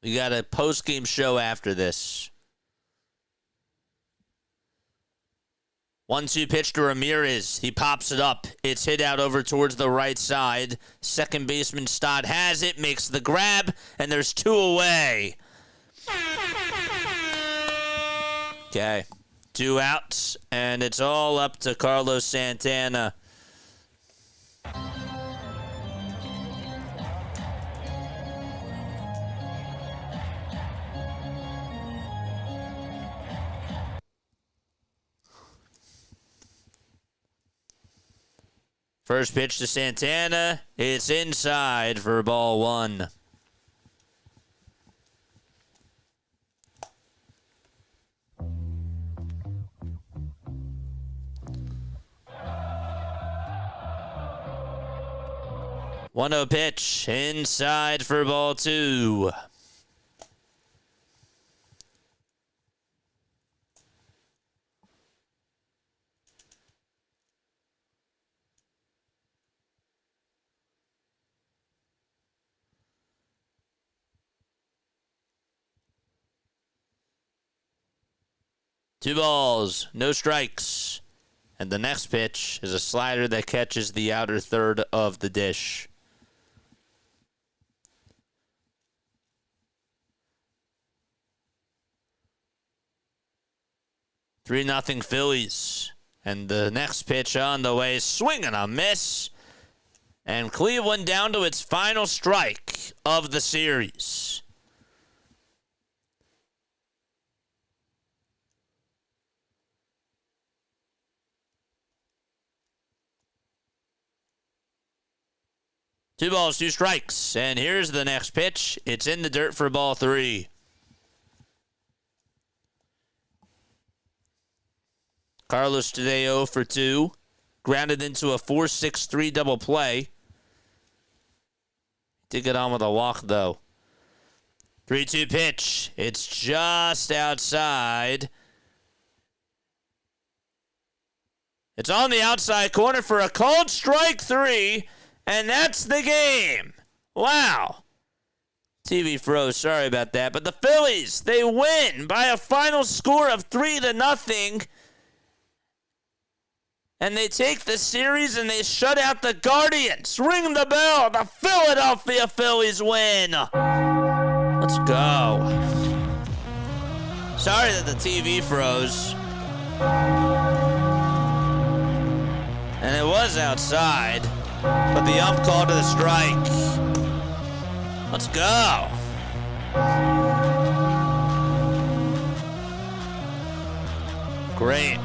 We got a post-game show after this. 1-2 pitch to Ramirez. He pops it up. It's hit out over towards the right side. Second baseman Stott has it, makes the grab, and there's 2 away. Okay. 2 outs, and it's all up to Carlos Santana. First pitch to Santana. It's inside for ball 1. One 0 pitch inside for ball 2. Two balls, no strikes. And the next pitch is a slider that catches the outer third of the dish. 3-0 Phillies. And the next pitch on the way, swing and a miss. And Cleveland down to its final strike of the series. Two balls, 2 strikes. And here's the next pitch. It's in the dirt for ball 3. Carlos today 0 for 2. Grounded into a 4-6-3 double play. Did get on with a walk, though. 3-2 pitch. It's just outside. It's on the outside corner for a called strike 3. And that's the game. Wow. TV froze. Sorry about that. But the Phillies, they win by a final score of 3-0. And they take the series and they shut out the Guardians. Ring the bell. The Philadelphia Phillies win. Let's go. Sorry that the TV froze. And it was outside. But the ump called to the strike. Let's go. Great.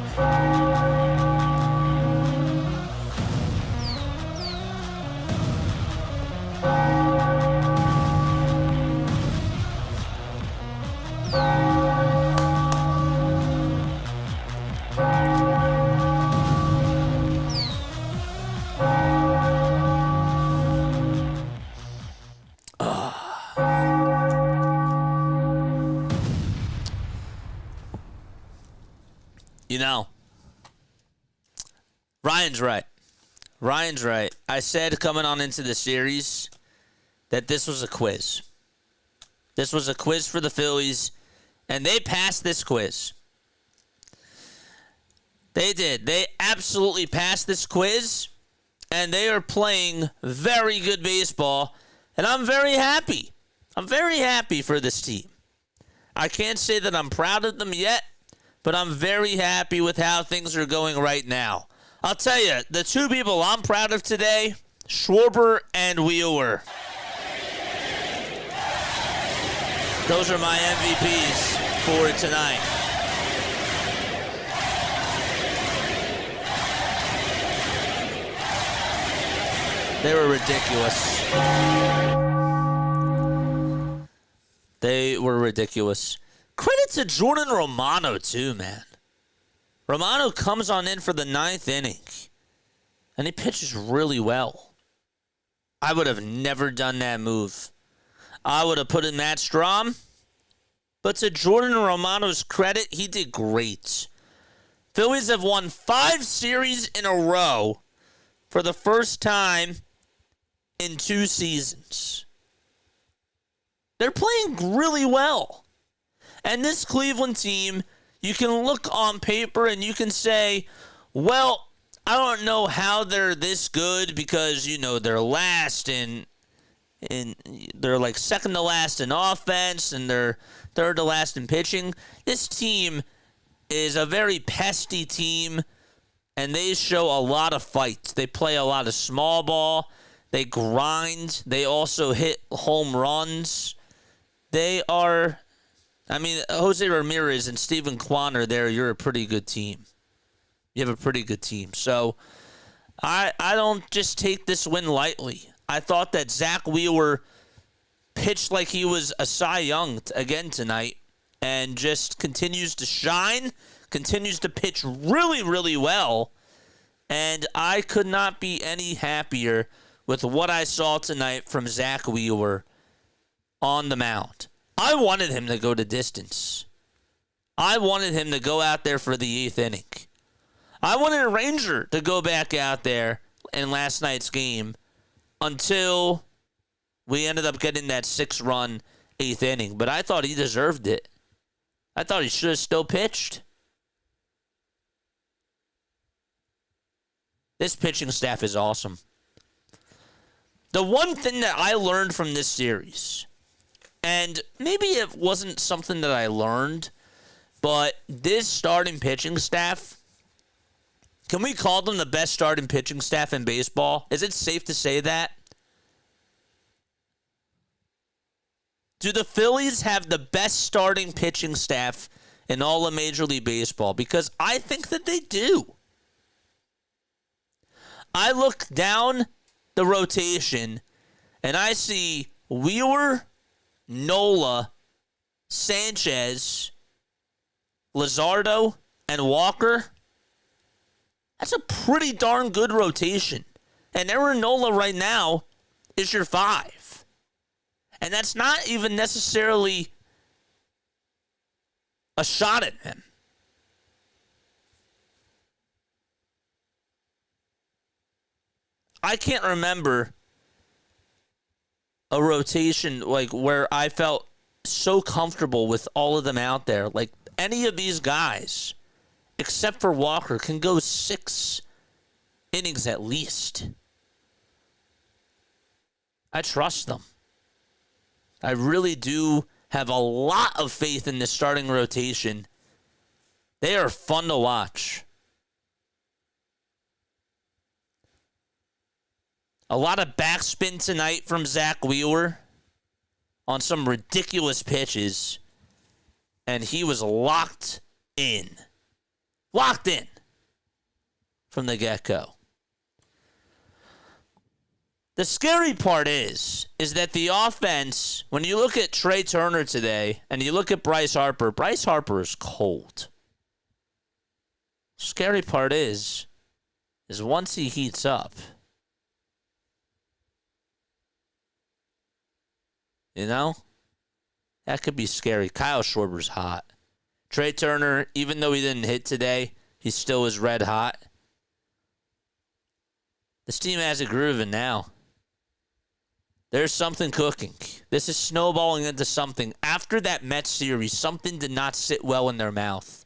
You know, Ryan's right. Ryan's right. I said coming on into the series that this was a quiz. This was a quiz for the Phillies, and they passed this quiz. They did. They absolutely passed this quiz, and they are playing very good baseball, and I'm very happy. I'm very happy for this team. I can't say that I'm proud of them yet, but I'm very happy with how things are going right now. I'll tell you, the 2 people I'm proud of today, Schwarber and Wheeler. Those are my MVPs for tonight. They were ridiculous. They were ridiculous. Credit to Jordan Romano, too, man. Romano comes on in for the 9th inning, and he pitches really well. I would have never done that move. I would have put in Matt Strahm, but to Jordan Romano's credit, he did great. Phillies have won 5 series in a row for the first time in 2 seasons. They're playing really well. And this Cleveland team, you can look on paper and you can say, well, I don't know how they're this good because, you know, they're last in they're like second to last in offense and they're third to last in pitching. This team is a very pesty team, and they show a lot of fights. They play a lot of small ball. They grind. They also hit home runs. They are, I mean, Jose Ramirez and Steven Kwan are there. You're a pretty good team. You have a pretty good team. So I don't just take this win lightly. I thought that Zack Wheeler pitched like he was a Cy Young again tonight and just continues to shine, continues to pitch really, really well. And I could not be any happier with what I saw tonight from Zack Wheeler on the mound. I wanted him to go to distance. I wanted him to go out there for the 8th inning. I wanted a Ranger to go back out there in last night's game until we ended up getting that 6-run 8th inning. But I thought he deserved it. I thought he should have still pitched. This pitching staff is awesome. The one thing that I learned from this series, and maybe it wasn't something that I learned, but this starting pitching staff, can we call them the best starting pitching staff in baseball? Is it safe to say that? Do the Phillies have the best starting pitching staff in all of Major League Baseball? Because I think that they do. I look down the rotation and I see Wheeler, Nola, Sanchez, Luzardo, and Walker. That's a pretty darn good rotation. And Aaron Nola right now is your 5. And that's not even necessarily a shot at him. I can't remember a rotation like where I felt so comfortable with all of them out there. Like any of these guys, except for Walker, can go 6 innings at least. I trust them. I really do have a lot of faith in this starting rotation. They are fun to watch. A lot of backspin tonight from Zack Wheeler on some ridiculous pitches. And he was locked in. Locked in from the get-go. The scary part is that the offense, when you look at Trey Turner today and you look at Bryce Harper is cold. Scary part is once he heats up, you know, that could be scary. Kyle Schwarber's hot. Trey Turner, even though he didn't hit today, he still is red hot. This team has it grooving now. There's something cooking. This is snowballing into something. After that Mets series, something did not sit well in their mouth.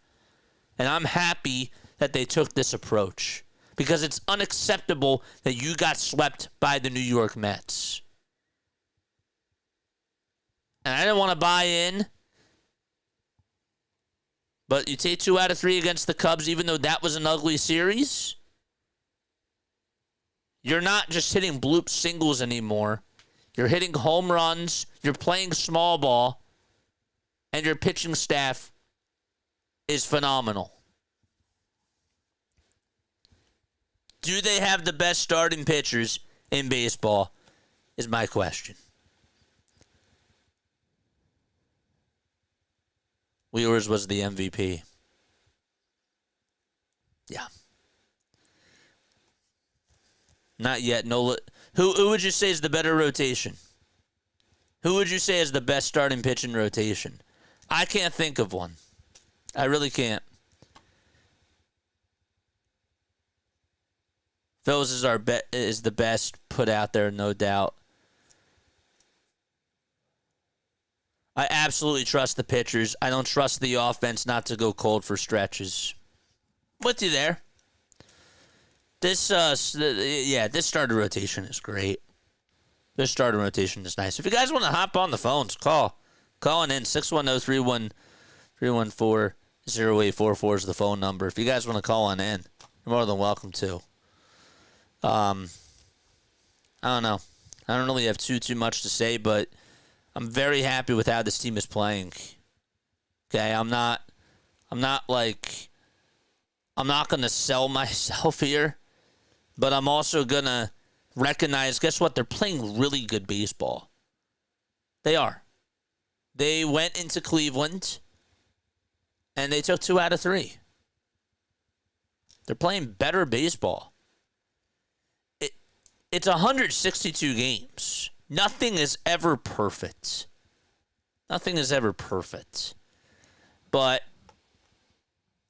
And I'm happy that they took this approach. Because it's unacceptable that you got swept by the New York Mets. And I didn't want to buy in. But you take 2 out of 3 against the Cubs, even though that was an ugly series. You're not just hitting bloop singles anymore. You're hitting home runs. You're playing small ball. And your pitching staff is phenomenal. Do they have the best starting pitchers in baseball is my question. Wheeler's was the MVP. Yeah. Not yet. No. Who would you say is the better rotation? Who would you say is the best starting pitching rotation? I can't think of one. I really can't. Phillies is the best put out there, no doubt. I absolutely trust the pitchers. I don't trust the offense not to go cold for stretches. With you there. This starter rotation is great. This starter rotation is nice. If you guys want to hop on the phones, calling in 610-314-0844 is the phone number. If you guys want to call on in, you're more than welcome to. I don't know. I don't really have too much to say, but I'm very happy with how this team is playing. Okay, I'm not going to sell myself here, but I'm also going to recognize, guess what? They're playing really good baseball. They are. They went into Cleveland, and they took 2 out of 3. They're playing better baseball. It's 162 games. Nothing is ever perfect. Nothing is ever perfect. But,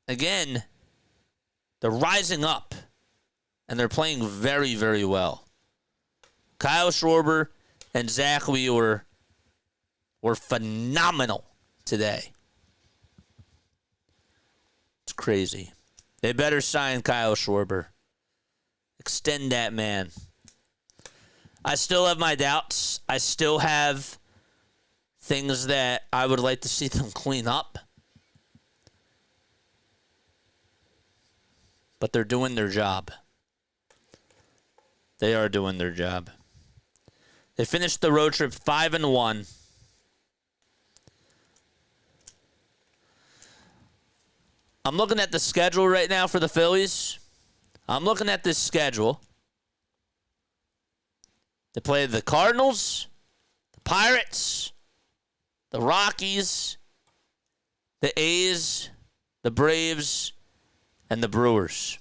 again, they're rising up, and they're playing very, very well. Kyle Schwarber and Zack Wheeler were phenomenal today. It's crazy. They better sign Kyle Schwarber. Extend that man. I still have my doubts. I still have things that I would like to see them clean up. But they're doing their job. They are doing their job. They finished the road trip 5-1. I'm looking at the schedule right now for the Phillies. I'm looking at this schedule. They play the Cardinals, the Pirates, the Rockies, the A's, the Braves, and the Brewers.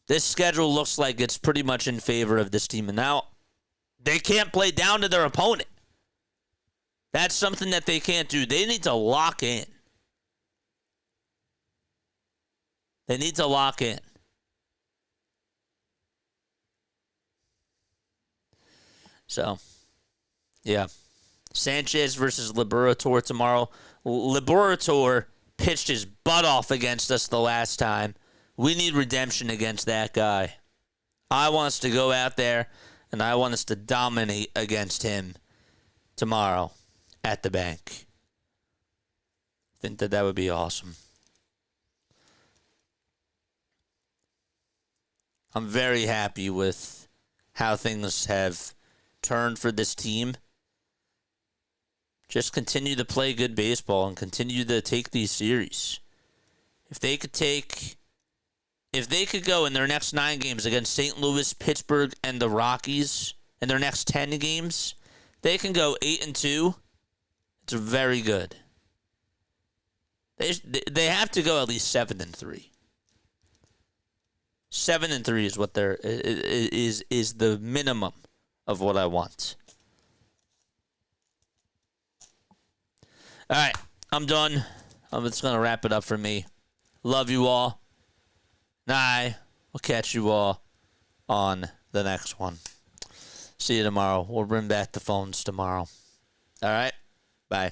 This schedule looks like it's pretty much in favor of this team. And now, they can't play down to their opponent. That's something that they can't do. They need to lock in. They need to lock in. So, yeah. Sanchez versus Liberatore tomorrow. Liberatore pitched his butt off against us the last time. We need redemption against that guy. I want us to go out there, and I want us to dominate against him tomorrow at the bank. I think that would be awesome. I'm very happy with how things have turned for this team. Just continue to play good baseball and continue to take these series. If they could go in their next 9 games against St. Louis, Pittsburgh, and the Rockies, in their next 10 games, they can go 8-2. It's very good. They have to go at least 7-3. 7-3 is what is the minimum of what I want. All right, I'm done. I'm just going to wrap it up for me. Love you all. And I will catch you all on the next one. See you tomorrow. We'll bring back the phones tomorrow. All right? Bye.